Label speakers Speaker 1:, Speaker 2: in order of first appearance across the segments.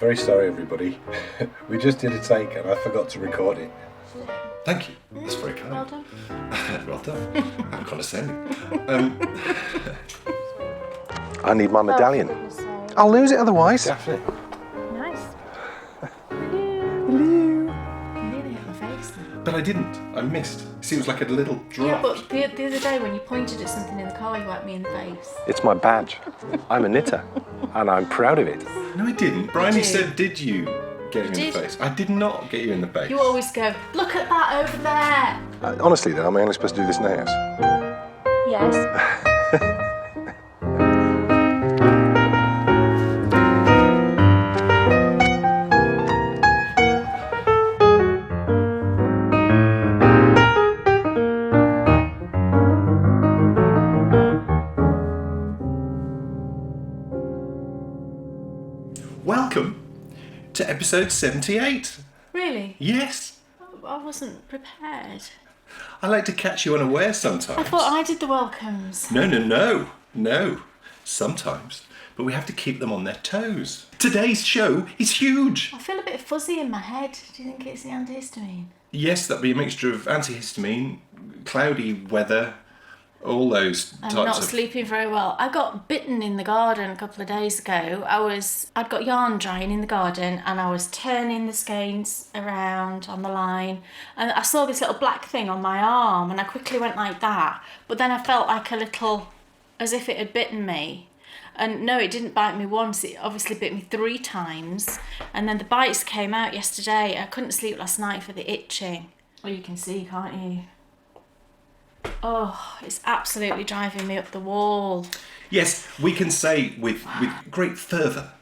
Speaker 1: very sorry, everybody. We just did a take and I forgot to record it. Thank you. That's very kind.
Speaker 2: Well done.
Speaker 1: Well done. How condescending. I need my medallion. I'll lose it otherwise. Definitely.
Speaker 2: Nice.
Speaker 1: Hello.
Speaker 2: You nearly hit my face then.
Speaker 1: But I didn't. I missed. See, it was like a little drop.
Speaker 2: Yeah, but the other day when you pointed at something in the car, you whacked me in the face.
Speaker 1: It's my badge. I'm a knitter, and I'm proud of it. No, I didn't. Bryony said, "Did you get you in the face?" I did not get you in the face.
Speaker 2: You always go, look at that over there.
Speaker 1: Honestly, though, am I only supposed to do this now?
Speaker 2: Yes.
Speaker 1: Welcome to episode 78.
Speaker 2: Really?
Speaker 1: Yes.
Speaker 2: I wasn't prepared.
Speaker 1: I like to catch you unaware sometimes.
Speaker 2: I thought I did the welcomes.
Speaker 1: No. Sometimes. But we have to keep them on their toes. Today's show is huge.
Speaker 2: I feel a bit fuzzy in my head. Do you think it's the antihistamine?
Speaker 1: Yes, that'd be a mixture of antihistamine, cloudy weather, all those types
Speaker 2: I'm not
Speaker 1: of...
Speaker 2: sleeping very well. I got bitten in the garden a couple of days ago. I'd got yarn drying in the garden and I was turning the skeins around on the line and I saw this little black thing on my arm and I quickly went like that. But then I felt like a little, as if it had bitten me. And no, it didn't bite me once. It obviously bit me 3 times. And then the bites came out yesterday. I couldn't sleep last night for the itching. Well, you can see, can't you? Oh, it's absolutely driving me up the wall.
Speaker 1: Yes, we can say with great fervour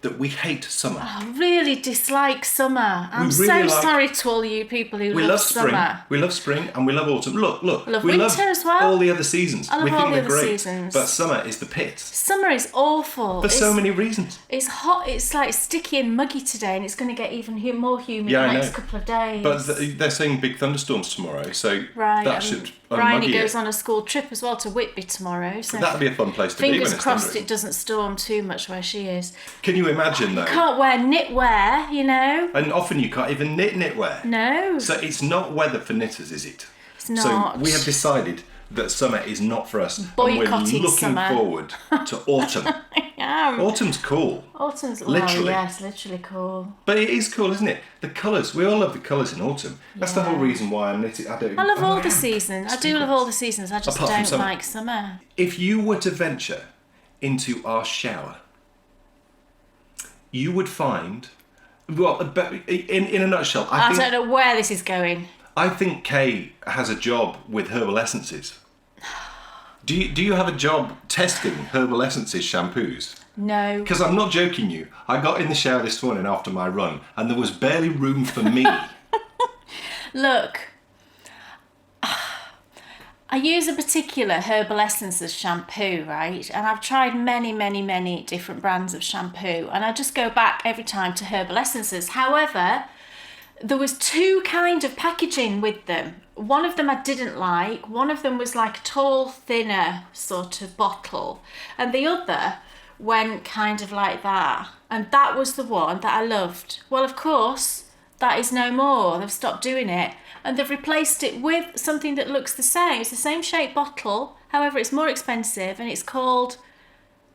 Speaker 1: that we hate summer.
Speaker 2: I really dislike summer. I'm sorry to all you people who love summer.
Speaker 1: We love spring and we love autumn. Look.
Speaker 2: Love
Speaker 1: we
Speaker 2: winter
Speaker 1: love
Speaker 2: as well.
Speaker 1: all the other seasons.
Speaker 2: I love
Speaker 1: we
Speaker 2: all
Speaker 1: think
Speaker 2: the
Speaker 1: they're
Speaker 2: other
Speaker 1: great.
Speaker 2: seasons.
Speaker 1: But summer is the pit.
Speaker 2: Summer is awful.
Speaker 1: For so many reasons.
Speaker 2: It's hot. It's like sticky and muggy today, and it's going to get even more humid the next couple of days.
Speaker 1: But they're saying big thunderstorms tomorrow, so that should
Speaker 2: Bryony goes on a school trip as well to Whitby tomorrow. So
Speaker 1: that'd be a fun place to be.
Speaker 2: Fingers crossed it doesn't storm too much where she is.
Speaker 1: Can you imagine though?
Speaker 2: You can't wear knitwear, you know.
Speaker 1: And often you can't even knitwear.
Speaker 2: No.
Speaker 1: So it's not weather for knitters, is it?
Speaker 2: It's not.
Speaker 1: So we have decided that summer is not for us.
Speaker 2: Boycotting
Speaker 1: and we're looking
Speaker 2: summer.
Speaker 1: forward to autumn.
Speaker 2: I am.
Speaker 1: Autumn's cool.
Speaker 2: Autumn's
Speaker 1: literally.
Speaker 2: Well, yes, literally cool.
Speaker 1: But it is cool, isn't it? The colours. We all love the colours in autumn. That's the whole reason why I'm knitting.
Speaker 2: I love all the seasons. I do love all the seasons. I just don't like summer.
Speaker 1: If you were to venture into our shower, you would find, well, in a nutshell,
Speaker 2: I don't know where this is going.
Speaker 1: I think Kay has a job with herbal essences. Do you have a job testing herbal essences shampoos?
Speaker 2: No.
Speaker 1: Because I'm not joking you. I got in the shower this morning after my run and there was barely room for me.
Speaker 2: Look, I use a particular herbal essences shampoo, right? And I've tried many different brands of shampoo and I just go back every time to herbal essences. However, there was 2 kind of packaging with them. One of them I didn't like. One of them was like a tall, thinner sort of bottle. And the other went kind of like that. And that was the one that I loved. Well, of course, that is no more. They've stopped doing it. And they've replaced it with something that looks the same. It's the same shaped bottle. However, it's more expensive and it's called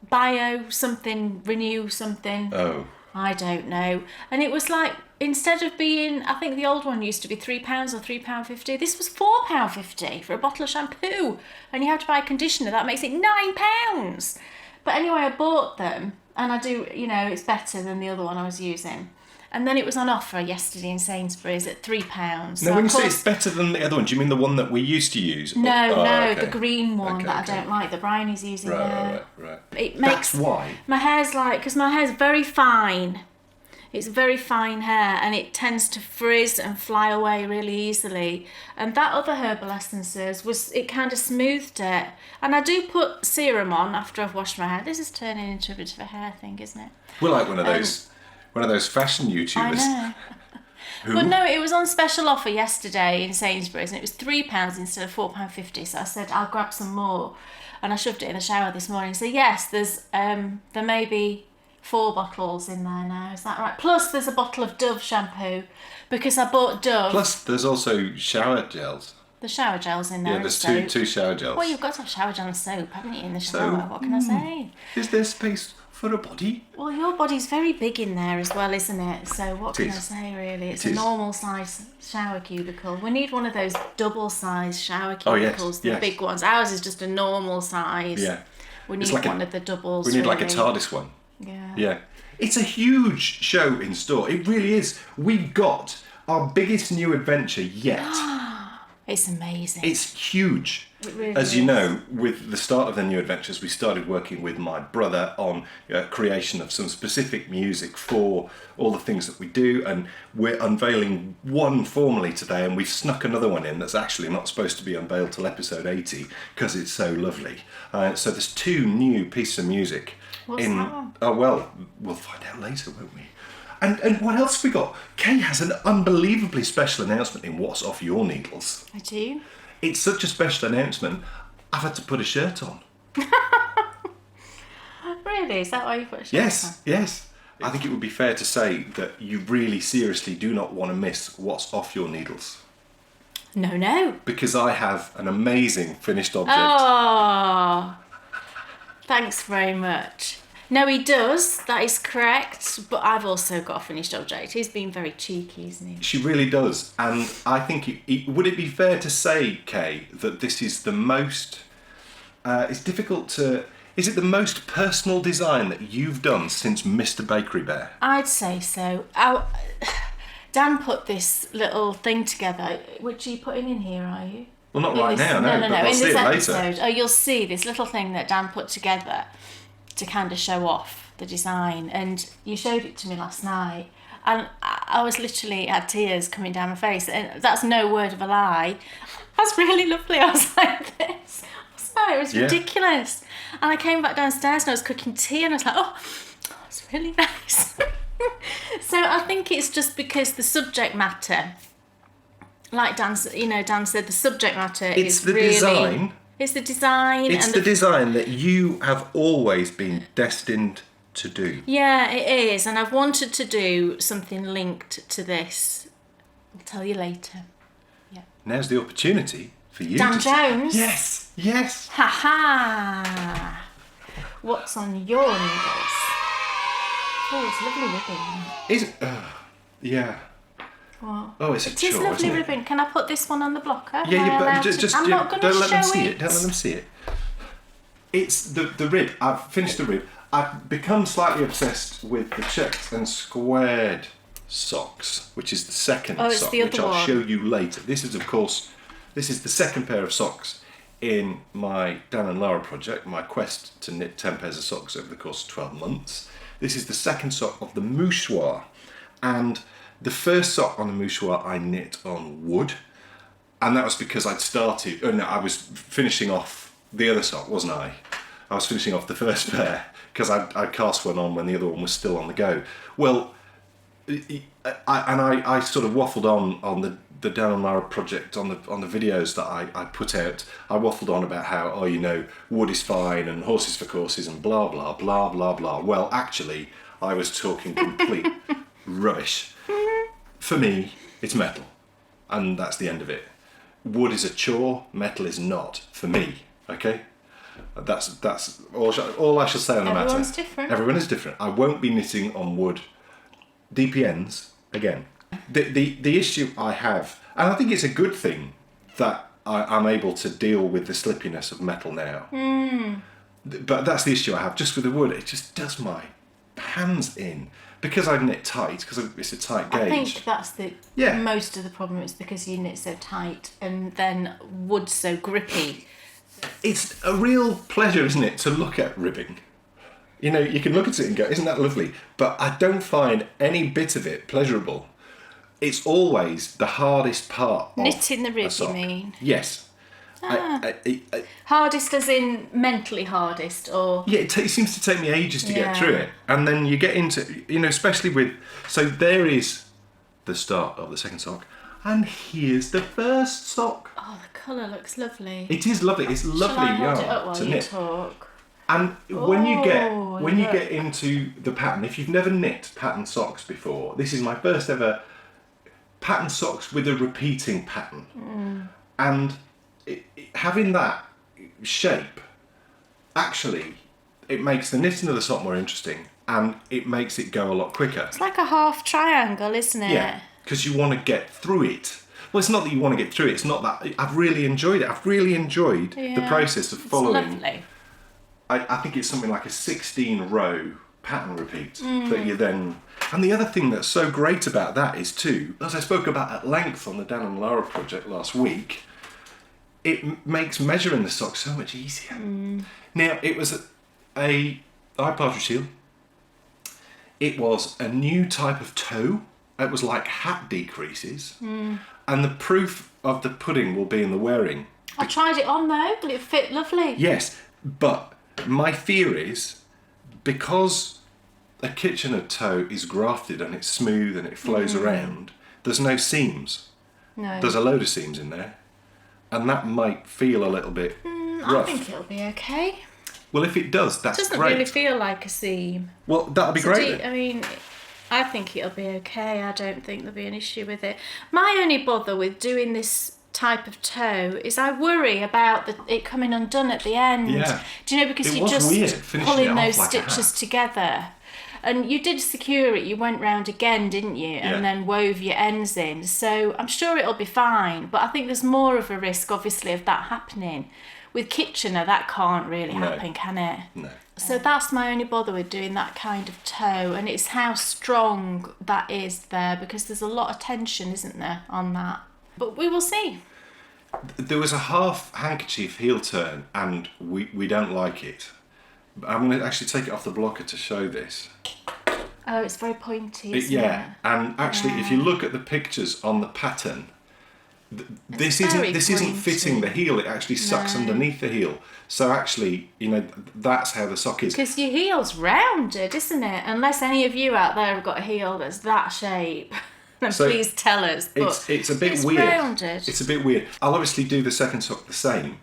Speaker 2: Bio something, Renew something.
Speaker 1: Oh.
Speaker 2: I don't know. And it was like, instead of being, I think the old one used to be £3 or £3.50. This was £4.50 for a bottle of shampoo. And you have to buy a conditioner. That makes it £9. But anyway, I bought them. And I do, it's better than the other one I was using. And then it was on offer yesterday in Sainsbury's at £3. So
Speaker 1: now, when you say it's better than the other one, do you mean the one that we used to use?
Speaker 2: No, okay. The green one that I don't like, that Bryony's using now.
Speaker 1: Right.
Speaker 2: It makes
Speaker 1: That's why.
Speaker 2: My hair's because my hair's very fine. It's very fine hair and it tends to frizz and fly away really easily. And that other herbal essences it kind of smoothed it. And I do put serum on after I've washed my hair. This is turning into a bit of a hair thing, isn't it?
Speaker 1: We're like one of those fashion YouTubers.
Speaker 2: I know. But no, it was on special offer yesterday in Sainsbury's and it was £3 instead of £4.50. So I said, I'll grab some more. And I shoved it in the shower this morning. So yes, there may be 4 bottles in there now, is that right? Plus there's a bottle of Dove shampoo because I bought Dove.
Speaker 1: Plus, there's also shower gels.
Speaker 2: The shower gel's in there.
Speaker 1: Yeah, there's
Speaker 2: and
Speaker 1: two shower gels.
Speaker 2: Well, you've got to have shower gel and soap, haven't you, in the shower?
Speaker 1: So,
Speaker 2: What can I say?
Speaker 1: Is there space for a body?
Speaker 2: Well, your body's very big in there as well, isn't it? So what can I say, really? It's a normal size shower cubicle. We need one of those double size shower cubicles, the big ones. Ours is just a normal size.
Speaker 1: Yeah.
Speaker 2: We need one of the doubles.
Speaker 1: We need like a TARDIS one.
Speaker 2: Yeah.
Speaker 1: Yeah. It's a huge show in store. It really is. We've got our biggest new adventure yet.
Speaker 2: It's amazing.
Speaker 1: It's huge.
Speaker 2: It really
Speaker 1: As
Speaker 2: is.
Speaker 1: you know, with the start of the new adventures, we started working with my brother on creation of some specific music for all the things that we do, and we're unveiling one formally today, and we've snuck another one in that's actually not supposed to be unveiled till episode 80 because it's so lovely. So there's 2 new pieces of music.
Speaker 2: What's that one?
Speaker 1: Oh, well, we'll find out later, won't we? And what else have we got? Kay has an unbelievably special announcement in What's Off Your Needles.
Speaker 2: I do.
Speaker 1: It's such a special announcement, I've had to put a shirt on.
Speaker 2: Really? Is that why you put a shirt on?
Speaker 1: Yes. I think it would be fair to say that you really seriously do not want to miss What's Off Your Needles.
Speaker 2: No.
Speaker 1: Because I have an amazing finished object.
Speaker 2: Oh, thanks very much. No, he does. That is correct. But I've also got a finished object. He's been very cheeky, isn't he?
Speaker 1: She really does. And I think, would it be fair to say, Kay, that this is the most... it's difficult to... Is it the most personal design that you've done since Mr. Bakery Bear?
Speaker 2: I'd say so. Dan put this little thing together. Which are you putting in here, are you?
Speaker 1: Well, not right now, no. But I'll
Speaker 2: in
Speaker 1: see
Speaker 2: this
Speaker 1: it
Speaker 2: episode.
Speaker 1: later.
Speaker 2: Oh, you'll see this little thing that Dan put together to kind of show off the design, and you showed it to me last night, and I was literally had tears coming down my face, and that's no word of a lie. That's really lovely. I was like this. It was ridiculous. And I came back downstairs and I was cooking tea, and I was like, oh, it's really nice. So I think it's just because the subject matter, like Dan said, the subject matter is really...
Speaker 1: Design.
Speaker 2: It's the design.
Speaker 1: It's the design that you have always been destined to do.
Speaker 2: Yeah, it is. And I've wanted to do something linked to this. I'll tell you later. Yeah.
Speaker 1: Now's the opportunity for you
Speaker 2: Dan
Speaker 1: to...
Speaker 2: Jones.
Speaker 1: Yes.
Speaker 2: Ha ha. What's on your needles? Oh, it's lovely ribbon.
Speaker 1: Is it? Yeah.
Speaker 2: What?
Speaker 1: Oh, it's a
Speaker 2: It is
Speaker 1: chore,
Speaker 2: lovely
Speaker 1: isn't it?
Speaker 2: Ribbon. Can I put this one on the blocker?
Speaker 1: Yeah,
Speaker 2: Am I
Speaker 1: but
Speaker 2: allowed
Speaker 1: just
Speaker 2: to? I'm not going to
Speaker 1: don't let them
Speaker 2: show
Speaker 1: see it. Don't let them see it. It's the rib. I've finished the rib. I've become slightly obsessed with the checked and squared socks, which is the second
Speaker 2: Oh, it's
Speaker 1: sock,
Speaker 2: the
Speaker 1: which
Speaker 2: other
Speaker 1: I'll
Speaker 2: one.
Speaker 1: show you later. This is, of course, the second pair of socks in my Dan and Lara project, my quest to knit 10 pairs of socks over the course of 12 months. This is the second sock of the mouchoir, and the first sock on the mouchoir I knit on wood, and that was because I was finishing off the other sock, wasn't I? I was finishing off the first pair because I'd cast one on when the other one was still on the go. Well, I sort of waffled on the Dan and Lara project on the videos that I put out. I waffled on about how wood is fine and horses for courses and blah blah blah blah blah. Well, actually, I was talking complete rubbish. For me, it's metal, and that's the end of it. Wood is a chore, metal is not for me. Okay, that's all I shall say on the matter.
Speaker 2: Everyone's different.
Speaker 1: Everyone is different. I won't be knitting on wood. DPNs again. The issue I have, and I think it's a good thing that I'm able to deal with the slippiness of metal now. But that's the issue I have. Just with the wood, it just does my hands in. Because I knit tight, because it's a tight gauge.
Speaker 2: I think that's most of the problem is because you knit so tight and then wood so grippy.
Speaker 1: It's a real pleasure, isn't it, to look at ribbing. You can look at it and go, isn't that lovely? But I don't find any bit of it pleasurable. It's always the hardest part of
Speaker 2: Knitting the rib,
Speaker 1: a sock.
Speaker 2: you mean?
Speaker 1: Yes.
Speaker 2: Hardest as in mentally hardest, or...
Speaker 1: Yeah, it seems to take me ages to get through it. And then you get into, especially with... So there is the start of the second sock. And here's the first sock.
Speaker 2: Oh, the colour looks lovely.
Speaker 1: It is lovely. It's lovely
Speaker 2: Shall I hold it up
Speaker 1: yarn
Speaker 2: while
Speaker 1: to
Speaker 2: you
Speaker 1: knit.
Speaker 2: talk?
Speaker 1: And when you get
Speaker 2: boy.
Speaker 1: when you get into the pattern, if you've never knit pattern socks before, this is my first ever pattern socks with a repeating pattern. And having that shape, actually, it makes the knitting of the sock more interesting, and it makes it go a lot quicker.
Speaker 2: It's like a half triangle, isn't it?
Speaker 1: Yeah, because you want to get through it. Well, it's not that you want to get through it, it's not that. I've really enjoyed it. I've really enjoyed the process of following.
Speaker 2: It's lovely.
Speaker 1: I think it's something like a 16-row pattern repeat that you then... And the other thing that's so great about that is too, as I spoke about at length on the Dan and Lara project last week, it makes measuring the sock so much easier. Now, it was a eye partridge heel. It was a new type of toe. It was like hat decreases. And the proof of the pudding will be in the wearing.
Speaker 2: I tried it on though, but it fit lovely.
Speaker 1: Yes, but my fear is, because a Kitchener toe is grafted and it's smooth and it flows around, there's no seams.
Speaker 2: No.
Speaker 1: There's a load of seams in there. And that might feel a little bit rough.
Speaker 2: I think it'll be okay.
Speaker 1: Well, if it does, that's
Speaker 2: It doesn't
Speaker 1: great.
Speaker 2: really feel like a seam.
Speaker 1: Well, that'll be great.
Speaker 2: I mean, I think it'll be okay. I don't think there'll be an issue with it. My only bother with doing this type of toe is I worry about it coming undone at the end.
Speaker 1: Yeah.
Speaker 2: Do you know, because
Speaker 1: It
Speaker 2: you're
Speaker 1: was
Speaker 2: just
Speaker 1: weird finishing
Speaker 2: pulling
Speaker 1: it off
Speaker 2: those
Speaker 1: like a hat.
Speaker 2: stitches together. And you did secure it, you went round again, didn't you?
Speaker 1: Yeah.
Speaker 2: And then wove your ends in. So I'm sure it'll be fine. But I think there's more of a risk, obviously, of that happening. With Kitchener, that can't really happen, can it?
Speaker 1: No.
Speaker 2: So that's my only bother with doing that kind of toe, and it's how strong that is there, because there's a lot of tension, isn't there, on that. But we will see.
Speaker 1: There was a half handkerchief heel turn, and we don't like it. I'm going to actually take it off the blocker to show this.
Speaker 2: Oh, it's very pointy, isn't it?
Speaker 1: And actually, if you look at the pictures on the pattern, this isn't fitting the heel. It actually sucks underneath the heel. So actually, that's how the sock is.
Speaker 2: Because your heel's rounded, isn't it? Unless any of you out there have got a heel that's that shape, then
Speaker 1: So
Speaker 2: please tell us. But
Speaker 1: it's a bit
Speaker 2: it's
Speaker 1: weird.
Speaker 2: Rounded.
Speaker 1: It's a bit weird. I'll obviously do the second sock the same,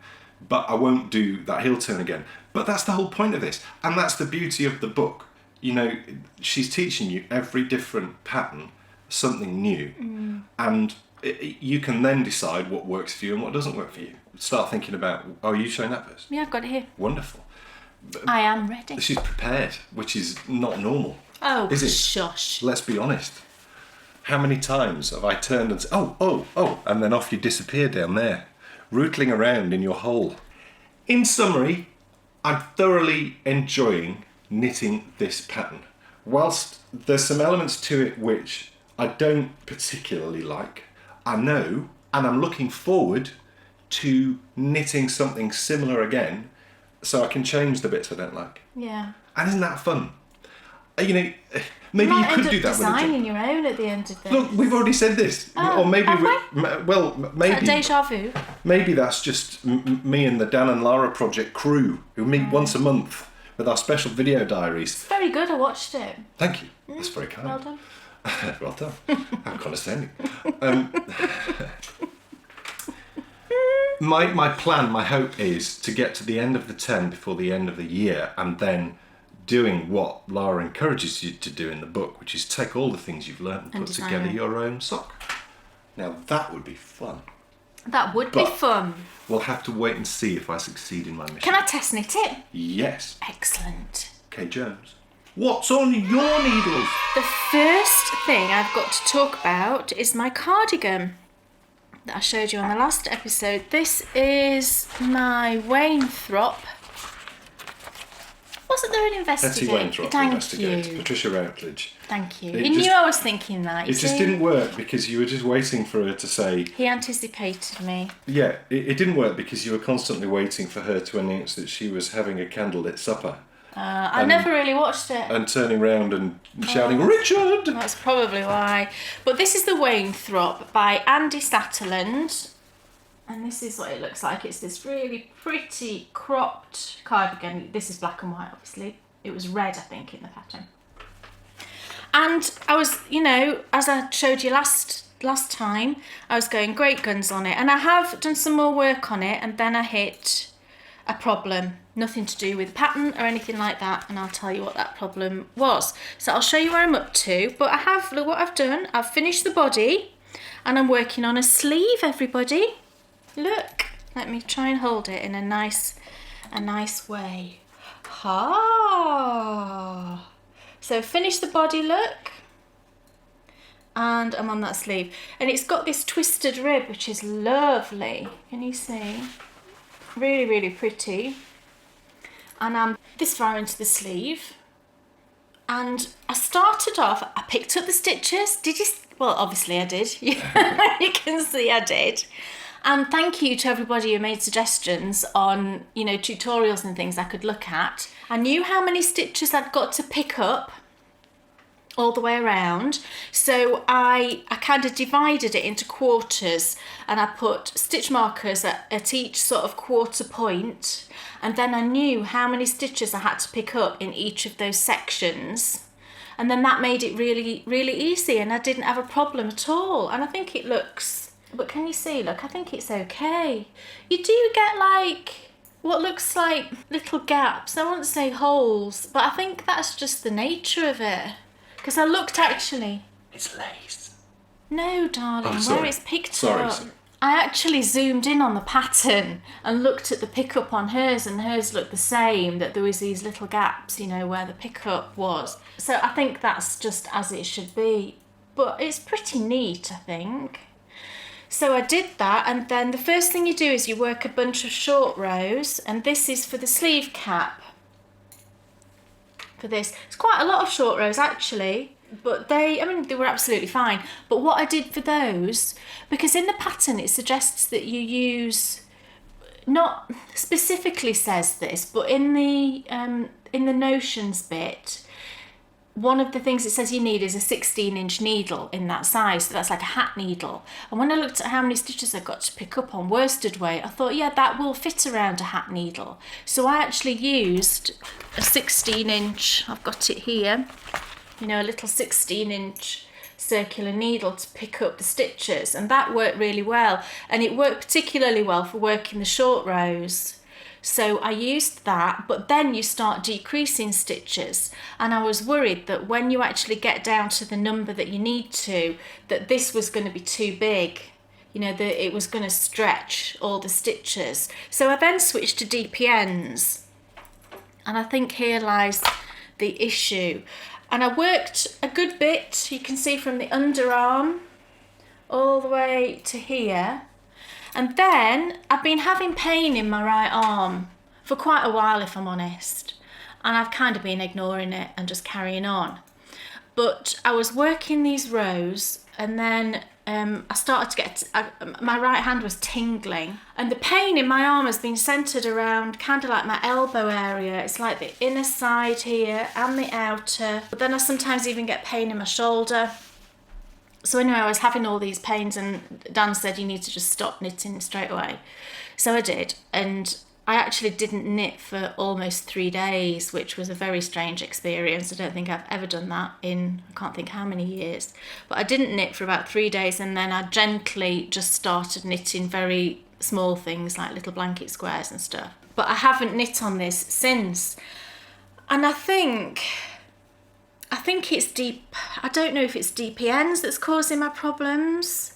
Speaker 1: but I won't do that heel turn again. But that's the whole point of this, and that's the beauty of the book. She's teaching you every different pattern, something new, and you can then decide what works for you and what doesn't work for you. Start thinking about, are you showing that first?
Speaker 2: Yeah, I've got it here.
Speaker 1: Wonderful.
Speaker 2: I am ready.
Speaker 1: She's prepared, which is not normal.
Speaker 2: Oh,
Speaker 1: is it?
Speaker 2: shush.
Speaker 1: Let's be honest. How many times have I turned and said, oh, and then off you disappear down there, rootling around in your hole. In summary, I'm thoroughly enjoying knitting this pattern. Whilst there's some elements to it which I don't particularly like, I know, and I'm looking forward to knitting something similar again, so I can change the bits I don't like.
Speaker 2: Yeah.
Speaker 1: And isn't that fun? Maybe
Speaker 2: might
Speaker 1: you could
Speaker 2: end
Speaker 1: do
Speaker 2: up
Speaker 1: that
Speaker 2: designing your own at the end of this.
Speaker 1: Look, we've already said this.
Speaker 2: Oh,
Speaker 1: or maybe
Speaker 2: have
Speaker 1: maybe
Speaker 2: Deja vu.
Speaker 1: maybe that's just me and the Dan and Lara project crew who meet once a month with our special video diaries.
Speaker 2: It's very good. I watched it.
Speaker 1: Thank you. That's very kind.
Speaker 2: Well done.
Speaker 1: Well done. How condescending. My plan, my hope is to get to the end of the 10 before the end of the year, and then doing what Lara encourages you to do in the book, which is take all the things you've learned and put together your own sock. Now that would be fun.
Speaker 2: That would be fun.
Speaker 1: We'll have to wait and see if I succeed in my mission.
Speaker 2: Can I test knit it?
Speaker 1: Yes.
Speaker 2: Excellent.
Speaker 1: Kay Jones. What's on your needles?
Speaker 2: The first thing I've got to talk about is my cardigan that I showed you on the last episode. This is my Wainthrop. Wasn't there an investigator?
Speaker 1: Hetty Wainthrop
Speaker 2: Thank
Speaker 1: investigates.
Speaker 2: you.
Speaker 1: Patricia Routledge.
Speaker 2: Thank you.
Speaker 1: It
Speaker 2: You
Speaker 1: just-
Speaker 2: knew I was thinking that.
Speaker 1: It just didn't work because you were just waiting for her to say...
Speaker 2: He anticipated me.
Speaker 1: Yeah, it didn't work because you were constantly waiting for her to announce that she was having a candlelit supper.
Speaker 2: I never really watched it.
Speaker 1: And turning round and shouting, Richard!
Speaker 2: That's probably why. But this is the Wainthrop by Andy Satterland. And this is what it looks like. It's this really pretty cropped cardigan. This is black and white, obviously. It was red, I think, in the pattern. And I was, as I showed you last last time, I was going great guns on it. And I have done some more work on it, and then I hit a problem. Nothing to do with pattern or anything like that, and I'll tell you what that problem was. So I'll show you where I'm up to, but look what I've done. I've finished the body and I'm working on a sleeve, everybody. Look, let me try and hold it in a nice way. Ha! So finish the body, look. And I'm on that sleeve. And it's got this twisted rib, which is lovely. Can you see? Really, really pretty. And I'm this far into the sleeve. And I started off, I picked up the stitches. Did you? Well, obviously I did. You can see I did. And thank you to everybody who made suggestions on, tutorials and things I could look at. I knew how many stitches I'd got to pick up all the way around, so I kind of divided it into quarters, and I put stitch markers at each sort of quarter point, and then I knew how many stitches I had to pick up in each of those sections, and then that made it really, really easy, and I didn't have a problem at all. And I think it looks, but can you see, look, I think it's okay. You do get like what looks like little gaps. I won't say holes, but I think that's just the nature of it. Because I looked actually.
Speaker 1: It's lace.
Speaker 2: No, darling, where it's picked up.
Speaker 1: Sorry.
Speaker 2: I actually zoomed in on the pattern and looked at the pickup on hers, and hers looked the same, that there was these little gaps, where the pickup was. So I think that's just as it should be. But it's pretty neat, I think. So I did that, and then the first thing you do is you work a bunch of short rows, and this is for the sleeve cap. For this, it's quite a lot of short rows actually, but they were absolutely fine. But what I did for those, because in the pattern it suggests that you use, not specifically says this, but in the notions bit, one of the things it says you need is a 16-inch needle in that size, so that's like a hat needle. And when I looked at how many stitches I got to pick up on worsted weight, I thought, yeah, that will fit around a hat needle. So I actually used a 16-inch, I've got it here, a little 16-inch circular needle to pick up the stitches, and that worked really well. And it worked particularly well for working the short rows. So I used that, but then you start decreasing stitches, and I was worried that when you actually get down to the number that you need to, that this was going to be too big, that it was going to stretch all the stitches. So I then switched to DPNs, and I think here lies the issue. And I worked a good bit, you can see from the underarm all the way to here. And then I've been having pain in my right arm for quite a while, if I'm honest. And I've kind of been ignoring it and just carrying on. But I was working these rows, and then I started to get, my right hand was tingling. And the pain in my arm has been centred around kind of like my elbow area. It's like the inner side here and the outer. But then I sometimes even get pain in my shoulder. So anyway, I was having all these pains, and Dan said you need to just stop knitting straight away. So I did, and I actually didn't knit for almost 3 days, which was a very strange experience. I don't think I've ever done that in, I can't think how many years. But I didn't knit for about 3 days, and then I gently just started knitting very small things like little blanket squares and stuff. But I haven't knit on this since. And I think it's deep. I don't know if it's DPNs that's causing my problems.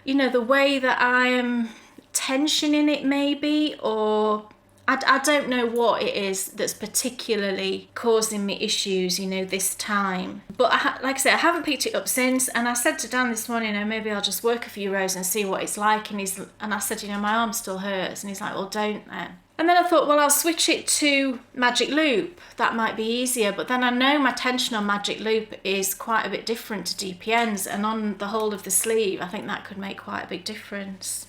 Speaker 2: The way that I am tensioning it maybe, or I don't know what it is that's particularly causing me issues, this time. But like I said, I haven't picked it up since, and I said to Dan this morning, maybe I'll just work a few rows and see what it's like. And I said, my arm still hurts, and he's like, well, don't then. And then I thought, well, I'll switch it to Magic Loop. That might be easier. But then I know my tension on Magic Loop is quite a bit different to DPNs. And on the whole of the sleeve, I think that could make quite a big difference.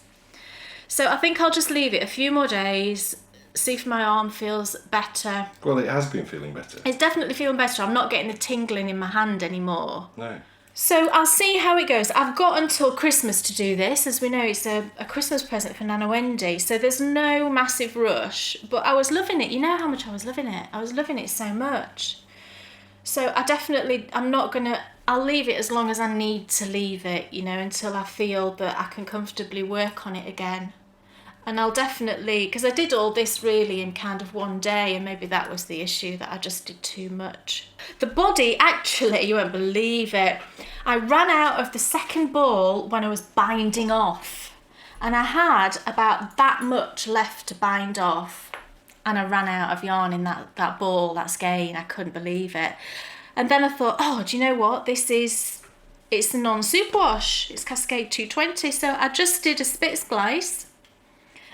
Speaker 2: So I think I'll just leave it a few more days, see if my arm feels better.
Speaker 1: Well, it has been feeling better.
Speaker 2: It's definitely feeling better. I'm not getting the tingling in my hand anymore.
Speaker 1: No.
Speaker 2: So I'll see how it goes. I've got until Christmas to do this. As we know, it's a Christmas present for Nana Wendy. So there's no massive rush. But I was loving it. You know how much I was loving it. I was loving it so much. So I'll leave it as long as I need to leave it, until I feel that I can comfortably work on it again. And I'll definitely, because I did all this really in kind of one day, and maybe that was the issue, that I just did too much. The body, actually, you won't believe it, I ran out of the second ball when I was binding off, and I had about that much left to bind off, and I ran out of yarn in that ball, that skein. I couldn't believe it. And then I thought, oh, do you know what, it's the non-superwash, it's Cascade 220, so I just did a spit splice.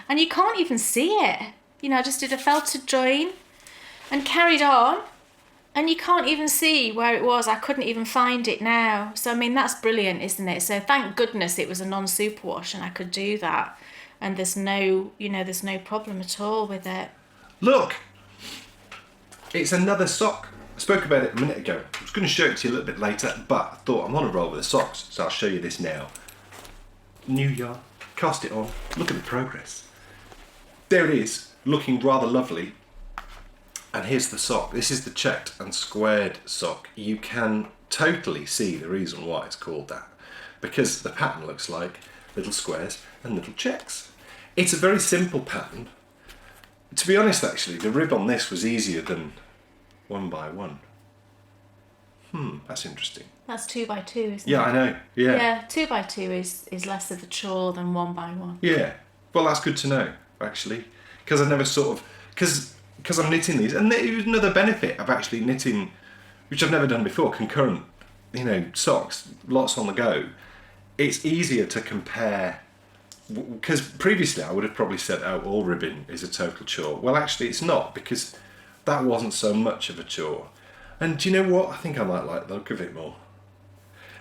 Speaker 2: And you can't even see it. I just did a felted join and carried on. And you can't even see where it was. I couldn't even find it now. So, that's brilliant, isn't it? So thank goodness it was a non-superwash and I could do that. And there's no problem at all with it.
Speaker 1: Look! It's another sock. I spoke about it a minute ago. I was going to show it to you a little bit later, but I thought I'm on a roll with the socks, so I'll show you this now. New yarn, cast it on, look at the progress. There it is, looking rather lovely. And here's the sock. This is the checked and squared sock. You can totally see the reason why it's called that, because the pattern looks like little squares and little checks. It's a very simple pattern. To be honest, actually, the rib on this was easier than 1 by 1. That's interesting.
Speaker 2: That's 2 by 2, isn't it?
Speaker 1: Yeah, I know. Yeah.
Speaker 2: Yeah, 2 by 2 is less of a chore than 1 by 1.
Speaker 1: Yeah. Well, that's good to know, actually, because I never because I'm knitting these, and there's another benefit of actually knitting, which I've never done before, concurrent, socks, lots on the go. It's easier to compare, because previously I would have probably said, oh, all ribbing is a total chore. Well, actually, it's not, because that wasn't so much of a chore. And do you know what? I think I might like the look of it more.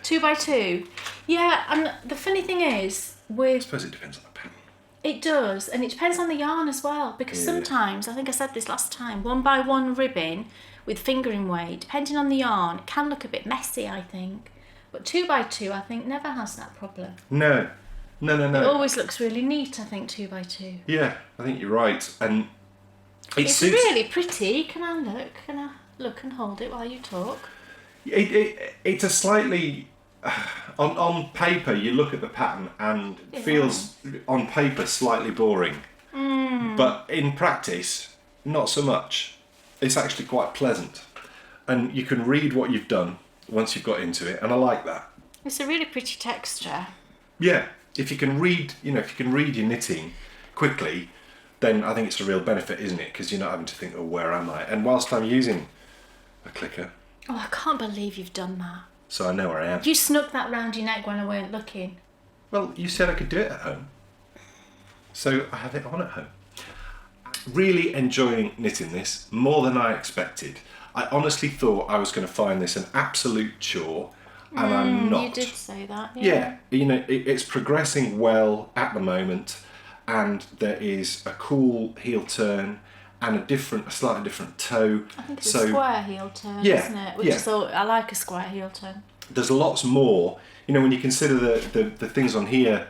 Speaker 2: 2 by 2. Yeah, and the funny thing is,
Speaker 1: I suppose it depends on the pattern.
Speaker 2: It does, and it depends on the yarn as well, because sometimes, I think I said this last time, 1 by 1 ribbing with fingering weight, depending on the yarn, it can look a bit messy, I think. But 2 by 2, I think, never has that problem.
Speaker 1: No.
Speaker 2: It always looks really neat, I think, 2 by 2.
Speaker 1: Yeah, I think you're right. And
Speaker 2: it's really pretty. Can I look? Can I look and hold it while you talk?
Speaker 1: It's a slightly... On paper, you look at the pattern and it feels, on paper, slightly boring. But in practice, not so much. It's actually quite pleasant. And you can read what you've done once you've got into it, and I like that.
Speaker 2: It's a really pretty texture.
Speaker 1: Yeah, if you can read, if you can read your knitting quickly, then I think it's a real benefit, isn't it? Because you're not having to think, oh, where am I? And whilst I'm using a clicker...
Speaker 2: Oh, I can't believe you've done that.
Speaker 1: So I know where I am.
Speaker 2: You snuck that round your neck when I weren't looking.
Speaker 1: Well, you said I could do it at home. So I have it on at home. Really enjoying knitting this, more than I expected. I honestly thought I was going to find this an absolute chore, and I'm not.
Speaker 2: You did say that,
Speaker 1: yeah. It's progressing well at the moment, and there is a cool heel turn and a slightly different toe.
Speaker 2: I think it's a square heel turn, isn't it? Which is I like a square heel turn.
Speaker 1: There's lots more. When you consider the things on here,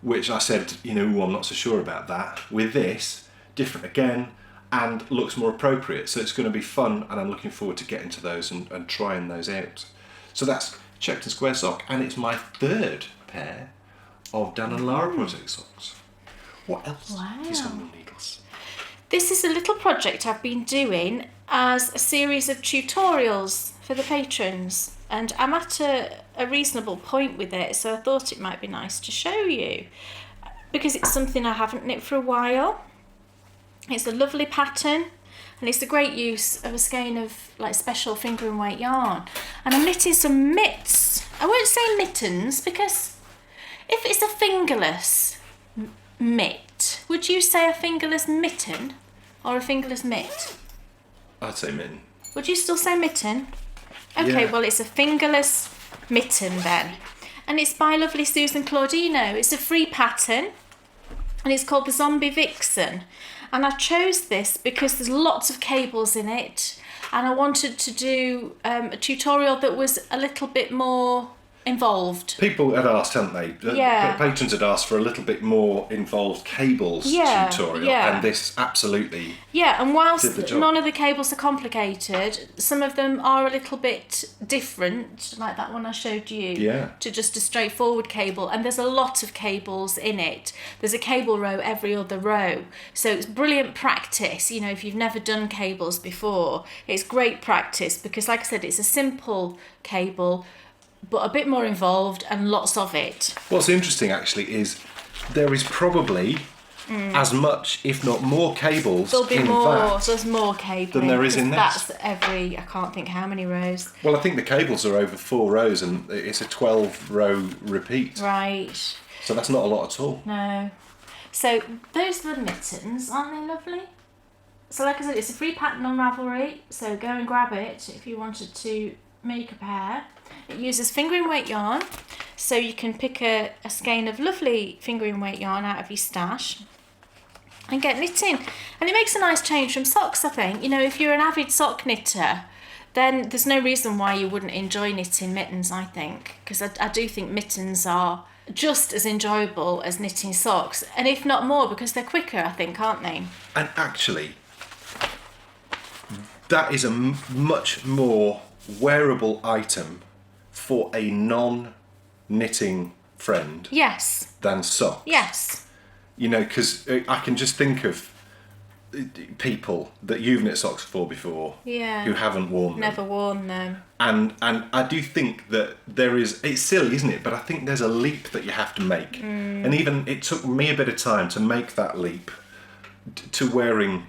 Speaker 1: which I said, I'm not so sure about that. With this, different again, and looks more appropriate. So it's going to be fun, and I'm looking forward to getting to those and trying those out. So that's checked and square sock, and it's my 3rd pair of Dan and Lara project socks. What else is on the needles?
Speaker 2: This is a little project I've been doing as a series of tutorials for the patrons, and I'm at a reasonable point with it, so I thought it might be nice to show you, because it's something I haven't knit for a while. It's a lovely pattern, and it's a great use of a skein of special fingering weight yarn. And I'm knitting some mitts. I won't say mittens, because if it's a fingerless mitt, would you say a fingerless mitten or a fingerless mitt?
Speaker 1: I'd say mitten.
Speaker 2: Would you still say mitten? Okay,
Speaker 1: Yeah.
Speaker 2: well, it's a fingerless mitten then. And it's by lovely Susan Claudino. It's a free pattern, and it's called the Zombie Vixen. And I chose this because there's lots of cables in it, and I wanted to do a tutorial that was a little bit more involved.
Speaker 1: People had asked, hadn't they?
Speaker 2: Yeah.
Speaker 1: Patrons had asked for a little bit more involved cables tutorial, and this absolutely
Speaker 2: Yeah, and
Speaker 1: did the
Speaker 2: whilst
Speaker 1: job.
Speaker 2: none of the cables are complicated, some of them are a little bit different, like that one I showed you, to just a straightforward cable. And there's a lot of cables in it. There's a cable row every other row. So it's brilliant practice, you know, if you've never done cables before. It's great practice because, like I said, it's a simple cable, but a bit more involved and lots of it.
Speaker 1: What's interesting actually is there is probably as much, if not more, cables
Speaker 2: There's more cabling
Speaker 1: than there is in this.
Speaker 2: That's I can't think how many rows.
Speaker 1: Well, I think the cables are over 4 rows and it's a 12-row repeat.
Speaker 2: Right.
Speaker 1: So that's not a lot at all.
Speaker 2: No. So those are the mittens, aren't they lovely? So like I said, it's a free pattern on Ravelry, so go and grab it if you wanted to make a pair. It uses fingering weight yarn, so you can pick a skein of lovely fingering weight yarn out of your stash and get knitting. And it makes a nice change from socks, I think. You know, if you're an avid sock knitter, then there's no reason why you wouldn't enjoy knitting mittens, I think, because I do think mittens are just as enjoyable as knitting socks, and if not more, because they're quicker, I think, aren't they?
Speaker 1: And actually, that is a much more wearable item for a non-knitting friend
Speaker 2: Yes.
Speaker 1: than socks.
Speaker 2: Yes.
Speaker 1: You know, because I can just think of people that you've knit socks for before who haven't worn them.
Speaker 2: Never worn them.
Speaker 1: And I do think that it's silly, isn't it? But I think there's a leap that you have to make. And even it took me a bit of time to make that leap to wearing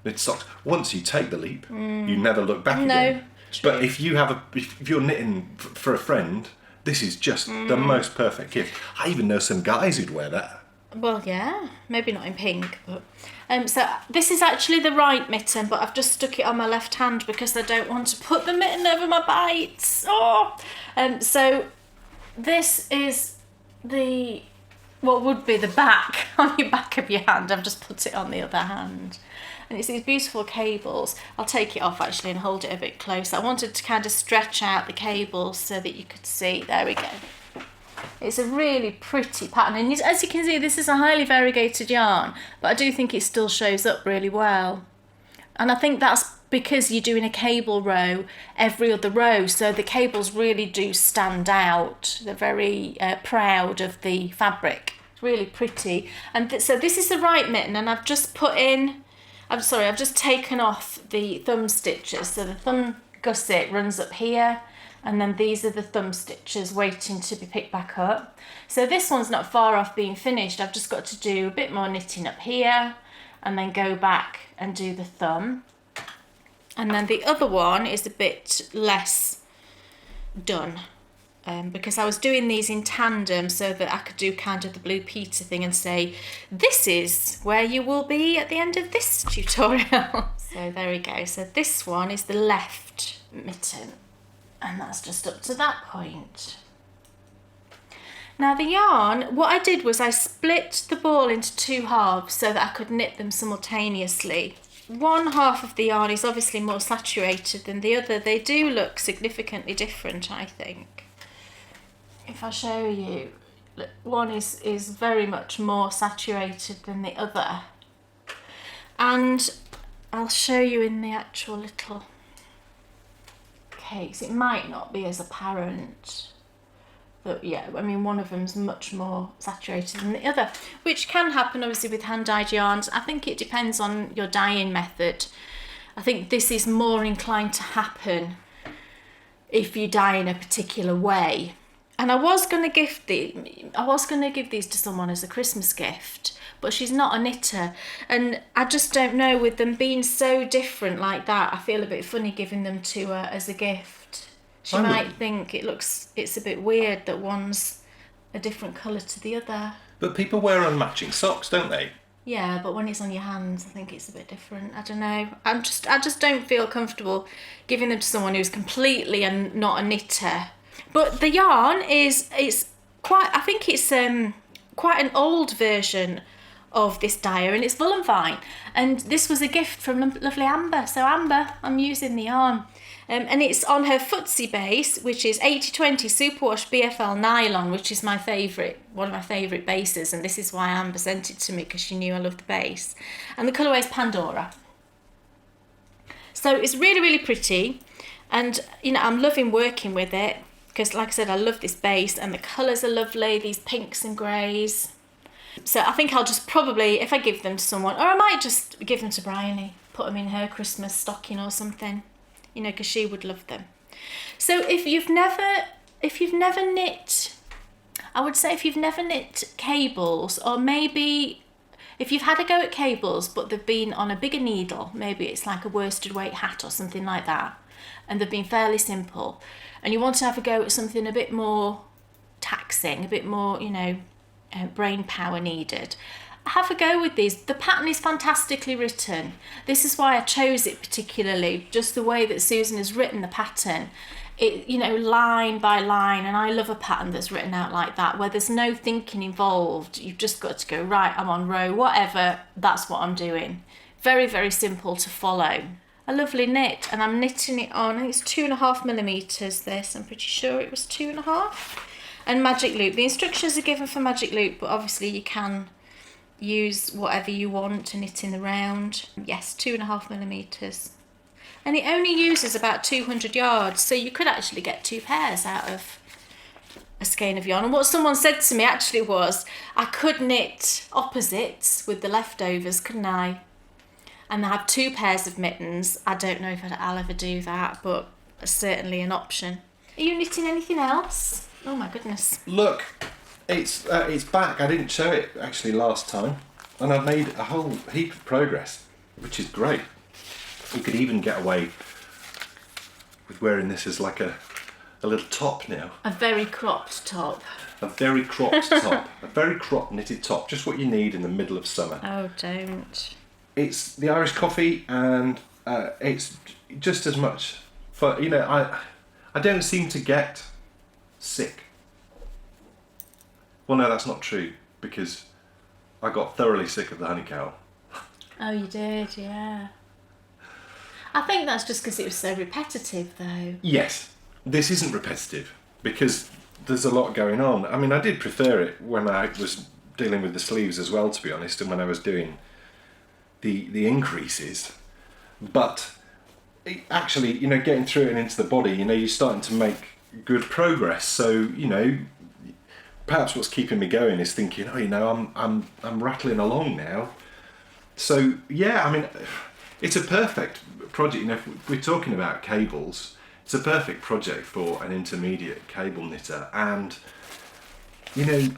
Speaker 1: knit socks. Once you take the leap, you never look back again.
Speaker 2: True.
Speaker 1: But if you're knitting for a friend, this is just the most perfect gift. I even know some guys who'd wear that.
Speaker 2: Well, yeah, maybe not in pink, but so this is actually the right mitten, but I've just stuck it on my left hand because I don't want to put the mitten over my bites. So this is what would be the back on your back of your hand. I've just put it on the other hand. And it's these beautiful cables. I'll take it off actually and hold it a bit closer. I wanted to kind of stretch out the cables so that you could see. There we go. It's a really pretty pattern. And as you can see, this is a highly variegated yarn, but I do think it still shows up really well. And I think that's because you're doing a cable row every other row, so the cables really do stand out. They're very proud of the fabric. It's really pretty. And so this is the right mitten, and I've just I've just taken off the thumb stitches. So the thumb gusset runs up here, and then these are the thumb stitches waiting to be picked back up. So this one's not far off being finished. I've just got to do a bit more knitting up here and then go back and do the thumb. And then the other one is a bit less done because I was doing these in tandem so that I could do kind of the Blue Peter thing and say, this is where you will be at the end of this tutorial. So there we go. So this one is the left mitten, and that's just up to that point. Now the yarn, what I did was I split the ball into 2 halves so that I could knit them simultaneously. One half of the yarn is obviously more saturated than the other. They do look significantly different, I think. If I show you, one is very much more saturated than the other. And I'll show you in the actual little case. It might not be as apparent. But yeah, I mean, one of them's much more saturated than the other, which can happen obviously with hand-dyed yarns. I think it depends on your dyeing method. I think this is more inclined to happen if you dye in a particular way. And I was going to give these to someone as a Christmas gift, but she's not a knitter, and I just don't know, with them being so different like that, I feel a bit funny giving them to her as a gift. She might think it's a bit weird that one's a different colour to the other.
Speaker 1: But people wear unmatching socks, don't they?
Speaker 2: Yeah, but when it's on your hands, I think it's a bit different. I don't know. I just don't feel comfortable giving them to someone who's completely not a knitter. But the yarn quite an old version of this dyer, and it's Wool & Vine, and this was a gift from lovely Amber. So Amber, I'm using the yarn, and it's on her Footsie base, which is 80/20 superwash BFL nylon, which is my favourite, one of my favourite bases, and this is why Amber sent it to me, because she knew I loved the base. And the colourway is Pandora. So it's really, really pretty, and you know, I'm loving working with it, because like I said, I love this base, and the colours are lovely, these pinks and greys. So I think I'll just probably, if I give them to someone, or I might just give them to Bryony, put them in her Christmas stocking or something, you know, because she would love them. So if you've never knit, I would say if you've never knit cables, or maybe if you've had a go at cables but they've been on a bigger needle, maybe it's like a worsted weight hat or something like that, and they've been fairly simple, and you want to have a go at something a bit more taxing, a bit more, you know, brain power needed, have a go with these. The pattern is fantastically written. This is why I chose it particularly, just the way that Susan has written the pattern. It, you know, line by line, and I love a pattern that's written out like that, where there's no thinking involved. You've just got to go, right, I'm on row, whatever, that's what I'm doing. Very, very simple to follow. A lovely knit, and I'm knitting it on, I think it's 2.5mm this, I'm pretty sure it was 2.5. And magic loop. The instructions are given for magic loop, but obviously you can use whatever you want to knit in the round. Yes, 2.5mm. And it only uses about 200 yards, so you could actually get 2 pairs out of a skein of yarn. And what someone said to me actually was, I could knit opposites with the leftovers, couldn't I? And I have 2 pairs of mittens. I don't know if I'll ever do that, but it's certainly an option. Are you knitting anything else? Oh my goodness.
Speaker 1: Look, it's back. I didn't show it actually last time, and I've made a whole heap of progress, which is great. You could even get away with wearing this as like a little top now.
Speaker 2: A very cropped top.
Speaker 1: A very cropped top. A very cropped knitted top. Just what you need in the middle of summer.
Speaker 2: Oh, don't.
Speaker 1: It's the Irish coffee, and it's just as much fun. You know, I don't seem to get sick. Well, no, that's not true, because I got thoroughly sick of the honey cowl.
Speaker 2: Oh, you did, yeah. I think that's just because it was so repetitive, though.
Speaker 1: Yes, this isn't repetitive, because there's a lot going on. I mean, I did prefer it when I was dealing with the sleeves as well, to be honest, and when I was doing the increases. But actually, you know, getting through it and into the body, you know, you're starting to make good progress. So, you know, perhaps what's keeping me going is thinking, oh, you know, I'm rattling along now. So yeah, I mean, it's a perfect project. You know, if we're talking about cables, it's a perfect project for an intermediate cable knitter. And you know,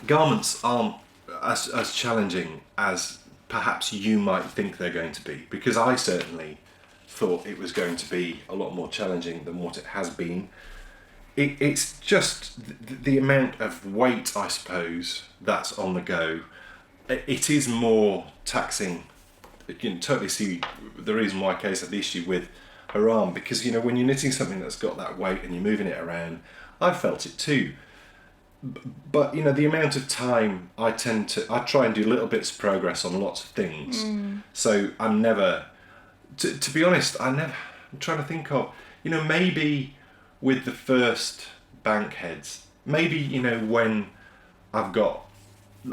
Speaker 1: garments aren't as challenging as perhaps you might think they're going to be, because I certainly thought it was going to be a lot more challenging than what it has been. It's just the amount of weight, I suppose, that's on the go. It is more taxing. You can totally see the reason why Kay's had the issue with her arm, because, you know, when you're knitting something that's got that weight and you're moving it around, I felt it too. But, you know, the amount of time I try and do little bits of progress on lots of things. So I'm never... To be honest, I'm trying to think of, you know, maybe with the first bank heads, maybe, you know, when I've got,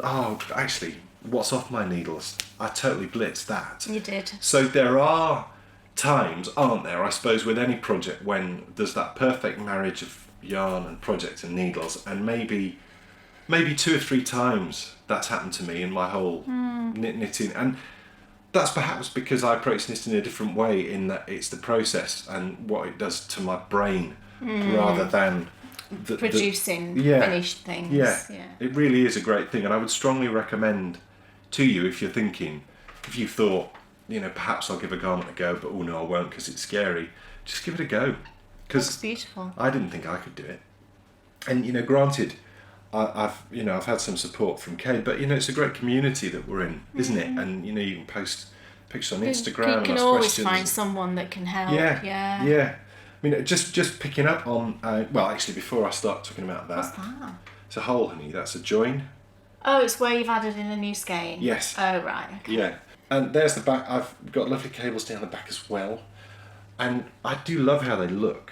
Speaker 1: oh, actually, what's off my needles? I totally blitzed that.
Speaker 2: You did.
Speaker 1: So there are times, aren't there, I suppose, with any project when there's that perfect marriage of yarn and project and needles, and maybe 2 or 3 times that's happened to me in my whole knitting. And that's perhaps because I approach knitting in a different way, in that it's the process and what it does to my brain rather than
Speaker 2: producing finished things.
Speaker 1: Yeah, it really is a great thing, and I would strongly recommend to you, if you're thinking, if you thought, you know, perhaps I'll give a garment a go, but oh no, I won't because it's scary. Just give it a go, because
Speaker 2: beautiful.
Speaker 1: I didn't think I could do it. And, you know, granted, I've had some support from Kay, but, you know, it's a great community that we're in, isn't it? And, you know, you can post pictures on Instagram.
Speaker 2: You can always find someone that can help. Yeah.
Speaker 1: I mean, just picking up on, well, actually, before I start talking about that,
Speaker 2: What's that?
Speaker 1: it's a hole, honey. That's a join.
Speaker 2: Oh, it's where you've added in a new skein?
Speaker 1: Yes.
Speaker 2: Oh, right. Okay.
Speaker 1: Yeah. And there's the back. I've got lovely cables down the back as well. And I do love how they look.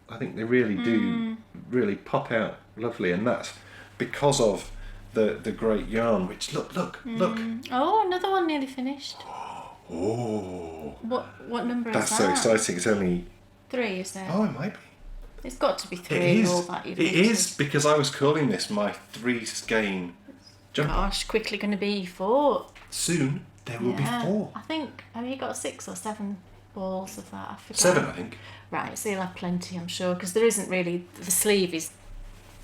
Speaker 1: I think they really do really pop out lovely, and that's because of the great yarn, which look.
Speaker 2: Oh, another one nearly finished.
Speaker 1: Oh.
Speaker 2: What number is that?
Speaker 1: That's so exciting. It's only
Speaker 2: 3, is it?
Speaker 1: Oh, it might be.
Speaker 2: It's got to be 3.
Speaker 1: It is.
Speaker 2: All that you've
Speaker 1: It
Speaker 2: knitted.
Speaker 1: is, because I was calling this my 3 skein jumper.
Speaker 2: Gosh, quickly going to be 4.
Speaker 1: Soon there will be 4.
Speaker 2: I think, have you got 6 or 7 balls of that? I forgot.
Speaker 1: 7, I think.
Speaker 2: Right, so you'll have plenty, I'm sure, because there isn't really, the sleeve is,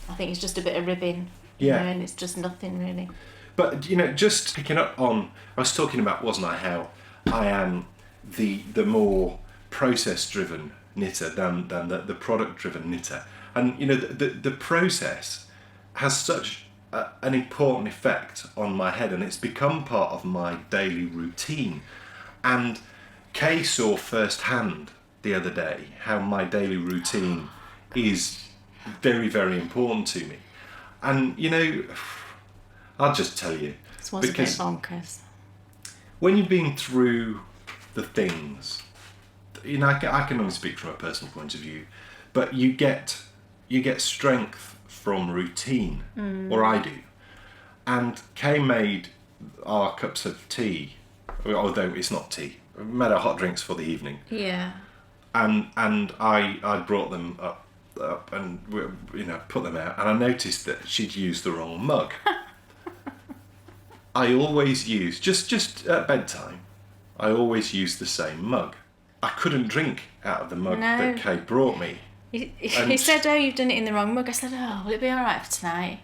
Speaker 2: I think it's just a bit of ribbing.
Speaker 1: Yeah.
Speaker 2: And it's just nothing really.
Speaker 1: But, just picking up on, I was talking about, wasn't I, how I am the more process-driven knitter than the product-driven knitter. And, the process has such an important effect on my head, and it's become part of my daily routine. And Kay saw firsthand the other day how my daily routine is very, very important to me. And, I'll just tell you.
Speaker 2: This was a bit bonkers.
Speaker 1: When you've been through the things, I can only speak from a personal point of view, but you get strength from routine, or I do. And Kay made our cups of tea, although it's not tea. We made our hot drinks for the evening.
Speaker 2: Yeah.
Speaker 1: And I brought them up and put them out, and I noticed that she'd used the wrong mug. I always use just at bedtime. I always use the same mug. I couldn't drink out of the mug that Kay brought me.
Speaker 2: He said, "Oh, you've done it in the wrong mug." I said, "Oh, will it be all right for tonight?"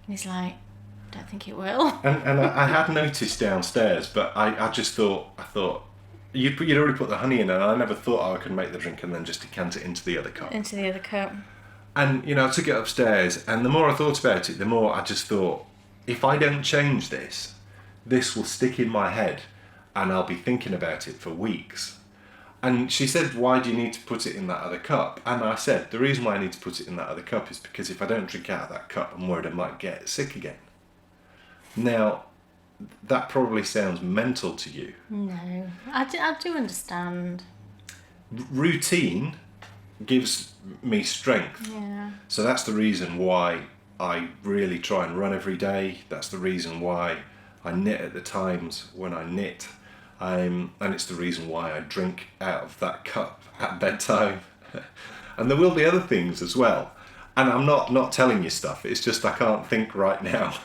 Speaker 2: And he's like, "I don't think it will."
Speaker 1: And I had noticed downstairs, but I just thought you'd already put the honey in, and I never thought I could make the drink and then just decant it into the other cup.
Speaker 2: Into the other cup.
Speaker 1: And I took it upstairs, and the more I thought about it, the more I just thought, if I don't change this will stick in my head, and I'll be thinking about it for weeks. And she said, "Why do you need to put it in that other cup?" And I said, the reason why I need to put it in that other cup is because if I don't drink out of that cup, I'm worried I might get sick again. Now, that probably sounds mental to you.
Speaker 2: No, I do understand.
Speaker 1: Routine gives me strength.
Speaker 2: Yeah.
Speaker 1: So that's the reason why I really try and run every day. That's the reason why I knit at the times when I knit. And it's the reason why I drink out of that cup at bedtime. And there will be other things as well. And I'm not telling you stuff, it's just I can't think right now.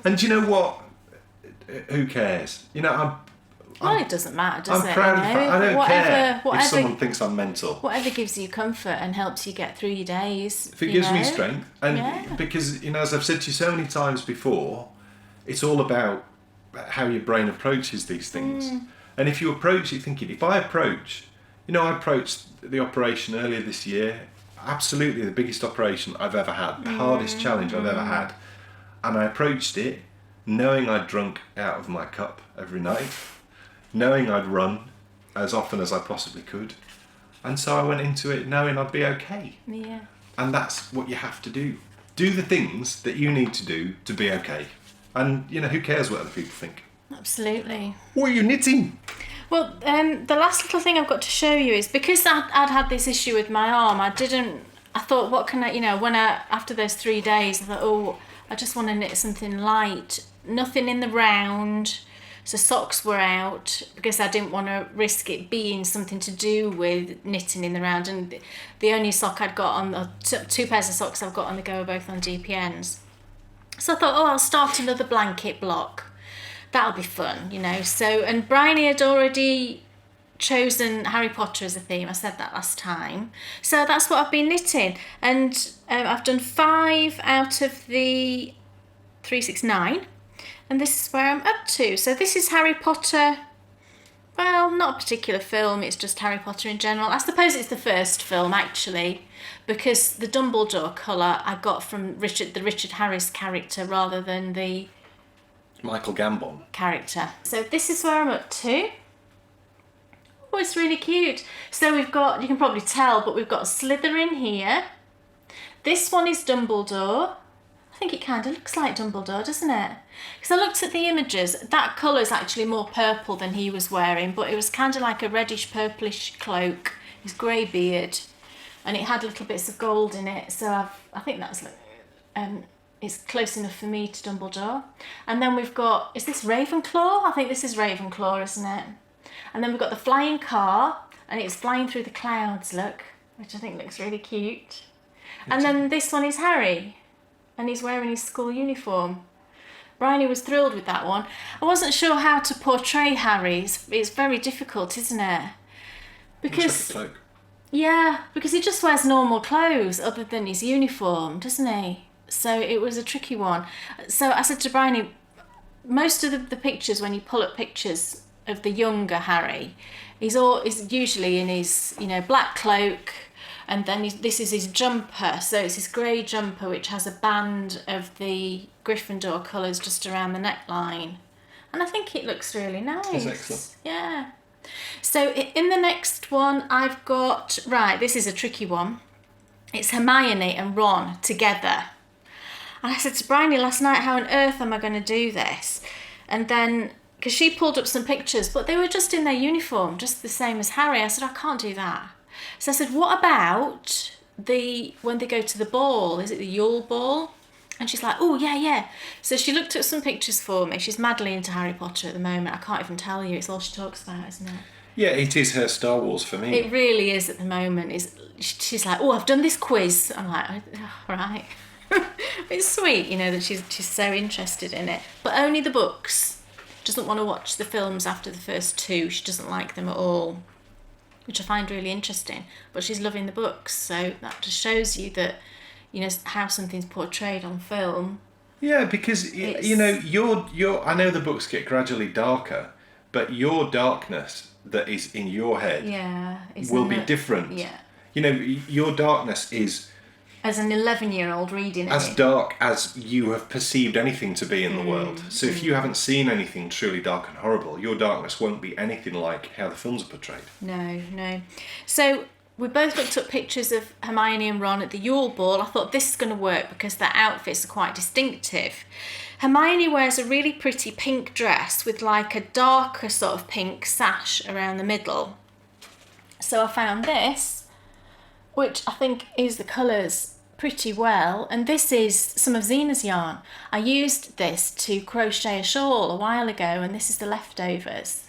Speaker 1: And do you know what? Who cares?
Speaker 2: Well, it doesn't matter, does it?
Speaker 1: I'm proud of it. I don't care if someone thinks I'm mental.
Speaker 2: Whatever gives you comfort and helps you get through your days.
Speaker 1: If it gives me strength. And because, as I've said to you so many times before, it's all about how your brain approaches these things. And if you approach it thinking, if I approached the operation earlier this year, absolutely the biggest operation I've ever had, the hardest challenge I've ever had. And I approached it knowing I'd drunk out of my cup every night, knowing I'd run as often as I possibly could. And so I went into it knowing I'd be okay.
Speaker 2: Yeah.
Speaker 1: And that's what you have to do. Do the things that you need to do to be okay. And, who cares what other people think?
Speaker 2: Absolutely.
Speaker 1: What are you knitting?
Speaker 2: Well, the last little thing I've got to show you is because I'd had this issue with my arm, I thought, what can I, after those 3 days, I thought, I just want to knit something light, nothing in the round. So socks were out because I didn't want to risk it being something to do with knitting in the round. And the only sock I'd got on the 2 pairs of socks I've got on the go are both on DPNs. So I thought, I'll start another blanket block. That'll be fun, So, and Bryony had already chosen Harry Potter as a theme. I said that last time. So that's what I've been knitting. And I've done 5 out of the 369. And this is where I'm up to. So this is Harry Potter. Well, not a particular film. It's just Harry Potter in general. I suppose it's the first film, actually, because the Dumbledore colour I got from the Richard Harris character rather than the
Speaker 1: Michael Gambon
Speaker 2: character. So this is where I'm up to. Oh, it's really cute. So we've got, you can probably tell, but we've got Slytherin here. This one is Dumbledore. I think it kind of looks like Dumbledore, doesn't it? Because I looked at the images, that colour is actually more purple than he was wearing, but it was kind of like a reddish purplish cloak, his grey beard, and it had little bits of gold in it, so I think that's it's close enough for me to Dumbledore. And then we've got, is this Ravenclaw? I think this is Ravenclaw, isn't it? And then we've got the flying car, and it's flying through the clouds, look, which I think looks really cute. And then this one is Harry, and he's wearing his school uniform. Bryony was thrilled with that one. I wasn't sure how to portray Harry. It's very difficult, isn't it? Because,
Speaker 1: like a cloak.
Speaker 2: yeah, because he just wears normal clothes other than his uniform, doesn't he? So it was a tricky one. So I said to Bryony, most of the pictures, when you pull up pictures of the younger Harry, he's usually in his, black cloak, and then this is his jumper. So it's his grey jumper, which has a band of the Gryffindor colours just around the neckline. And I think it looks really nice.
Speaker 1: That's excellent.
Speaker 2: Yeah. So in the next one, I've got, right, this is a tricky one. It's Hermione and Ron together. And I said to Bryony last night, how on earth am I going to do this? And then, because she pulled up some pictures, but they were just in their uniform, just the same as Harry. I said, I can't do that. So I said, what about when they go to the ball? Is it the Yule Ball? And she's like, oh, yeah. So she looked at some pictures for me. She's madly into Harry Potter at the moment. I can't even tell you. It's all she talks about, isn't it?
Speaker 1: Yeah, it is her Star Wars for me.
Speaker 2: It really is at the moment. She's like, oh, I've done this quiz. I'm like, oh, right. It's sweet, that she's so interested in it. But only the books. Doesn't want to watch the films after the first two. She doesn't like them at all, which I find really interesting. But she's loving the books, so that just shows you that, how something's portrayed on film.
Speaker 1: Yeah, because your I know the books get gradually darker, but your darkness that is in your head will be different.
Speaker 2: Yeah.
Speaker 1: Your darkness is
Speaker 2: as an 11-year-old reading it.
Speaker 1: As dark as you have perceived anything to be in the world. So if you haven't seen anything truly dark and horrible, your darkness won't be anything like how the films are portrayed.
Speaker 2: No. So we both looked up pictures of Hermione and Ron at the Yule Ball. I thought this is going to work because their outfits are quite distinctive. Hermione wears a really pretty pink dress with like a darker sort of pink sash around the middle. So I found this, which I think is the colours pretty well, and this is some of Zena's yarn. I used this to crochet a shawl a while ago, and this is the leftovers.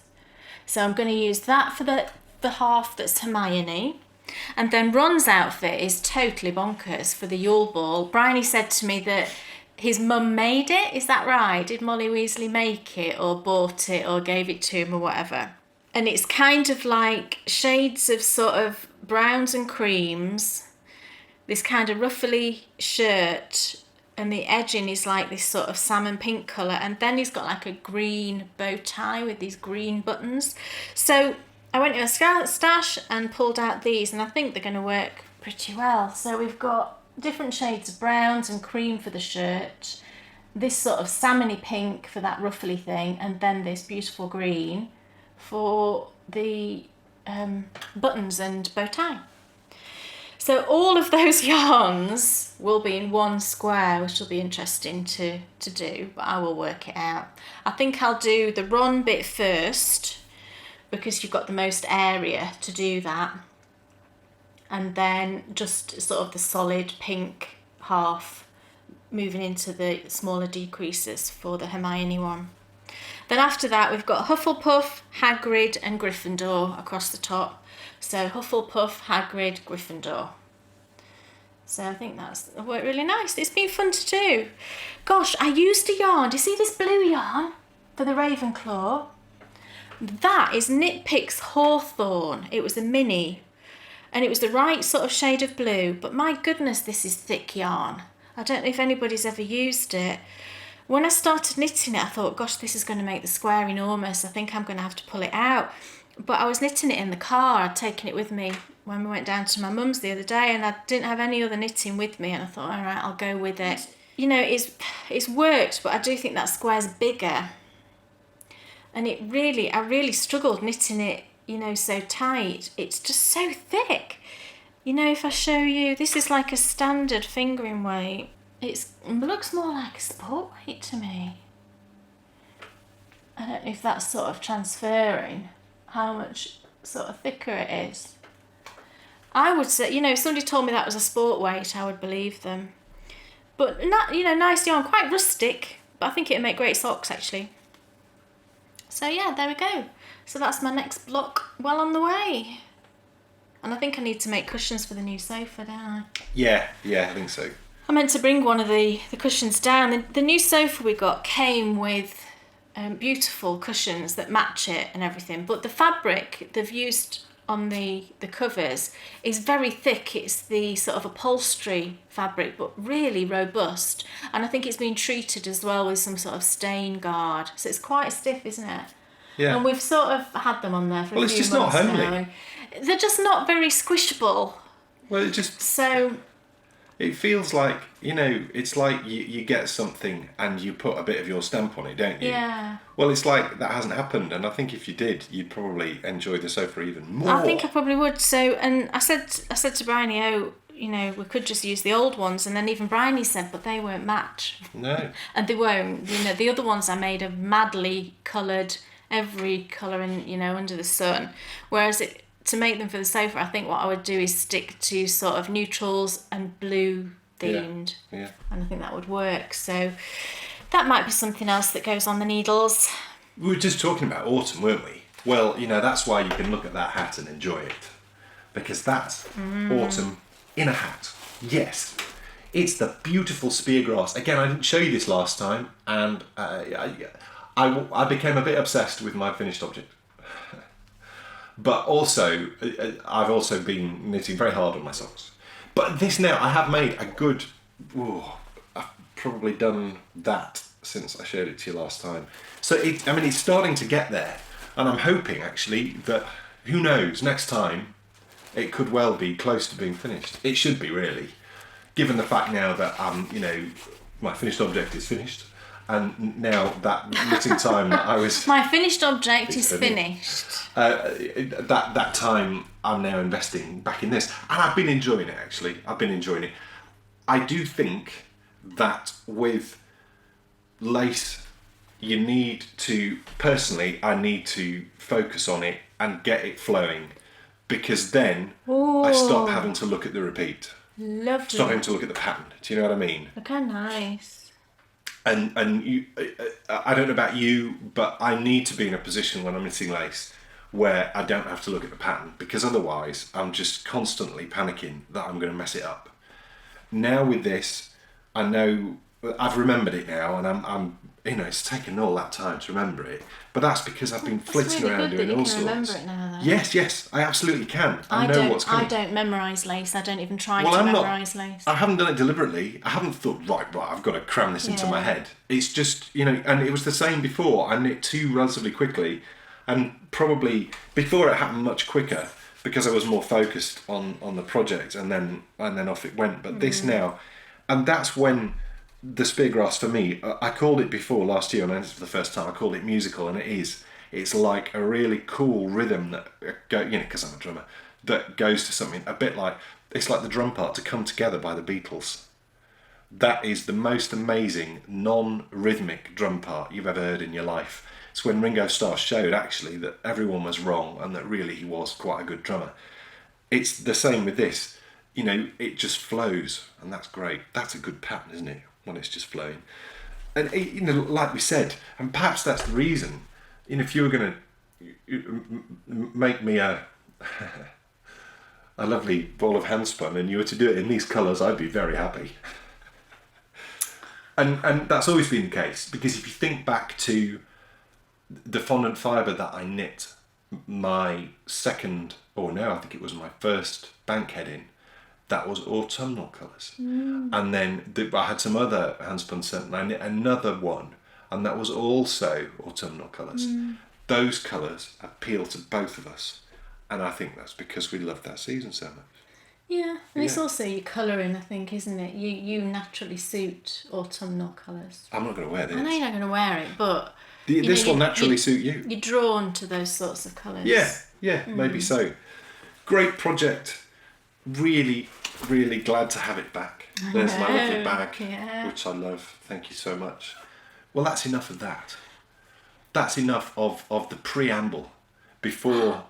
Speaker 2: So I'm going to use that for the half that's Hermione. And then Ron's outfit is totally bonkers for the Yule Ball. Bryony said to me that his mum made it, is that right? Did Molly Weasley make it or bought it or gave it to him or whatever? And it's kind of like shades of sort of browns and creams, this kind of ruffly shirt, and the edging is like this sort of salmon pink colour, and then he's got like a green bow tie with these green buttons. So I went to a stash and pulled out these, and I think they're going to work pretty well. So we've got different shades of browns and cream for the shirt, this sort of salmony pink for that ruffly thing, and then this beautiful green for the buttons and bow tie. So all of those yarns will be in one square, which will be interesting to do, but I will work it out. I think I'll do the Ron bit first, because you've got the most area to do that. And then just sort of the solid pink half, moving into the smaller decreases for the Hermione one. Then after that, we've got Hufflepuff, Hagrid and Gryffindor across the top. So Hufflepuff, Hagrid, Gryffindor. So I think that's worked really nice. It's been fun to do. Gosh, I used a yarn. Do you see this blue yarn for the Ravenclaw? That is Knit Picks Hawthorn. It was a mini, and it was the right sort of shade of blue, but my goodness, this is thick yarn. I don't know if anybody's ever used it. When I started knitting it, I thought, gosh, this is going to make the square enormous. I think I'm going to have to pull it out. But I was knitting it in the car. I'd taken it with me when we went down to my mum's the other day, and I didn't have any other knitting with me, and I thought, all right, I'll go with it. It's worked, but I do think that square's bigger. And I really struggled knitting it, so tight. It's just so thick. If I show you, this is like a standard fingering weight. it looks more like a sport weight to me. I don't know if that's sort of transferring how much sort of thicker it is. I would say, if somebody told me that was a sport weight, I would believe them. But not, nice yarn, quite rustic, but I think it'd make great socks actually. So yeah, there we go. So that's my next block, well on the way. And I think I need to make cushions for the new sofa, don't I?
Speaker 1: Yeah, I think so.
Speaker 2: I meant to bring one of the cushions down. The new sofa we got came with beautiful cushions that match it and everything, but the fabric they've used on the covers is very thick. It's the sort of upholstery fabric, but really robust, and I think it's been treated as well with some sort of stain guard, so it's quite stiff, isn't it?
Speaker 1: Yeah.
Speaker 2: And we've sort of had them on there for a few months.
Speaker 1: It's just not homely.
Speaker 2: Now, and they're just not very squishable.
Speaker 1: Well,
Speaker 2: so
Speaker 1: it feels like, it's like you get something and you put a bit of your stamp on it, don't you?
Speaker 2: Yeah.
Speaker 1: Well, it's like that hasn't happened, and I think if you did, you'd probably enjoy the sofa even more.
Speaker 2: I think I probably would. So, and I said to Bryony, we could just use the old ones, and then even Bryony said, but they won't match.
Speaker 1: No.
Speaker 2: And they won't. The other ones I made are madly coloured, every colour in, under the sun. Whereas to make them for the sofa, I think what I would do is stick to sort of neutrals and blue themed.
Speaker 1: Yeah.
Speaker 2: And I think that would work. So that might be something else that goes on the needles.
Speaker 1: We were just talking about autumn, weren't we? Well, that's why you can look at that hat and enjoy it. Because that's autumn in a hat. Yes. It's the beautiful speargrass. Again, I didn't show you this last time, and I became a bit obsessed with my finished object. But also, I've also been knitting very hard on my socks. But this now, I have made a good... I've probably done that since I showed it to you last time. So, it's starting to get there. And I'm hoping, actually, that, who knows, next time, it could well be close to being finished. It should be, really. Given the fact now that, my finished object is finished. And now that knitting time that I was...
Speaker 2: My finished object is finished.
Speaker 1: That time I'm now investing back in this. And I've been enjoying it, actually. I've been enjoying it. I do think that with lace, you need to... Personally, I need to focus on it and get it flowing. Because then I stop having to look at the repeat.
Speaker 2: Lovely.
Speaker 1: Stop having to look at the pattern. Do you know what I mean?
Speaker 2: Look how nice.
Speaker 1: And you, I don't know about you, but I need to be in a position when I'm knitting lace where I don't have to look at the pattern, because otherwise I'm just constantly panicking that I'm going to mess it up. Now with this, I know I've remembered it now, and I'm it's taken all that time to remember it. But that's because I've been flitting around doing all sorts.
Speaker 2: Remember it now, though.
Speaker 1: Yes, I absolutely can. I know what's coming.
Speaker 2: I don't memorise lace. I don't even try to memorise lace.
Speaker 1: I haven't done it deliberately. I haven't thought, right, I've got to cram this into my head. It's just, and it was the same before. I knit two relatively quickly, and probably before it happened much quicker because I was more focused on the project, and then off it went. But this now, and that's when the speargrass for me, I called it before last year, and I did it for the first time. I called it musical, and it is. It's like a really cool rhythm that because I'm a drummer, that goes to something a bit like, it's like the drum part to Come Together by the Beatles. That is the most amazing non-rhythmic drum part you've ever heard in your life. It's when Ringo Starr showed actually that everyone was wrong and that really he was quite a good drummer. It's the same with this. It just flows, and that's great. That's a good pattern, isn't it? When it's just flowing. And like we said, and perhaps that's the reason, if you were going to make me a lovely ball of handspun and you were to do it in these colours, I'd be very happy. And that's always been the case, because if you think back to the fondant fibre that I knit my second, I think it was my first bankhead in, that was autumnal colours. And then I had some other handspun scent, and I knit another one, and that was also autumnal colours. Those colours appeal to both of us, and I think that's because we love that season so much.
Speaker 2: Yeah, and it's also your colouring, I think, isn't it? You naturally suit autumnal colours.
Speaker 1: I'm not going to wear this.
Speaker 2: I know you're not going to wear it, but...
Speaker 1: this will naturally suit you.
Speaker 2: You're drawn to those sorts of colours.
Speaker 1: Yeah, maybe so. Great project. Really really glad to have it back. There's my lovely bag,
Speaker 2: Yeah.
Speaker 1: which I love. Thank you so much. Well, that's enough of that. That's enough of the preamble before...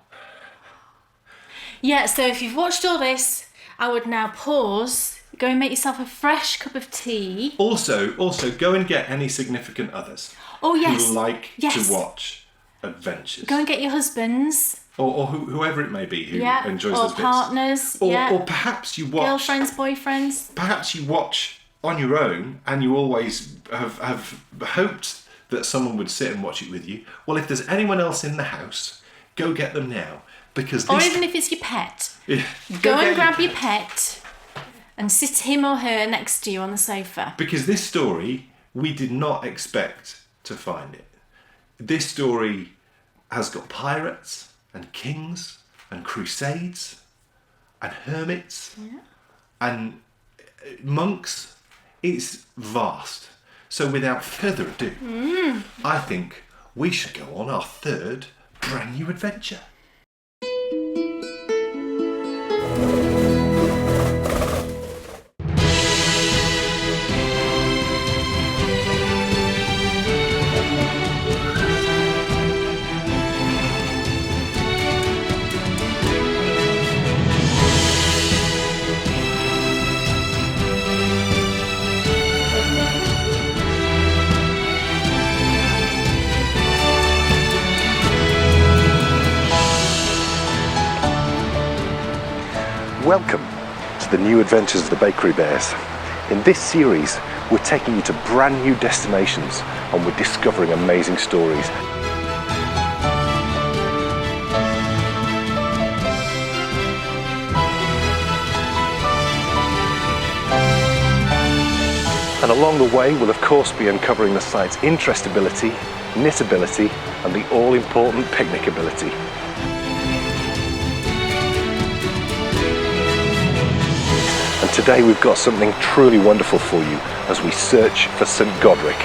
Speaker 2: Yeah, so if you've watched all this, I would now pause, go and make yourself a fresh cup of tea.
Speaker 1: Also, go and get any significant others
Speaker 2: Oh, yes.
Speaker 1: who like
Speaker 2: Yes.
Speaker 1: to watch adventures.
Speaker 2: Go and get your husbands.
Speaker 1: Or whoever it may be who enjoys
Speaker 2: or
Speaker 1: those bits.
Speaker 2: partners.
Speaker 1: Or perhaps you watch...
Speaker 2: Girlfriends, boyfriends.
Speaker 1: Perhaps you watch on your own and you always have hoped that someone would sit and watch it with you. Well, if there's anyone else in the house, go get them now. Because
Speaker 2: Or even if it's your pet.
Speaker 1: Yeah,
Speaker 2: Go and grab your pet and sit him or her next to you on the sofa.
Speaker 1: Because this story, we did not expect to find it. This story has got pirates and kings and crusades and hermits and monks. It's vast. So without further ado, I think we should go on our third brand new adventure. Welcome to the new adventures of the Bakery Bears. In this series, we're taking you to brand new destinations and we're discovering amazing stories. And along the way, we'll of course be uncovering the site's interestability, knitability, and the all-important picnicability. And today we've got something truly wonderful for you as we search for Saint Godric.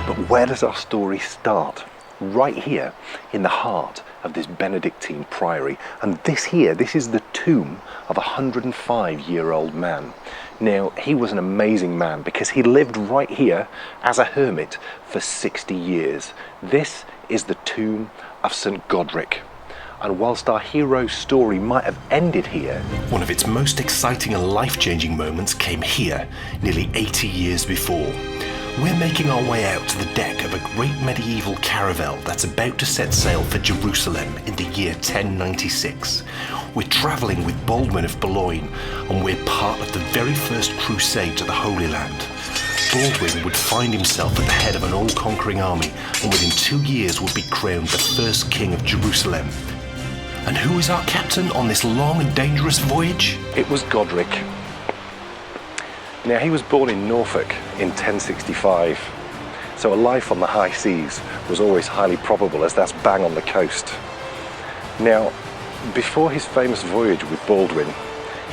Speaker 1: But where does our story start? Right here in the heart of this Benedictine priory. And this is the tomb of a 105-year-old man. Now, he was an amazing man because he lived right here as a hermit for 60 years. This is the tomb of Saint Godric. And whilst our hero's story might have ended here,
Speaker 3: one of its most exciting and life-changing moments came here, nearly 80 years before. We're making our way out to the deck of a great medieval caravel that's about to set sail for Jerusalem in the year 1096. We're travelling with Baldwin of Boulogne, and we're part of the very first crusade to the Holy Land. Baldwin would find himself at the head of an all-conquering army, and within 2 years would be crowned the first king of Jerusalem. And who is our captain on this long and dangerous voyage?
Speaker 1: it was Godric. Now, he was born in Norfolk in 1065, so a life on the high seas was always highly probable, as that's bang on the coast. Now, before his famous voyage with Baldwin,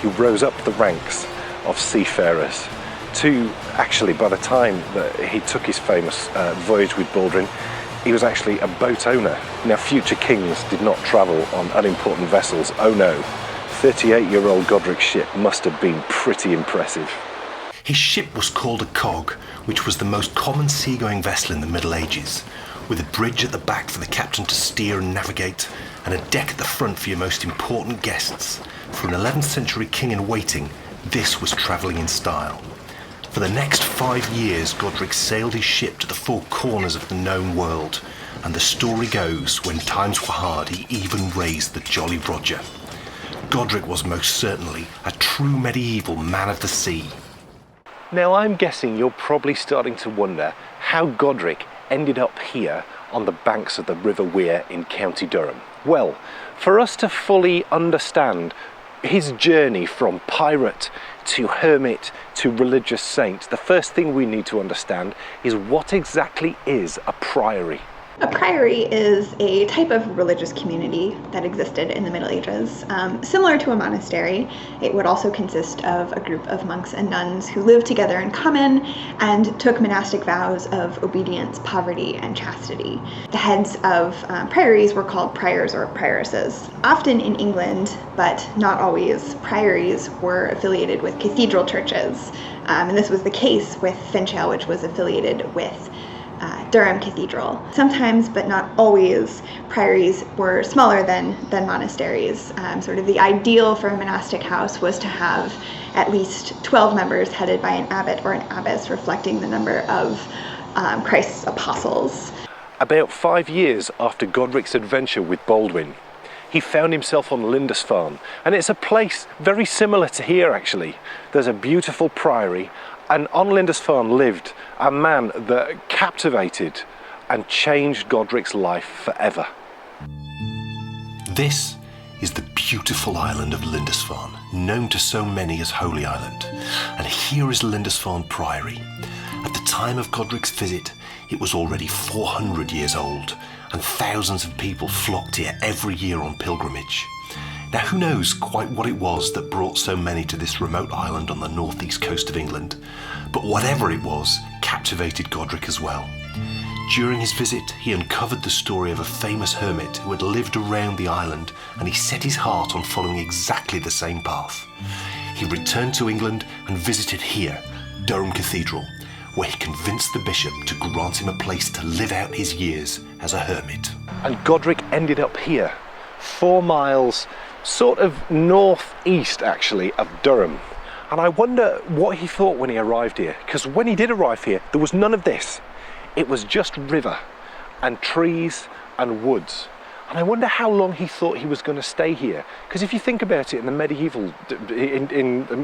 Speaker 1: he rose up the ranks of seafarers to, actually, by the time that he took his famous voyage with Baldwin, he was actually a boat owner. Now, future kings did not travel on unimportant vessels. Oh no, 38-year-old Godric's ship must have been pretty impressive.
Speaker 3: His ship was called a cog, which was the most common seagoing vessel in the Middle Ages, with a bridge at the back for the captain to steer and navigate, and a deck at the front for your most important guests. For an 11th century king in waiting, this was travelling in style. For the next 5 years, Godric sailed his ship to the four corners of the known world, and the story goes, when times were hard, he even raised the Jolly Roger. Godric was most certainly a true medieval man of the sea.
Speaker 1: Now, I'm guessing you're probably starting to wonder how Godric ended up here on the banks of the River Wear in County Durham. Well, for us to fully understand his journey from pirate to hermit to religious saint, the first thing we need to understand is what exactly is a priory.
Speaker 4: A priory is a type of religious community that existed in the Middle Ages. Similar to a monastery, it would also consist of a group of monks and nuns who lived together in common and took monastic vows of obedience, poverty, and chastity. The heads of priories were called priors or prioresses. Often in England, but not always, priories were affiliated with cathedral churches. And this was the case with Finchale, which was affiliated with Durham Cathedral. Sometimes, but not always, priories were smaller than monasteries. Sort of the ideal for a monastic house was to have at least 12 members headed by an abbot or an abbess, reflecting the number of Christ's apostles.
Speaker 3: About 5 years after Godric's adventure with Baldwin, he found himself on Lindisfarne, and it's a place very similar to here actually. There's a beautiful priory, and on Lindisfarne lived a man that captivated and changed Godric's life forever. This is the beautiful island of Lindisfarne, known to so many as Holy Island. And here is Lindisfarne Priory. At the time of Godric's visit, it was already 400 years old, and thousands of people flocked here every year on pilgrimage. Now, who knows quite what it was that brought so many to this remote island on the northeast coast of England, but whatever it was, captivated Godric as well. During his visit, he uncovered the story of a famous hermit who had lived around the island, and he set his heart on following exactly the same path. He returned to England and visited here, Durham Cathedral, where he convinced the bishop to grant him a place to live out his years as a hermit. And Godric ended up here, 4 miles sort of northeast actually of Durham. And I wonder what he thought when he arrived here, because when he did arrive here, there was none of this. It was just river and trees and woods. And I wonder how long he thought he was going to stay here. Because if you think about it, in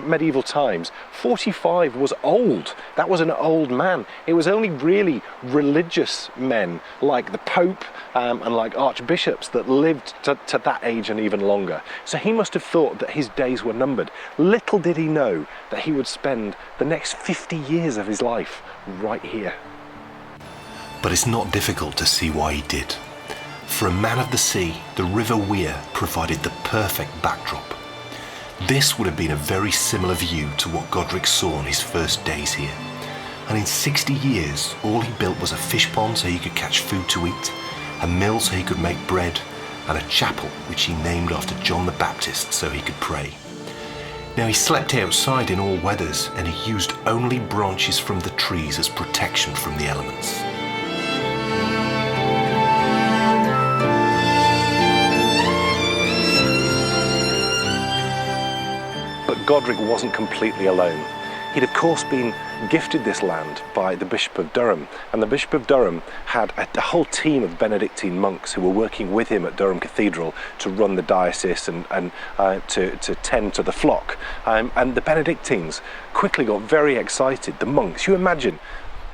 Speaker 3: medieval times, 45 was old. That was an old man. It was only really religious men like the Pope and like archbishops that lived to that age and even longer. So he must have thought that his days were numbered. Little did he know that he would spend the next 50 years of his life right here. But it's not difficult to see why he did. For a man of the sea, the River Wear provided the perfect backdrop. This would have been a very similar view to what Godric saw on his first days here. And in 60 years, all he built was a fish pond so he could catch food to eat, a mill so he could make bread, and a chapel which he named after John the Baptist so he could pray. Now, he slept outside in all weathers, and he used only branches from the trees as protection from the elements. But Godric wasn't completely alone. He'd of course been gifted this land by the Bishop of Durham, and the Bishop of Durham had a whole team of Benedictine monks who were working with him at Durham Cathedral to run the diocese and to tend to the flock. And the Benedictines quickly got very excited. The monks, you imagine,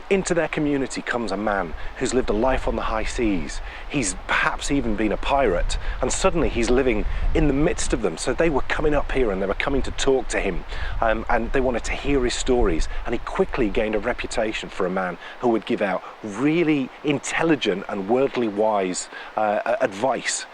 Speaker 3: into their community comes a man who's lived a life on the high seas. He's perhaps even been a pirate, and suddenly he's living in the midst of them. So they were coming up here and they were coming to talk to him, and they wanted to hear his stories. And he quickly gained a reputation for a man who would give out really intelligent and worldly wise advice.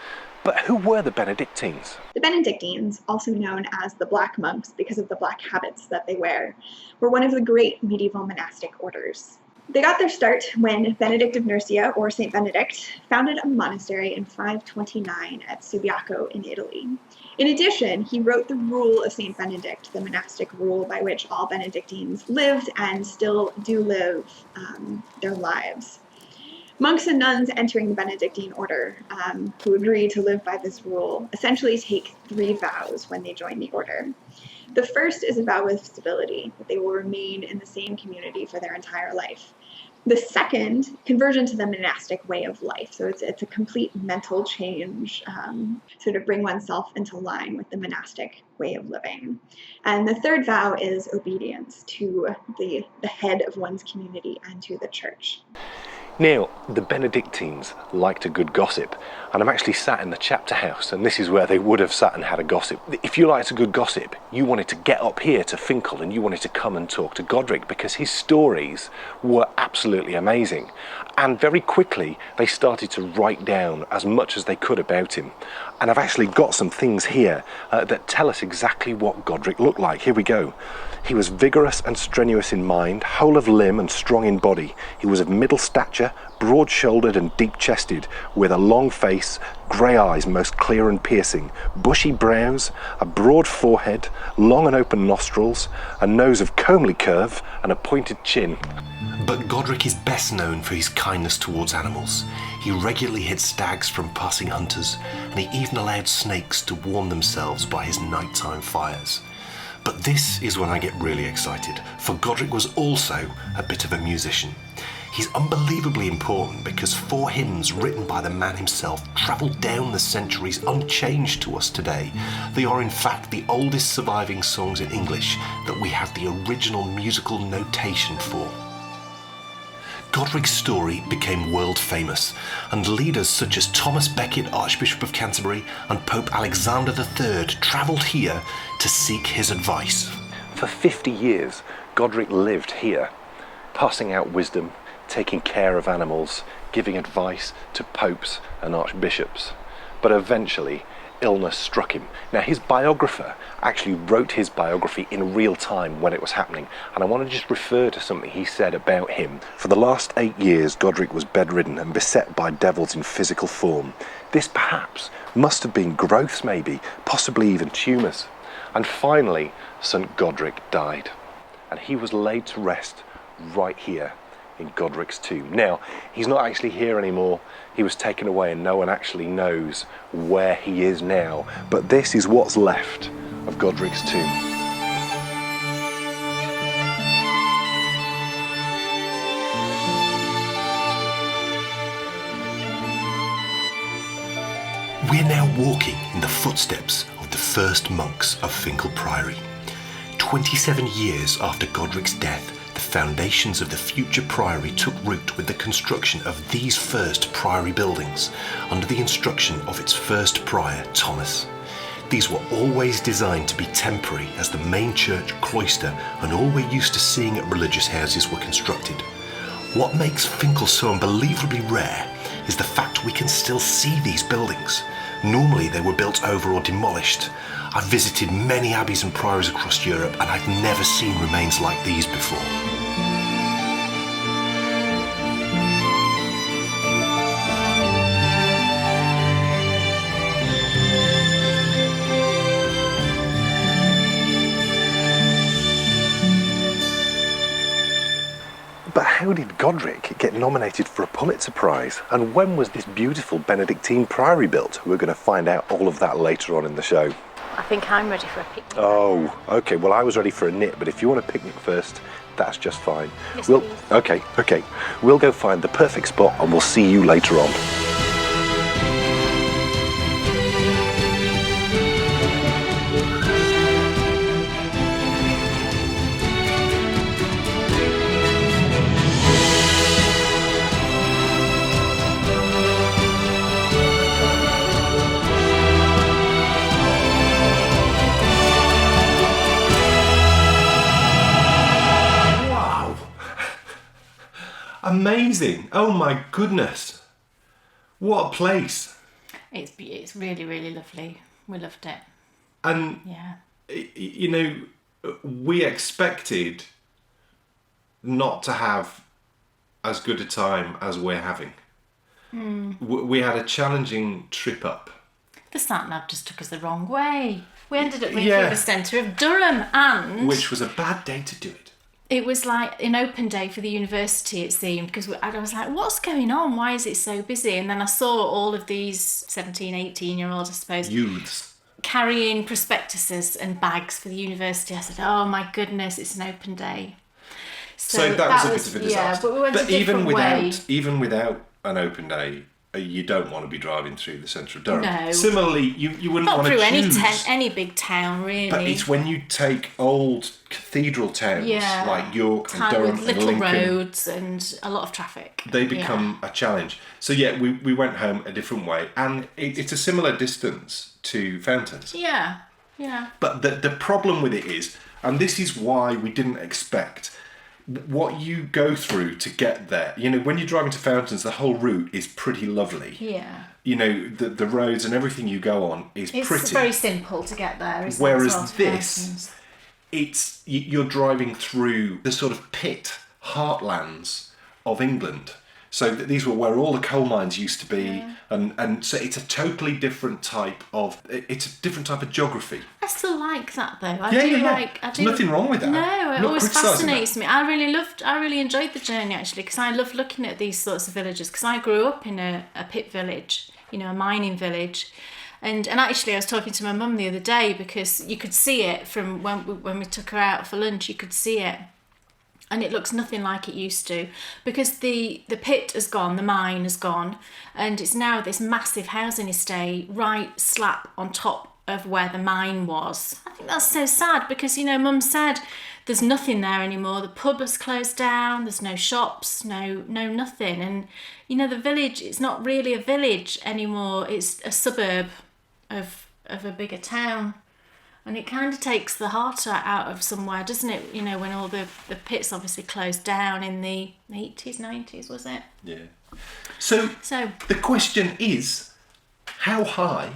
Speaker 3: But who were the Benedictines?
Speaker 4: The Benedictines, also known as the Black Monks because of the black habits that they wear, were one of the great medieval monastic orders. They got their start when Benedict of Nursia, or Saint Benedict, founded a monastery in 529 at Subiaco in Italy. In addition, he wrote the Rule of Saint Benedict, the monastic rule by which all Benedictines lived and still do live their lives. Monks and nuns entering the Benedictine order, who agree to live by this rule, essentially take 3 vows when they join the order. The first is a vow of stability, that they will remain in the same community for their entire life. The second, conversion to the monastic way of life. So it's a complete mental change, so to bring oneself into line with the monastic way of living. And the third vow is obedience to the head of one's community and to the church.
Speaker 3: Now, the Benedictines liked a good gossip, and I'm actually sat in the chapter house, and this is where they would have sat and had a gossip. If you liked a good gossip, you wanted to get up here to Finchale and you wanted to come and talk to Godric, because his stories were absolutely amazing. And very quickly, they started to write down as much as they could about him. And I've actually got some things here that tell us exactly what Godric looked like. Here we go. He was vigorous and strenuous in mind, whole of limb and strong in body. He was of middle stature, broad-shouldered and deep-chested, with a long face, grey eyes most clear and piercing, bushy brows, a broad forehead, long and open nostrils, a nose of comely curve, and a pointed chin. But Godric is best known for his kindness towards animals. He regularly hid stags from passing hunters, and he even allowed snakes to warm themselves by his nighttime fires. But this is when I get really excited, for Godric was also a bit of a musician. He's unbelievably important because 4 hymns written by the man himself travelled down the centuries unchanged to us today. They are in fact the oldest surviving songs in English that we have the original musical notation for. Godric's story became world famous, and leaders such as Thomas Becket, Archbishop of Canterbury, and Pope Alexander III travelled here to seek his advice. For 50 years, Godric lived here, passing out wisdom, taking care of animals, giving advice to popes and archbishops. But eventually, illness struck him. Now, his biographer actually wrote his biography in real time when it was happening, and I want to just refer to something he said about him. For the last 8 years, Godric was bedridden and beset by devils in physical form. This perhaps must have been growths, maybe, possibly even tumours. And finally, St Godric died, and he was laid to rest right here in Godric's tomb. Now, he's not actually here anymore. He was taken away and no one actually knows where he is now. But this is what's left of Godric's tomb. We're now walking in the footsteps of the first monks of Finchale Priory. 27 years after Godric's death, the foundations of the future priory took root with the construction of these first priory buildings under the instruction of its first prior, Thomas. These were always designed to be temporary as the main church, cloister, and all we're used to seeing at religious houses were constructed. What makes Finchale so unbelievably rare is the fact we can still see these buildings. Normally they were built over or demolished. I've visited many abbeys and priories across Europe and I've never seen remains like these before. But how did Godric get nominated for a Pulitzer Prize? And when was this beautiful Benedictine priory built? We're going to find out all of that later on in the show.
Speaker 2: I think I'm ready for a picnic.
Speaker 3: Oh, okay. Well, I was ready for a knit, but if you want a picnic first, that's just fine.
Speaker 2: Yes, please.
Speaker 3: Okay. We'll go find the perfect spot and we'll see you later on.
Speaker 1: Amazing. Oh my goodness. What a place.
Speaker 2: It's really, really lovely. We loved it.
Speaker 1: And,
Speaker 2: Yeah.
Speaker 1: you know, we expected not to have as good a time as we're having. We had a challenging trip up.
Speaker 2: The sat-nav just took us the wrong way. We ended up going
Speaker 1: Yeah.
Speaker 2: through the centre of Durham, and
Speaker 1: Which was a bad day to do it.
Speaker 2: it was like an open day for the university, it seemed, because I was like, what's going on? Why is it so busy? And then I saw all of these 17, 18-year-olds, I suppose,
Speaker 1: Youths.
Speaker 2: carrying prospectuses and bags for the university. I said, oh my goodness, it's an open day.
Speaker 1: So that was a bit of a disaster.
Speaker 2: Yeah, but we went a different way.
Speaker 1: Even without an open day, you don't want to be driving through the centre of Durham.
Speaker 2: No.
Speaker 1: Similarly, you wouldn't
Speaker 2: Not
Speaker 1: want to
Speaker 2: through
Speaker 1: choose.
Speaker 2: any big town, really.
Speaker 1: But it's when you take old cathedral towns like York and Durham
Speaker 2: with
Speaker 1: and
Speaker 2: little
Speaker 1: Lincoln,
Speaker 2: roads and a lot of traffic.
Speaker 1: they become a challenge. So yeah, we went home a different way, and it's a similar distance to Fountains.
Speaker 2: Yeah.
Speaker 1: But the problem with it is, and this is why we didn't expect, what you go through to get there. You know, when you're driving to Fountains, the whole route is pretty lovely.
Speaker 2: Yeah.
Speaker 1: You know, the roads and everything you go on is
Speaker 2: It's
Speaker 1: pretty.
Speaker 2: very simple to get there, isn't
Speaker 1: Whereas
Speaker 2: it? as well, to
Speaker 1: this,
Speaker 2: Fountains?
Speaker 1: you're driving through the sort of pit heartlands of England. So these were where all the coal mines used to be, and so it's a totally different type of geography.
Speaker 2: I still like that though. I
Speaker 1: There's nothing wrong with that.
Speaker 2: No, it
Speaker 1: I'm not
Speaker 2: always
Speaker 1: criticising
Speaker 2: fascinates me. I really enjoyed the journey actually, because I love looking at these sorts of villages, because I grew up in a pit village, you know, a mining village. And actually I was talking to my mum the other day, because you could see it from when we took her out for lunch, you could see it. And it looks nothing like it used to, because the pit has gone, the mine has gone, and it's now this massive housing estate right slap on top of where the mine was. I think that's so sad, because, you know, Mum said there's nothing there anymore. The pub has closed down, there's no shops, no nothing. And, you know, the village, it's not really a village anymore, it's a suburb of a bigger town. And it kind of takes the heart out of somewhere, doesn't it? You know, when all the pits obviously closed down in the 80s, 90s, was it?
Speaker 1: Yeah. So the question is, how high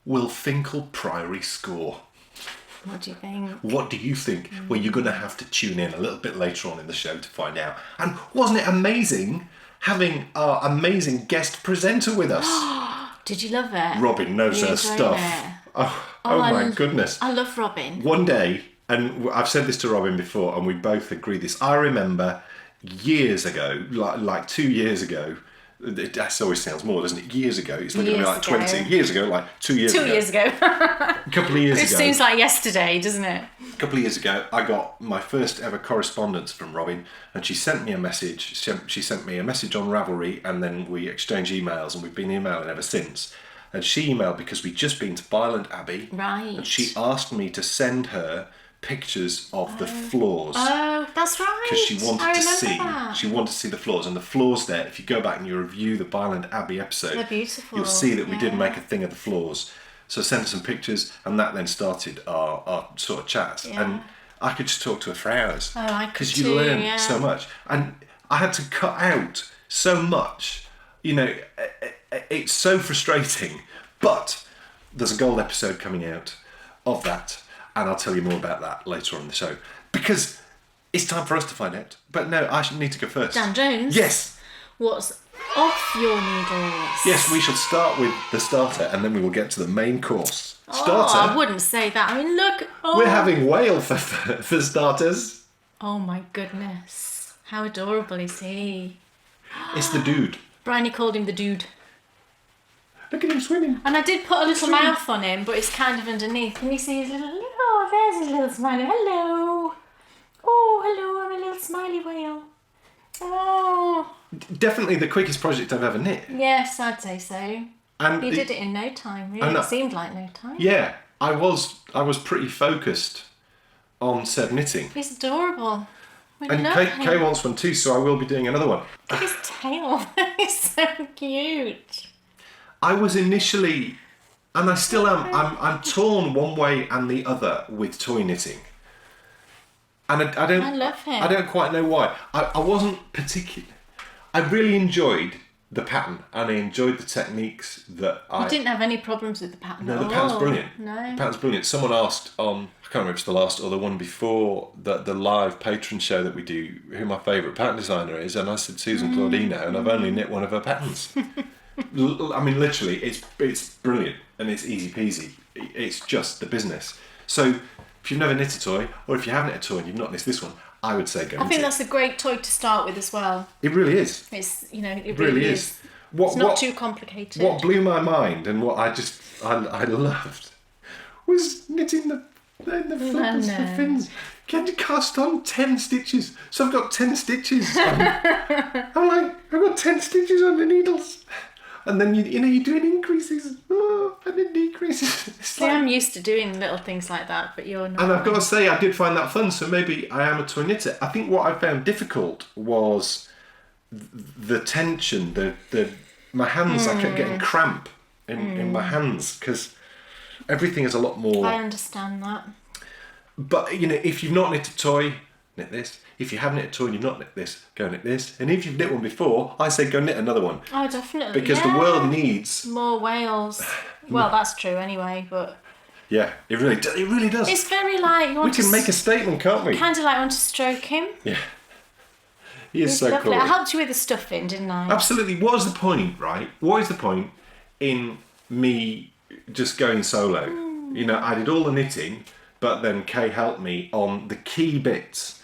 Speaker 1: will Finchale Priory score?
Speaker 2: What do you think?
Speaker 1: What do you think? Well, you're going to have to tune in a little bit later on in the show to find out. And wasn't it amazing having our amazing guest presenter with us?
Speaker 2: Did you love it?
Speaker 1: Robin knows her stuff. Oh my goodness.
Speaker 2: I love Robin.
Speaker 1: One day, and I've said this to Robin before, and we both agree this, I remember years ago, like 2 years ago, that always sounds more, doesn't it? Years ago. It's not going to be like 20 years ago, like 2 years ago.
Speaker 2: 2 years ago.
Speaker 1: A couple of years ago.
Speaker 2: It seems like yesterday, doesn't it?
Speaker 1: A couple of years ago, I got my first ever correspondence from Robin, and she sent me a message. She sent me a message on Ravelry, and then we exchanged emails, and we've been emailing ever since. And she emailed because we'd just been to Byland Abbey.
Speaker 2: Right.
Speaker 1: And she asked me to send her pictures of the floors.
Speaker 2: Oh, that's right.
Speaker 1: Because she wanted to see.
Speaker 2: That.
Speaker 1: She wanted to see the floors. And the floors there, if you go back and you review the Byland Abbey episode,
Speaker 2: they're beautiful.
Speaker 1: You'll see that we did make a thing of the floors. So I sent her some pictures, and that then started our sort of chats.
Speaker 2: Yeah.
Speaker 1: And I could just talk to her for hours.
Speaker 2: Oh, I could
Speaker 1: because
Speaker 2: too,
Speaker 1: you learn so much. And I had to cut out so much. You know, it's so frustrating. But there's a gold episode coming out of that, and I'll tell you more about that later on in the show. Because it's time for us to find out. But no, I need to go first.
Speaker 2: Dan Jones?
Speaker 1: Yes.
Speaker 2: What's off your needles?
Speaker 1: Yes, we shall start with the starter, and then we will get to the main course. Starter?
Speaker 2: Oh, I wouldn't say that. I mean, look. Oh.
Speaker 1: We're having whale for starters.
Speaker 2: Oh my goodness. How adorable is he?
Speaker 1: It's the dude.
Speaker 2: Bryony called him the dude.
Speaker 1: Look at him swimming.
Speaker 2: And I did put a little mouth on him, but it's kind of underneath. Can you see his little... Oh, there's his little smiley. Hello. Oh, hello, I'm a little smiley whale. Oh.
Speaker 1: Definitely the quickest project I've ever knit.
Speaker 2: Yes, I'd say so.
Speaker 1: And
Speaker 2: You did it in no time, really. It seemed like no time.
Speaker 1: Yeah, I was pretty focused on said knitting.
Speaker 2: He's adorable. We
Speaker 1: And
Speaker 2: love
Speaker 1: Kay
Speaker 2: him.
Speaker 1: wants one too, so I will be doing another one.
Speaker 2: Look at his tail. He's so cute.
Speaker 1: I was initially, and I still am, I'm torn one way and the other with toy knitting. And I don't...
Speaker 2: I love him.
Speaker 1: I don't quite know why. I wasn't particular. I really enjoyed the pattern, and I enjoyed the techniques that
Speaker 2: You didn't have any problems with the pattern
Speaker 1: No,
Speaker 2: at
Speaker 1: the
Speaker 2: all.
Speaker 1: pattern's brilliant.
Speaker 2: No.
Speaker 1: The pattern's brilliant. Someone asked on, I can't remember if it's the last or the one before, the live patron show that we do, who my favourite pattern designer is, and I said Susan Claudino, and I've only knit one of her patterns. I mean, literally, it's brilliant, and it's easy peasy. It's just the business. So, if you've never knit a toy, or if you have knit a toy and you've not knit this one, I would say go
Speaker 2: I think that's a great toy to start with as well.
Speaker 1: It really is.
Speaker 2: It's, you know, it
Speaker 1: really is.
Speaker 2: It's not too complicated.
Speaker 1: What blew my mind and what I loved was knitting the flippers, the fins. You had to cast on 10 stitches. So I've got 10 stitches. I'm like, I've got 10 stitches on the needles. And then you're doing increases and then decreases. It's
Speaker 2: See, I'm used to doing little things like that, but you're not.
Speaker 1: And I've got to say, I did find that fun, so maybe I am a toy knitter. I think what I found difficult was the tension, my hands, I kept getting cramp in my hands, because everything is a lot more...
Speaker 2: I understand that.
Speaker 1: But, if you've not knit a toy, knit this. If you have knit a toy and you've not knit this, go knit this. And if you've knit one before, I say go knit another one.
Speaker 2: Oh, definitely.
Speaker 1: Because the world needs...
Speaker 2: more whales. Well, that's true anyway, but...
Speaker 1: Yeah, it really does.
Speaker 2: It's very like...
Speaker 1: We can make a statement, can't we?
Speaker 2: Kind of like want to stroke him.
Speaker 1: Yeah. He is so
Speaker 2: lovely.
Speaker 1: cool.
Speaker 2: I helped you with the stuffing, didn't I?
Speaker 1: Absolutely. What was the point, right? What is the point in me just going solo? I did all the knitting, but then Kay helped me on the key bits,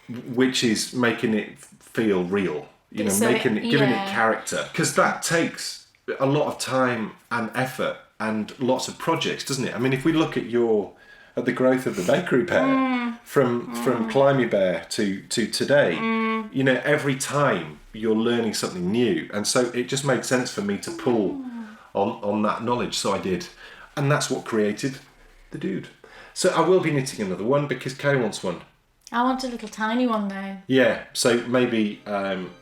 Speaker 1: which is making it feel real. Giving it character. Because that takes a lot of time and effort and lots of projects, doesn't it? I mean, if we look at the growth of the bakery bear from Climby Bear to today, every time you're learning something new, and so it just made sense for me to pull on that knowledge, so I did, and that's what created the dude. So I will be knitting another one because Kay wants one.
Speaker 2: I want a little tiny one though.
Speaker 1: Yeah, so maybe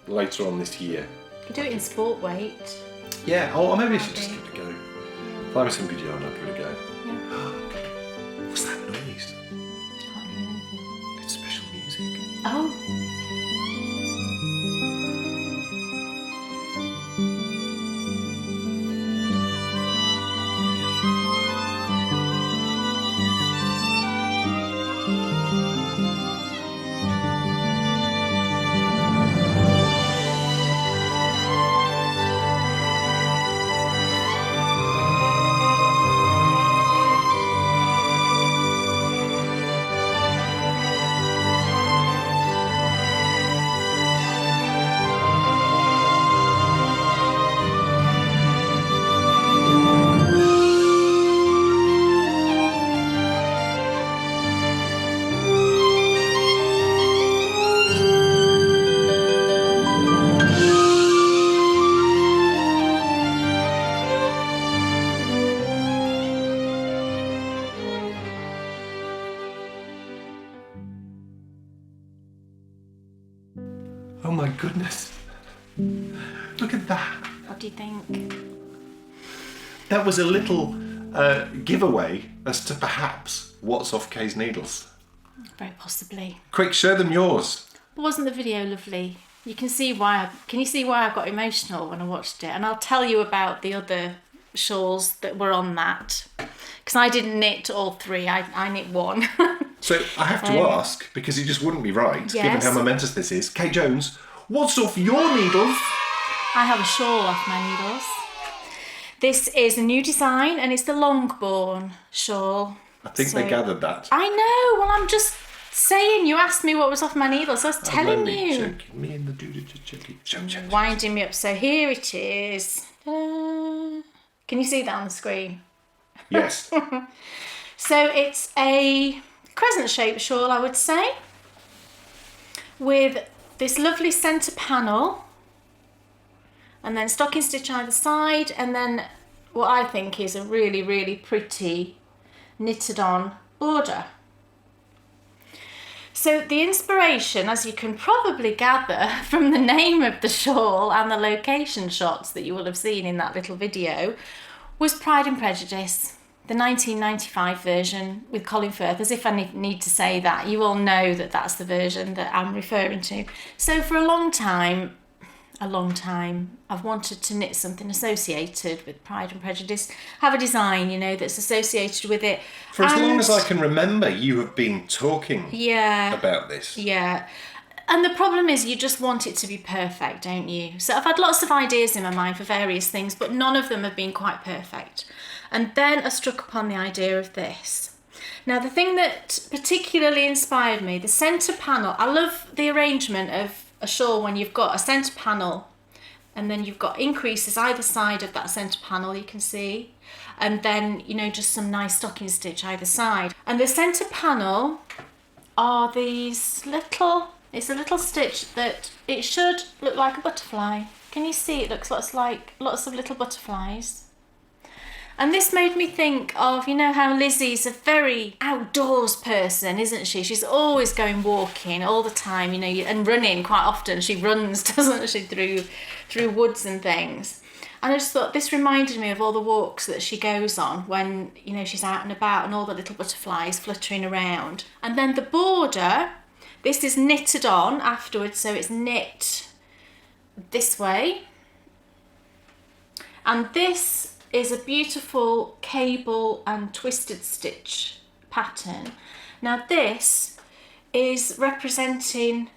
Speaker 1: later on this year.
Speaker 2: You could do it in sport weight.
Speaker 1: Yeah, or maybe I should just give it a go. Find me some good yarn, I'll give it a go.
Speaker 2: Yeah.
Speaker 1: What's that noise?
Speaker 2: Can't hear anything.
Speaker 1: It's special music.
Speaker 2: Oh.
Speaker 1: Oh my goodness. Look at that.
Speaker 2: What do you think?
Speaker 1: That was a little giveaway as to perhaps what's off Kay's needles.
Speaker 2: Very possibly.
Speaker 1: Quick, show them yours.
Speaker 2: Wasn't the video lovely? You can see why. Can you see why I got emotional when I watched it? And I'll tell you about the other shawls that were on that, because I didn't knit all three. I knit one.
Speaker 1: So I have to ask, because it just wouldn't be right, given how momentous this is. Kate Jones, what's off your needles?
Speaker 2: I have a shawl off my needles. This is a new design, and it's the Longbourn shawl.
Speaker 1: I think they gathered that.
Speaker 2: I know. Well, I'm just saying. You asked me what was off my needles. So I was telling you.
Speaker 1: Me and the dude show.
Speaker 2: Winding me up. So here it is. Can you see that on the screen?
Speaker 1: Yes.
Speaker 2: So it's a crescent-shaped shawl, I would say, with this lovely centre panel, and then stocking stitch either side, and then what I think is a really, really pretty knitted on border. So the inspiration, as you can probably gather from the name of the shawl and the location shots that you will have seen in that little video, was Pride and Prejudice, the 1995 version with Colin Firth. As if I need to say that, you all know that that's the version that I'm referring to. So for a long time, I've wanted to knit something associated with Pride and Prejudice, have a design, you know, that's associated with it.
Speaker 1: For as long as I can remember, you have been talking
Speaker 2: about
Speaker 1: this.
Speaker 2: Yeah. And the problem is you just want it to be perfect, don't you? So I've had lots of ideas in my mind for various things, but none of them have been quite perfect. And then I struck upon the idea of this. Now, the thing that particularly inspired me, the centre panel, I love the arrangement of a shawl when you've got a centre panel and then you've got increases either side of that centre panel, you can see, and then, you know, just some nice stocking stitch either side. And the centre panel are these little, it's a little stitch that it should look like a butterfly. Can you see it looks like lots of little butterflies? And this made me think of, you know how Lizzie's a very outdoors person, isn't she? She's always going walking all the time, you know, and running quite often. She runs, doesn't she, through woods and things. And I just thought this reminded me of all the walks that she goes on when, you know, she's out and about and all the little butterflies fluttering around. And then the border, this is knitted on afterwards, so it's knit this way. And this is a beautiful cable and twisted stitch pattern. Now this is representing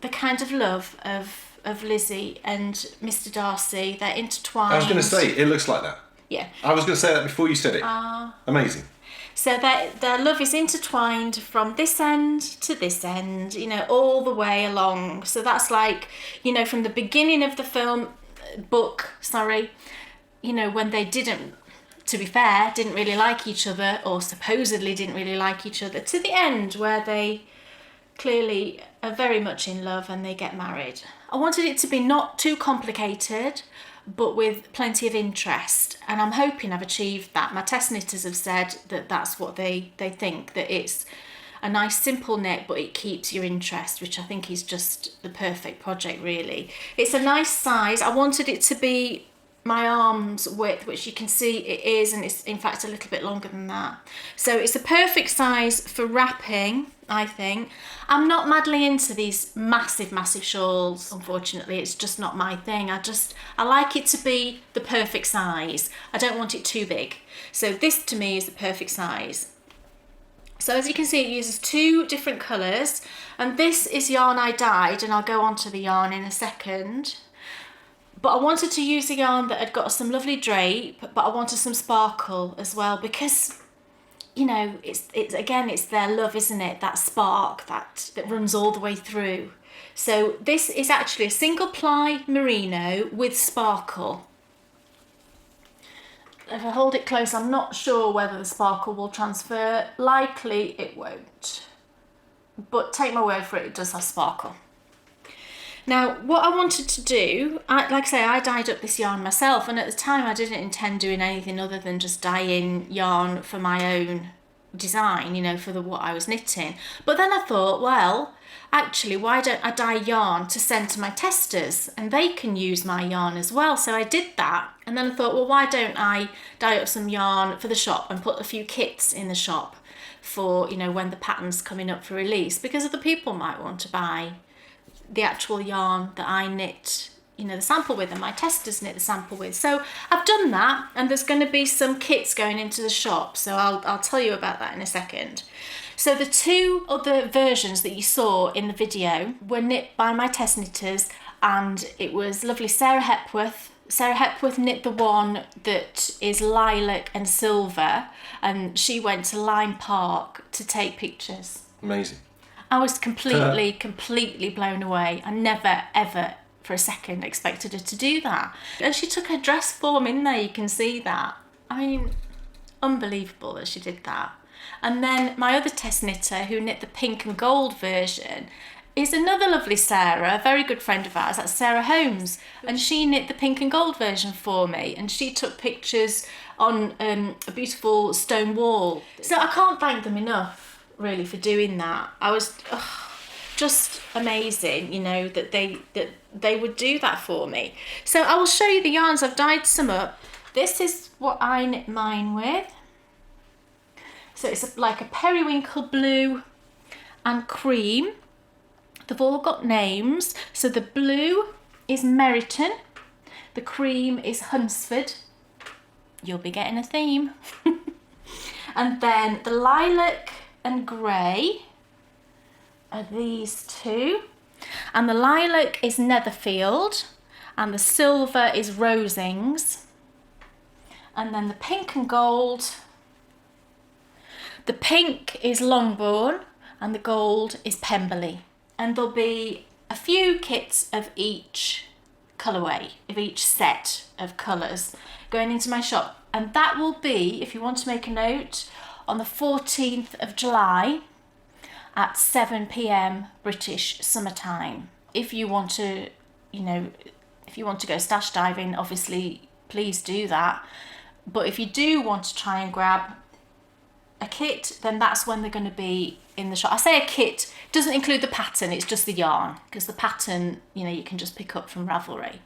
Speaker 2: the kind of love of Lizzie and Mr. Darcy. They're intertwined.
Speaker 1: I was going to say, it looks like that.
Speaker 2: Yeah.
Speaker 1: I was going to say that before you said it. Amazing.
Speaker 2: So their love is intertwined from this end to this end, you know, all the way along. So that's like, you know, from the beginning of the book, you know, when they didn't, to be fair, didn't really like each other, or supposedly didn't really like each other, to the end where they clearly are very much in love and they get married. I wanted it to be not too complicated, but with plenty of interest, and I'm hoping I've achieved that. My test knitters have said that that's what they think, that it's a nice simple knit, but it keeps your interest, which I think is just the perfect project, really. It's a nice size. I wanted it to be my arm's width, which you can see it is, and it's in fact a little bit longer than that. So it's a perfect size for wrapping, I think. I'm not madly into these massive shawls, unfortunately. It's just not my thing. I like it to be the perfect size. I don't want it too big. So this to me is the perfect size. So as you can see, it uses 2 different colours, and this is yarn I dyed, and I'll go on to the yarn in a second. But I wanted to use a yarn that had got some lovely drape, but I wanted some sparkle as well, because, you know, it's their love, isn't it? That spark that runs all the way through. So this is actually a single ply merino with sparkle. If I hold it close, I'm not sure whether the sparkle will transfer. Likely it won't. But take my word for it, it does have sparkle. Now, what I wanted to do, like I say, I dyed up this yarn myself, and at the time I didn't intend doing anything other than just dyeing yarn for my own design, you know, for what I was knitting. But then I thought, well, actually, why don't I dye yarn to send to my testers, and they can use my yarn as well? So I did that, and then I thought, well, why don't I dye up some yarn for the shop and put a few kits in the shop for, you know, when the pattern's coming up for release, because other people might want to buy the actual yarn that I knit, you know, the sample with, and my testers knit the sample with. So I've done that, and there's going to be some kits going into the shop, so I'll tell you about that in a second. So the 2 other versions that you saw in the video were knit by my test knitters, and it was lovely Sarah Hepworth. Sarah Hepworth knit the one that is lilac and silver, and she went to Lyme Park to take pictures.
Speaker 1: Amazing.
Speaker 2: I was completely blown away. I never, ever for a second expected her to do that. And she took her dress form in there, you can see that. I mean, unbelievable that she did that. And then my other test knitter who knit the pink and gold version is another lovely Sarah, a very good friend of ours, that's Sarah Holmes. And she knit the pink and gold version for me, and she took pictures on a beautiful stone wall. So I can't thank them enough, really, for doing that. I was just amazing, you know, that they would do that for me. So I will show you the yarns. I've dyed some up. This is what I knit mine with. So it's like a periwinkle blue and cream. They've all got names. So the blue is Meriton, the cream is Hunsford. You'll be getting a theme. And then the lilac and grey are these 2, and the lilac is Netherfield, and the silver is Rosings, and then the pink and gold, the pink is Longbourn, and the gold is Pemberley. And there'll be a few kits of each colourway, of each set of colours going into my shop, and that will be, if you want to make a note, on the 14th of July at 7 p.m. British summertime. If you want to, you know, If you want to go stash diving, obviously, please do that. But if you do want to try and grab a kit, then that's when they're going to be in the shop. I say a kit doesn't include the pattern, it's just the yarn, because the pattern, you can just pick up from Ravelry.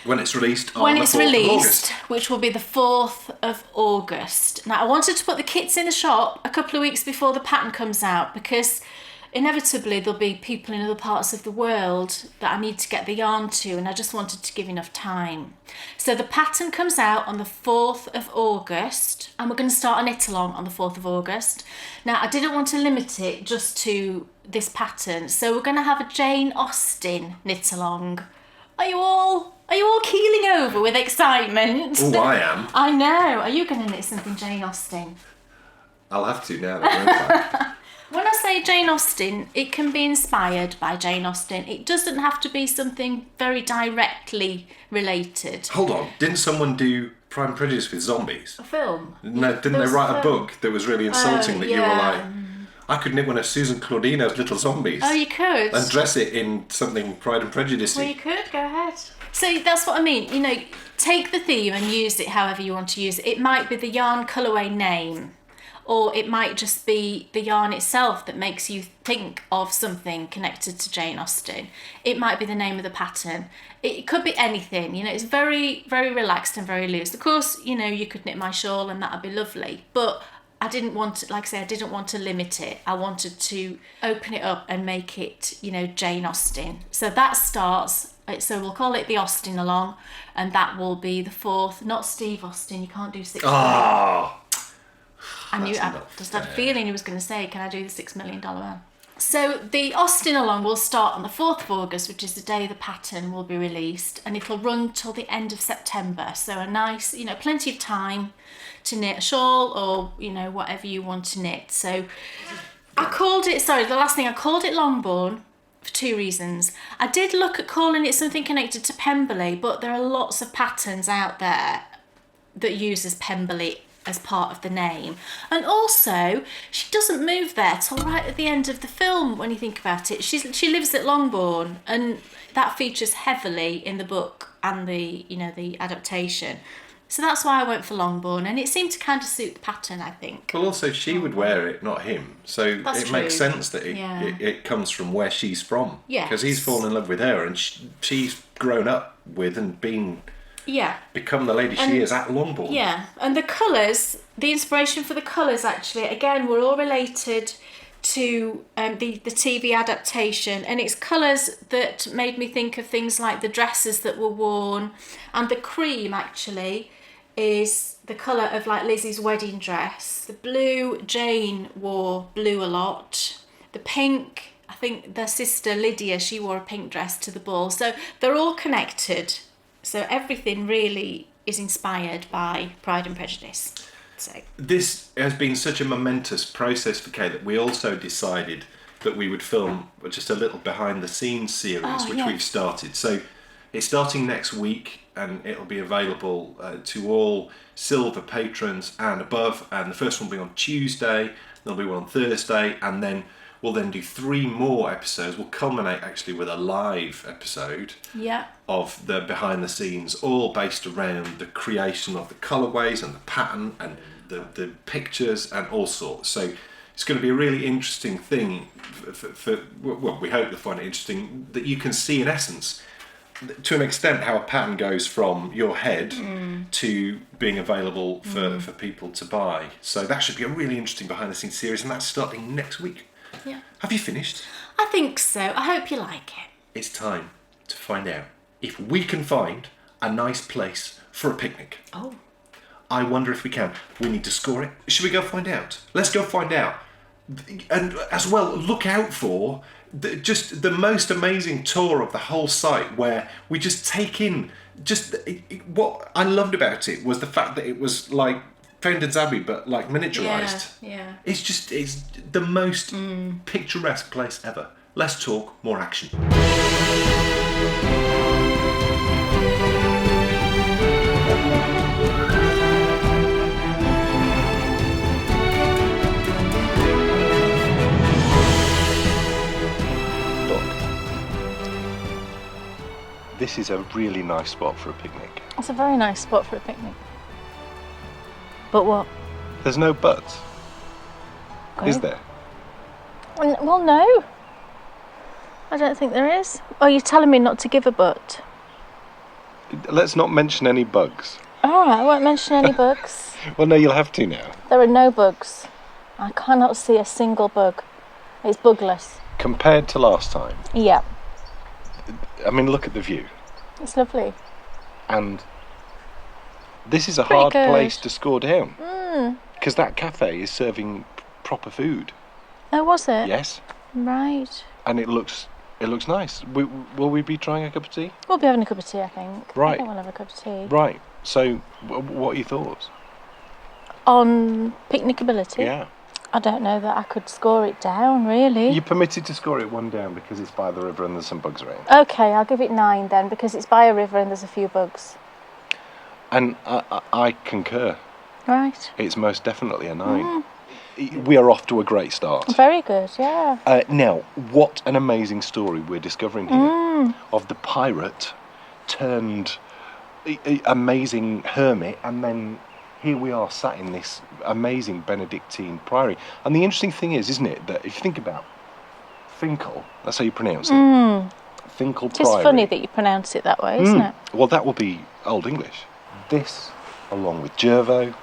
Speaker 1: When it's released
Speaker 2: When it's released, which will be the 4th of August. Now, I wanted to put the kits in the shop a couple of weeks before the pattern comes out, because inevitably there'll be people in other parts of the world that I need to get the yarn to, and I just wanted to give enough time. So the pattern comes out on the 4th of August, and we're going to start a knit along on the 4th of August. Now, I didn't want to limit it just to this pattern, so we're going to have a Jane Austen knit along. Are you all keeling over with excitement?
Speaker 1: Oh, I am.
Speaker 2: I know. Are you going to knit something Jane Austen?
Speaker 1: I'll have to now that we're back.
Speaker 2: When I say Jane Austen, it can be inspired by Jane Austen. It doesn't have to be something very directly related.
Speaker 1: Hold on, didn't someone do Pride and Prejudice with zombies?
Speaker 2: A film?
Speaker 1: No, didn't they write a book that was really insulting that you were like, I could knit one of Susan Claudino's little zombies.
Speaker 2: Oh, you could.
Speaker 1: And dress it in something Pride and Prejudice.
Speaker 2: Well, you could, go ahead. So that's what I mean, take the theme and use it however you want to use it. It might be the yarn colourway name, or it might just be the yarn itself that makes you think of something connected to Jane Austen. It might be the name of the pattern. It could be anything, it's very, very relaxed and very loose. Of course, you could knit my shawl and that'd be lovely, but I didn't want to, like I say, I didn't want to limit it. I wanted to open it up and make it, Jane Austen. So that starts, so we'll call it the Austen Along, and that will be the 4th, not Steve Austen, you can't do 6 million.
Speaker 1: Oh,
Speaker 2: I knew, I just had a feeling he was going to say, can I do the $6 million man? So the Austen Along will start on the 4th of August, which is the day the pattern will be released, and it'll run till the end of September. So a nice, plenty of time to knit a shawl or, whatever you want to knit. So I called it Longbourn for 2 reasons. I did look at calling it something connected to Pemberley, but there are lots of patterns out there that uses Pemberley as part of the name. And also, she doesn't move there till right at the end of the film, when you think about it. She lives at Longbourn, and that features heavily in the book and the adaptation. So that's why I went for Longbourn, and it seemed to kind of suit the pattern, I think.
Speaker 1: well, also she would wear it, not him. So
Speaker 2: That's
Speaker 1: it makes
Speaker 2: true.
Speaker 1: sense that it comes from where she's from.
Speaker 2: Yes.
Speaker 1: Because he's fallen in love with her, and she's grown up with and become the lady she is at Longbourn.
Speaker 2: Yeah, and the colours, the inspiration for the colours actually, again, were all related to the TV adaptation, and it's colours that made me think of things like the dresses that were worn, and the cream actually is the colour of like Lizzie's wedding dress. The blue, Jane wore blue a lot. The pink, I think their sister Lydia, she wore a pink dress to the ball. So they're all connected. So everything really is inspired by Pride and Prejudice. So
Speaker 1: This has been such a momentous process for Kay that we also decided that we would film just a little behind the scenes series, which we've started. So it's starting next week, and it'll be available to all silver patrons and above. And the first one will be on Tuesday, there'll be one on Thursday, and then we'll then do 3 more episodes. We'll culminate actually with a live episode of the behind the scenes, all based around the creation of the colourways and the pattern and the pictures and all sorts. So it's going to be a really interesting thing well, we hope you'll find it interesting, that you can see in essence, to an extent, how a pattern goes from your head to being available for people to buy. So that should be a really interesting behind the scenes series, and that's starting next week.
Speaker 2: yeah,
Speaker 1: Have you finished?
Speaker 2: I think so. I hope you like it.
Speaker 1: It's time to find out if we can find a nice place for a picnic.
Speaker 2: Oh.
Speaker 1: I wonder if we can. We need to score it. Should we go find out? Let's go find out. And as well, look out for just the most amazing tour of the whole site, where we just take in what I loved about it was the fact that it was like Fountains Abbey, but like miniaturized.
Speaker 2: Yeah.
Speaker 1: It's the most picturesque place ever. Less talk, more action. This this is a really nice spot for a picnic.
Speaker 2: It's a very nice spot for a picnic. But what?
Speaker 1: There's no buts, is there?
Speaker 2: Well, no. I don't think there is. Oh, you're telling me not to give a but?
Speaker 1: Let's not mention any bugs.
Speaker 2: All right, I won't mention any bugs.
Speaker 1: Well, no, you'll have to now.
Speaker 2: There are no bugs. I cannot see a single bug. It's bugless.
Speaker 1: Compared to last time,
Speaker 2: Yeah,
Speaker 1: I mean, look at the view.
Speaker 2: it's lovely.
Speaker 1: And this is a
Speaker 2: Pretty
Speaker 1: hard
Speaker 2: good.
Speaker 1: place to score down. Because that cafe is serving proper food.
Speaker 2: Oh, was it?
Speaker 1: Yes.
Speaker 2: Right.
Speaker 1: And it looks nice. Will we be trying a cup of tea?
Speaker 2: We'll be having a cup of tea, I think.
Speaker 1: Right.
Speaker 2: I think we'll have a cup of tea.
Speaker 1: Right. So, what are your thoughts?
Speaker 2: On Picnicability?
Speaker 1: Yeah.
Speaker 2: I don't know that I could score it down, really.
Speaker 1: You're permitted to score it 1 down because it's by the river and there's some bugs around.
Speaker 2: Okay, I'll give it 9 then, because it's by a river and there's a few bugs.
Speaker 1: And I concur.
Speaker 2: Right.
Speaker 1: It's most definitely a 9. We are off to a great start.
Speaker 2: Very good, yeah.
Speaker 1: Now, what an amazing story we're discovering here of the pirate turned amazing hermit, and then here we are sat in this amazing Benedictine priory. And the interesting thing is, isn't it, that if you think about Finchale, that's how you pronounce it, Finchale
Speaker 2: It's
Speaker 1: Priory.
Speaker 2: funny that you pronounce it that way, isn't it?
Speaker 1: Well, that will be Old English. This, along with Jervo,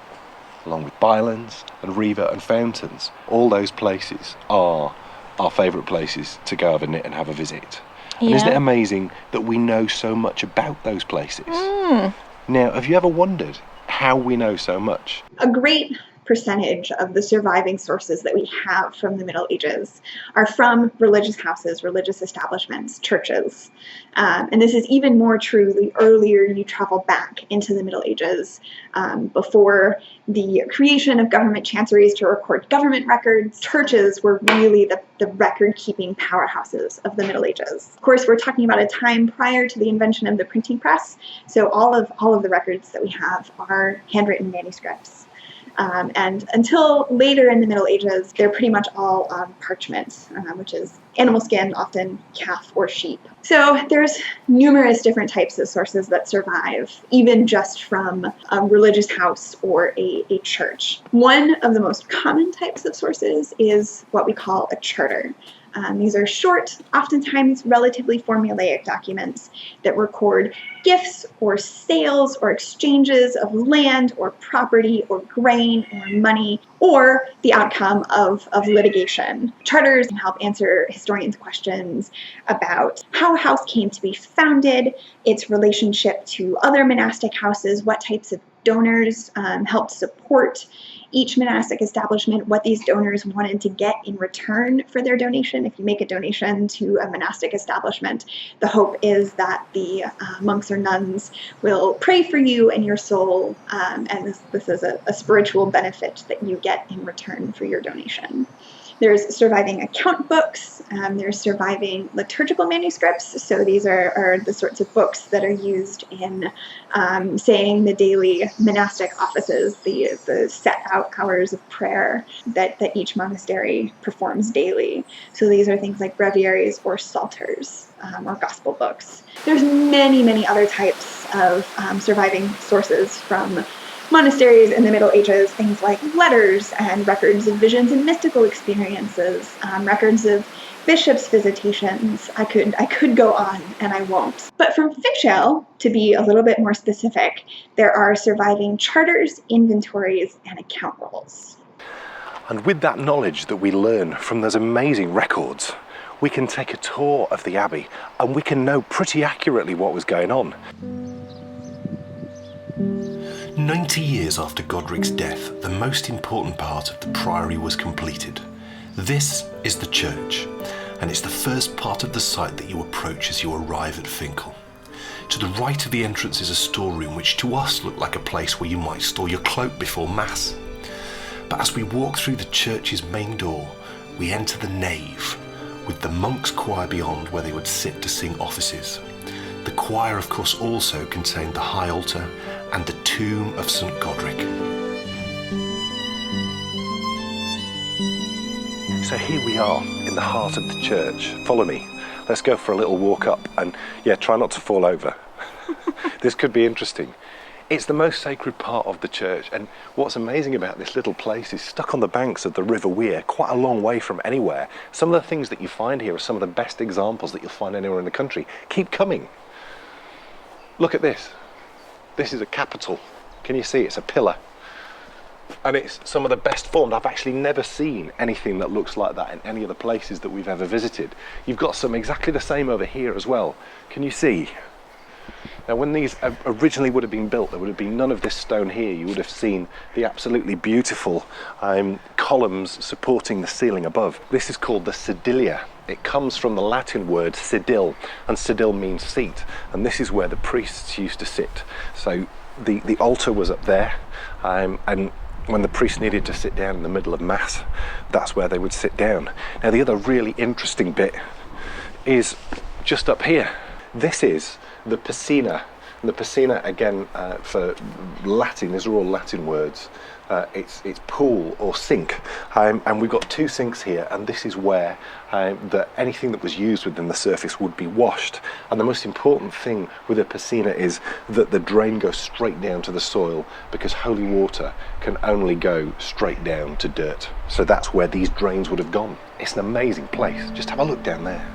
Speaker 1: along with Bylands and Riva and Fountains, all those places are our favourite places to go have a knit and have a visit. And isn't it amazing that we know so much about those places? Now, have you ever wondered how we know so much?
Speaker 4: A great percentage of the surviving sources that we have from the Middle Ages are from religious houses, religious establishments, churches. And this is even more true the earlier you travel back into the Middle Ages, before the creation of government chanceries to record government records. Churches were really the record-keeping powerhouses of the Middle Ages. Of course, we're talking about a time prior to the invention of the printing press, so all of the records that we have are handwritten manuscripts. And until later in the Middle Ages, they're pretty much all on parchment, which is animal skin, often calf or sheep. So there's numerous different types of sources that survive, even just from a religious house or a church. One of the most common types of sources is what we call a charter. These are short, oftentimes relatively formulaic documents that record gifts or sales or exchanges of land or property or grain or money, or the outcome of litigation. Charters can help answer historians' questions about how a house came to be founded, its relationship to other monastic houses, what types of donors helped support each monastic establishment, what these donors wanted to get in return for their donation. If you make a donation to a monastic establishment, the hope is that the monks or nuns will pray for you and your soul, and this is a spiritual benefit that you get in return for your donation. There's surviving account books, there's surviving liturgical manuscripts, so these are the sorts of books that are used in saying the daily monastic offices, the set out hours of prayer that each monastery performs daily. So these are things like breviaries or psalters, or gospel books. There's many other types of surviving sources from monasteries in the Middle Ages, things like letters and records of visions and mystical experiences, records of bishops' visitations. I could go on, and I won't. But from Finchale, to be a little bit more specific, there are surviving charters, inventories, and account rolls.
Speaker 3: And with that knowledge that we learn from those amazing records, we can take a tour of the abbey and we can know pretty accurately what was going on. 90 years after Godric's death, the most important part of the priory was completed. This is the church, and it's the first part of the site that you approach as you arrive at Finchale. To the right of the entrance is a storeroom which to us looked like a place where you might store your cloak before Mass. But as we walk through the church's main door, we enter the nave, with the monks' choir beyond where they would sit to sing offices. The choir, of course, also contained the high altar and the tomb of Saint Godric. So here we are in the heart of the church. Follow me. Let's go for a little walk up and, yeah, try not to fall over. This could be interesting. It's the most sacred part of the church, and what's amazing about this little place is stuck on the banks of the River Wear, quite a long way from anywhere. Some of the things that you find here are some of the best examples that you'll find anywhere in the country. Keep coming. Look at this. This is a capital. Can you see? It's a pillar. And it's some of the best formed. I've actually never seen anything that looks like that in any of the places that we've ever visited. You've got some exactly the same over here as well. Can you see? Now, when these originally would have been built, there would have been none of this stone here. You would have seen the absolutely beautiful columns supporting the ceiling above. This is called the sedilia. It comes from the Latin word sedil, and sedil means seat, and this is where the priests used to sit. So the altar was up there, and when the priest needed to sit down in the middle of Mass, that's where they would sit down. Now, the other really interesting bit is just up here. This is the piscina. And the piscina, again, for Latin, these are all Latin words. It's pool or sink, and we've got two sinks here, and this is where anything that was used within the surface would be washed. And the most important thing with a piscina is that the drain goes straight down to the soil, because holy water can only go straight down to dirt. So that's where these drains would have gone. It's an amazing place. Just have a look down there.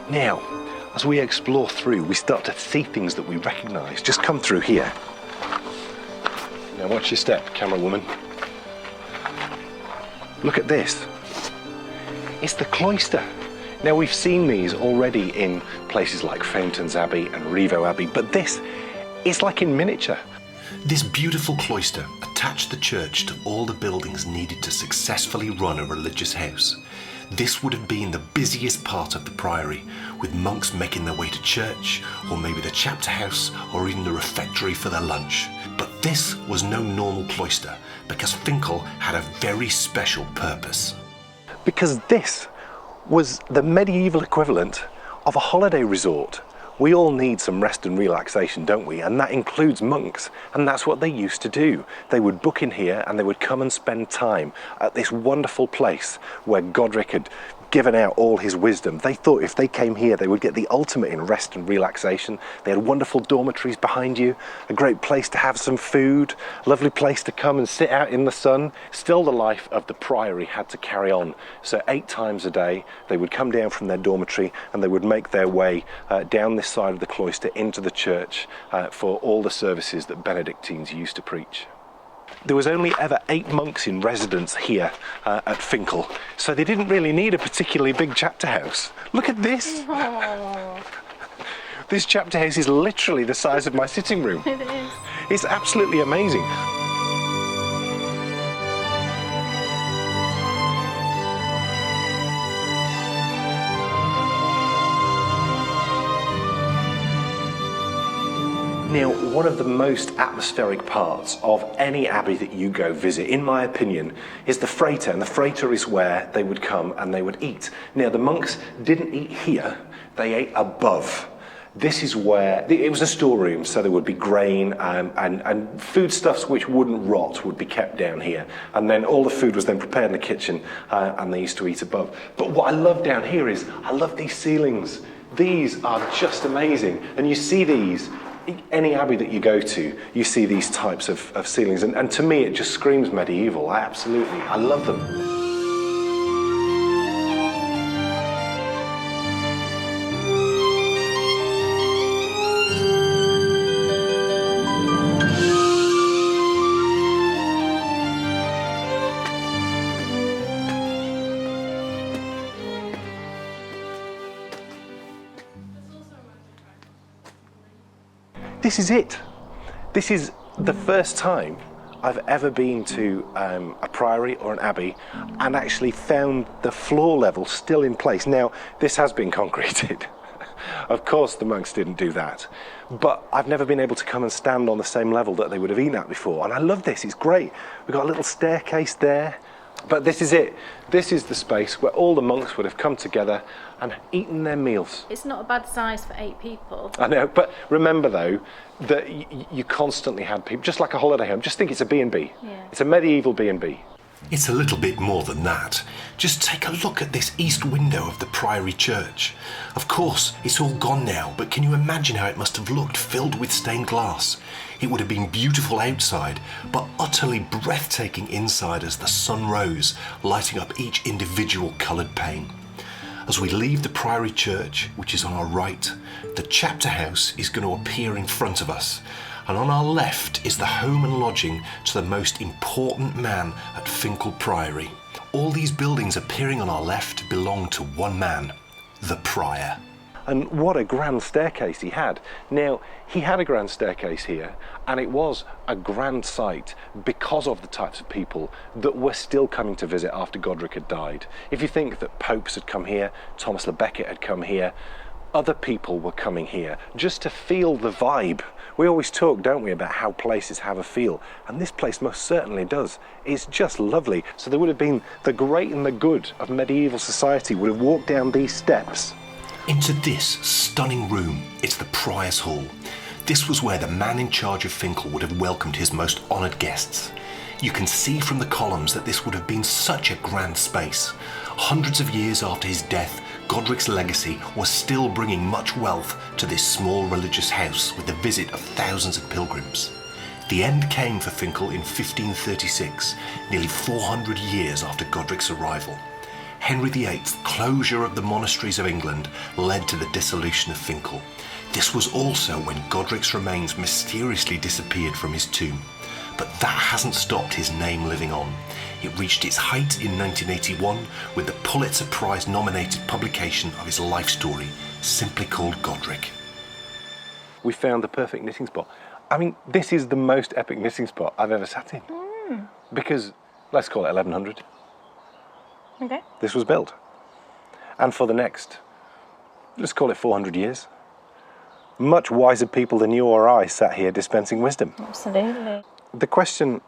Speaker 3: Now, as we explore through, we start to see things that we recognise. Just come through here. Now watch your step, camera woman. Look at this. It's the cloister. Now, we've seen these already in places like Fountains Abbey and Rievaulx Abbey, but this is like in miniature.
Speaker 5: This beautiful cloister attached the church to all the buildings needed to successfully run a religious house. This would have been the busiest part of the priory, with monks making their way to church, or maybe the chapter house, or even the refectory for their lunch. But this was no normal cloister, because Finchale had a very special purpose.
Speaker 3: Because this was the medieval equivalent of a holiday resort. We all need some rest and relaxation, don't we? And that includes monks, and that's what they used to do. They would book in here and they would come and spend time at this wonderful place where Godric had given out all his wisdom. They thought if they came here, they would get the ultimate in rest and relaxation. They had wonderful dormitories behind you, a great place to have some food, a lovely place to come and sit out in the sun. Still, the life of the priory had to carry on. So 8 times a day, they would come down from their dormitory and they would make their way down this side of the cloister into the church for all the services that Benedictines used to preach. There was only ever 8 monks in residence here at Finchale, so they didn't really need a particularly big chapter house. Look at this!
Speaker 2: Aww.
Speaker 3: This chapter house is literally the size of my sitting room.
Speaker 2: It is.
Speaker 3: It's absolutely amazing. Now, one of the most atmospheric parts of any abbey that you go visit, in my opinion, is the frater. And the frater is where they would come and they would eat. Now, the monks didn't eat here, they ate above. This is where, it was a storeroom, so there would be grain and foodstuffs which wouldn't rot would be kept down here. And then all the food was then prepared in the kitchen and they used to eat above. But what I love down here is, I love these ceilings. These are just amazing. And you see these, any abbey that you go to, you see these types of ceilings. And to me, it just screams medieval. I love them. This is it. This is the first time I've ever been to a priory or an abbey and actually found the floor level still in place. Now, this has been concreted. Of course the monks didn't do that, but I've never been able to come and stand on the same level that they would have eaten at before, and I love this. It's great. We've got a little staircase there, but this is it. This is the space where all the monks would have come together and eaten their meals.
Speaker 2: It's not a bad size for 8 people.
Speaker 3: I know, but remember though, that you constantly had people, just like a holiday home. Just think it's a B&B.
Speaker 2: Yeah.
Speaker 3: It's a medieval B&B.
Speaker 5: It's a little bit more than that. Just take a look at this east window of the Priory Church. Of course, it's all gone now, but can you imagine how it must have looked filled with stained glass? It would have been beautiful outside, but utterly breathtaking inside as the sun rose, lighting up each individual coloured pane. As we leave the Priory Church, which is on our right, the chapter house is going to appear in front of us. And on our left is the home and lodging to the most important man at Finchale Priory. All these buildings appearing on our left belong to one man, the Prior.
Speaker 1: And what a grand staircase he had. Now, he had a grand staircase here, and it was a grand sight because of the types of people that were still coming to visit after Godric had died. If you think that popes had come here, Thomas le Becket had come here, other people were coming here just to feel the vibe. We always talk, don't we, about how places have a feel, and this place most certainly does. It's just lovely. So there would have been the great and the good of medieval society would have walked down these steps.
Speaker 5: Into this stunning room, it's the Prior's Hall. This was where the man in charge of Finchale would have welcomed his most honoured guests. You can see from the columns that this would have been such a grand space. Hundreds of years after his death, Godric's legacy was still bringing much wealth to this small religious house with the visit of thousands of pilgrims. The end came for Finchale in 1536, nearly 400 years after Godric's arrival. Henry VIII's closure of the monasteries of England led to the dissolution of Finchale. This was also when Godric's remains mysteriously disappeared from his tomb. But that hasn't stopped his name living on. It reached its height in 1981 with the Pulitzer Prize nominated publication of his life story, simply called Godric.
Speaker 1: We found the perfect knitting spot. I mean, this is the most epic knitting spot I've ever sat in. Because, let's call it 1100.
Speaker 2: Okay.
Speaker 1: This was built. And for the next, let's call it 400 years, much wiser people than you or I sat here dispensing wisdom.
Speaker 2: Absolutely.
Speaker 1: The question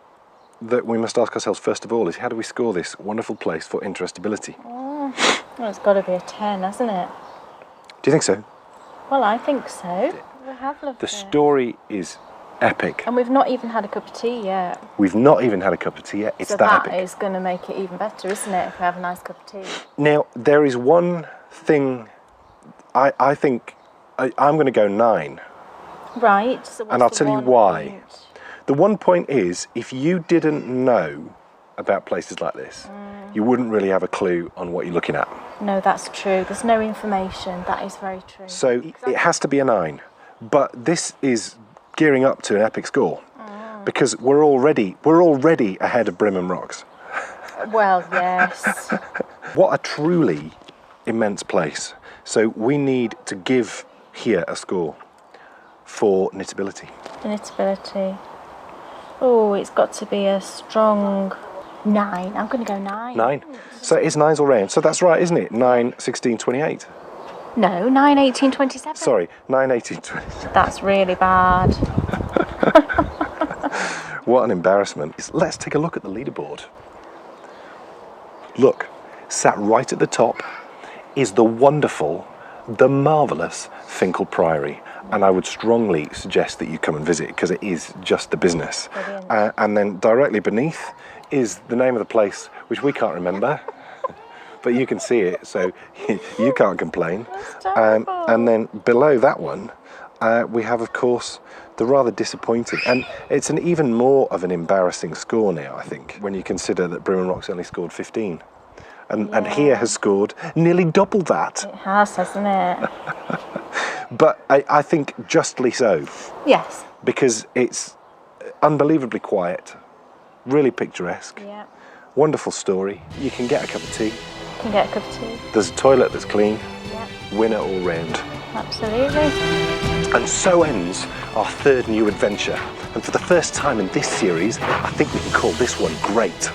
Speaker 1: that we must ask ourselves first of all is, how do we score this wonderful place for interestability?
Speaker 2: Well, it's got to be a 10, hasn't it?
Speaker 1: Do you think so?
Speaker 2: Well, I think so. We have loved
Speaker 1: The
Speaker 2: it.
Speaker 1: story is epic.
Speaker 2: And we've not even had a cup of tea yet.
Speaker 1: We've not even had a cup of tea yet. It's
Speaker 2: So
Speaker 1: that
Speaker 2: that
Speaker 1: epic.
Speaker 2: is going to make it even better, isn't it, if we have a nice cup of tea?
Speaker 1: Now, there is one thing I think I'm going to go 9.
Speaker 2: Right. So
Speaker 1: And I'll tell you why. The one point is, if you didn't know about places like this, you wouldn't really have a clue on what you're looking at.
Speaker 2: No, that's true. There's no information. That is very true.
Speaker 1: So it has to be a 9. But this is gearing up to an epic score because we're already ahead of Brimham Rocks.
Speaker 2: Well, yes.
Speaker 1: What a truly immense place. So we need to give here a score for Knitability.
Speaker 2: Knitability. Oh, it's got to be a strong 9. I'm going to go 9.
Speaker 1: 9. So it's 9s all round. So that's right, isn't it? 9, 16, 28.
Speaker 2: No, 9, 18, 27.
Speaker 1: Sorry, 9, 18, 27.
Speaker 2: That's really bad.
Speaker 1: What an embarrassment. Let's take a look at the leaderboard. Look, sat right at the top is the wonderful, the marvellous Finchale Priory. And I would strongly suggest that you come and visit because it is just the business. And then directly beneath is the name of the place, which we can't remember. But you can see it, so you can't complain. And then below that one, we have, of course, the rather disappointing, and it's an even more of an embarrassing score now, I think, when you consider that Brimham Rocks only scored 15. And here has scored nearly double that.
Speaker 2: It has, hasn't it?
Speaker 1: But I think justly so.
Speaker 2: Yes.
Speaker 1: Because it's unbelievably quiet, really picturesque,
Speaker 2: Yeah.
Speaker 1: wonderful story. You can get a cup of tea.
Speaker 2: Can get a cup of tea.
Speaker 1: There's a toilet that's clean.
Speaker 2: Yeah.
Speaker 1: Winner all round.
Speaker 2: Absolutely.
Speaker 1: And so ends our third new adventure. And for the first time in this series, I think we can call this one great.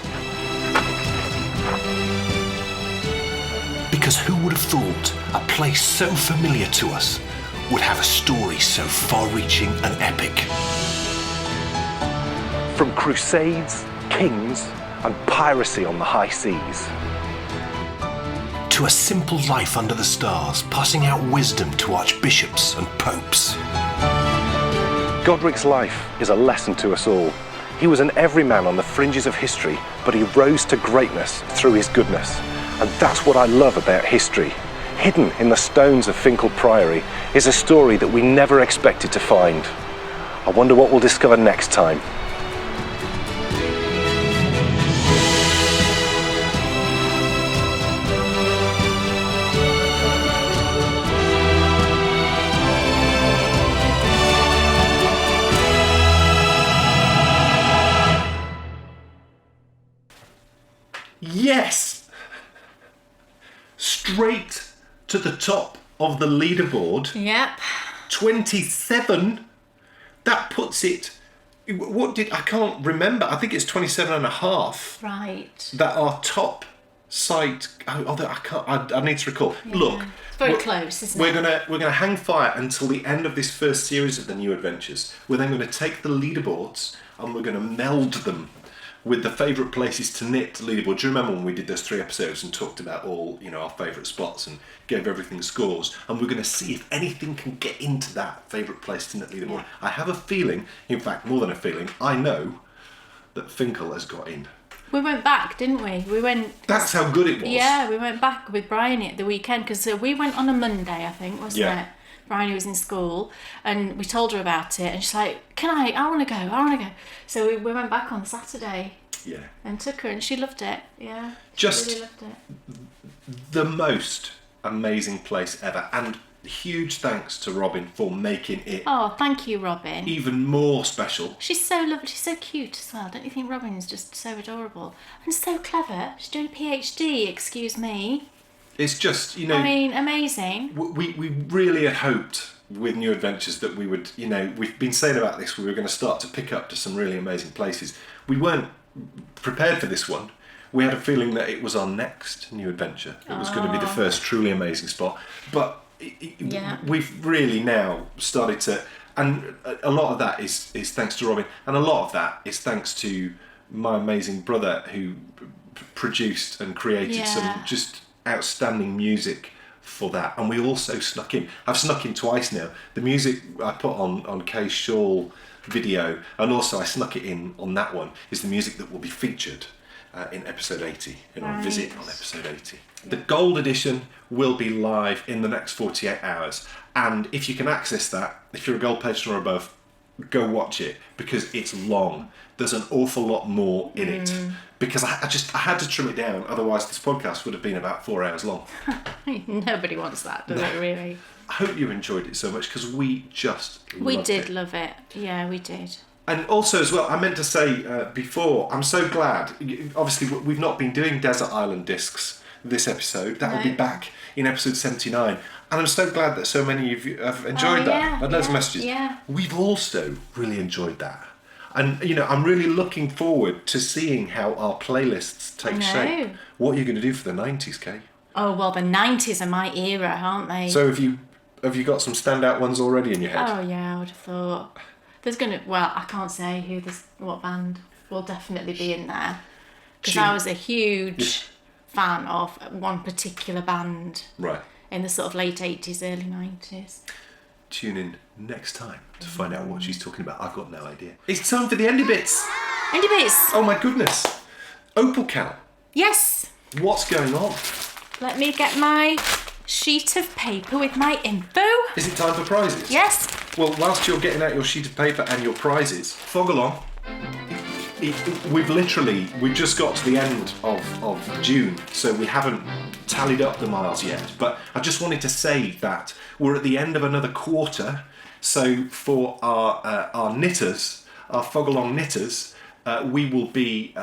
Speaker 5: Because who would have thought a place so familiar to us would have a story so far-reaching and epic?
Speaker 1: From crusades, kings, and piracy on the high seas.
Speaker 5: To a simple life under the stars, passing out wisdom to archbishops and popes.
Speaker 1: Godric's life is a lesson to us all.
Speaker 3: He was an everyman on the fringes of history, but he rose to greatness through his goodness. And that's what I love about history. Hidden in the stones of Finchale Priory is a story that we never expected to find. I wonder what we'll discover next time.
Speaker 1: Yes! Straight to the top of the leaderboard.
Speaker 2: Yep.
Speaker 1: 27. That puts it... I can't remember. I think it's 27 and a half.
Speaker 2: Right.
Speaker 1: That our top site... Although I need to recall.
Speaker 2: Yeah.
Speaker 1: Look.
Speaker 2: It's very close, isn't it?
Speaker 1: We're gonna hang fire until the end of this first series of the new adventures. We're then going to take the leaderboards and we're going to meld them with the favourite places to knit leaderboard. Do you remember when we did those 3 episodes and talked about all, our favourite spots and gave everything scores? And we're going to see if anything can get into that favourite place to knit leaderboard. Yeah. I have a feeling, in fact, more than a feeling, I know that Finchale has got in.
Speaker 2: We went back, didn't we?
Speaker 1: That's how good it was.
Speaker 2: Yeah, we went back with Bryony at the weekend because we went on a Monday, I think, wasn't it? Bryony was in school and we told her about it and she's like, I want to go. So we went back on Saturday.
Speaker 1: Yeah.
Speaker 2: And took her and she loved it. Yeah.
Speaker 1: Just
Speaker 2: really loved it.
Speaker 1: The most amazing place ever. And huge thanks to Robin for making it.
Speaker 2: Oh, thank you, Robin.
Speaker 1: Even more special.
Speaker 2: She's so lovely. She's so cute as well. Don't you think Robin's just so adorable? And so clever. She's doing a PhD, excuse me.
Speaker 1: It's just,
Speaker 2: amazing.
Speaker 1: We really had hoped with New Adventures that we would, we've been saying about this, we were going to start to pick up to some really amazing places. We weren't prepared for this one. We had a feeling that it was our next new adventure. It was going to be the first truly amazing spot. But we've really now started to, and a lot of that is thanks to Robin, and a lot of that is thanks to my amazing brother who produced and created some just outstanding music for that. And we also I've snuck in twice now. The music I put on Kay's shawl video, and also I snuck it in on that one, is the music that will be featured in episode 80, in our visit on episode 80. The gold edition will be live in the next 48 hours, and if you can access that, if you're a gold patron or above, go watch it, because it's long. There's an awful lot more in it, because I had to trim it down, otherwise this podcast would have been about 4 hours long.
Speaker 2: Nobody wants that, does it, really? I
Speaker 1: hope you enjoyed it so much, because we did
Speaker 2: love it. Yeah, we did.
Speaker 1: And also as well, I meant to say before, I'm so glad, obviously we've not been doing Desert Island discs this episode. That will be back in episode 79. And I'm so glad that so many of you have enjoyed that. I had loads of messages. Yeah. We've also really enjoyed that. And, I'm really looking forward to seeing how our playlists take shape. What are you going to do for the 90s, Kay?
Speaker 2: Oh, well, the 90s are my era, aren't they?
Speaker 1: So have you got some standout ones already in your head?
Speaker 2: Oh, yeah, I would have thought. I can't say what band will definitely be in there. Because I was a huge fan of one particular band.
Speaker 1: Right.
Speaker 2: In the sort of late 80s, early 90s.
Speaker 1: Tune in next time to find out what she's talking about. I've got no idea. It's time for the Endy Bits.
Speaker 2: Endy Bits.
Speaker 1: Oh my goodness. KAL.
Speaker 2: Yes.
Speaker 1: What's going on?
Speaker 2: Let me get my sheet of paper with my info.
Speaker 1: Is it time for prizes?
Speaker 2: Yes.
Speaker 1: Well, whilst you're getting out your sheet of paper and your prizes, fog along. We've just got to the end of June, so we haven't tallied up the miles yet. But I just wanted to say that we're at the end of another quarter. So for our knitters, our fog along knitters, we will be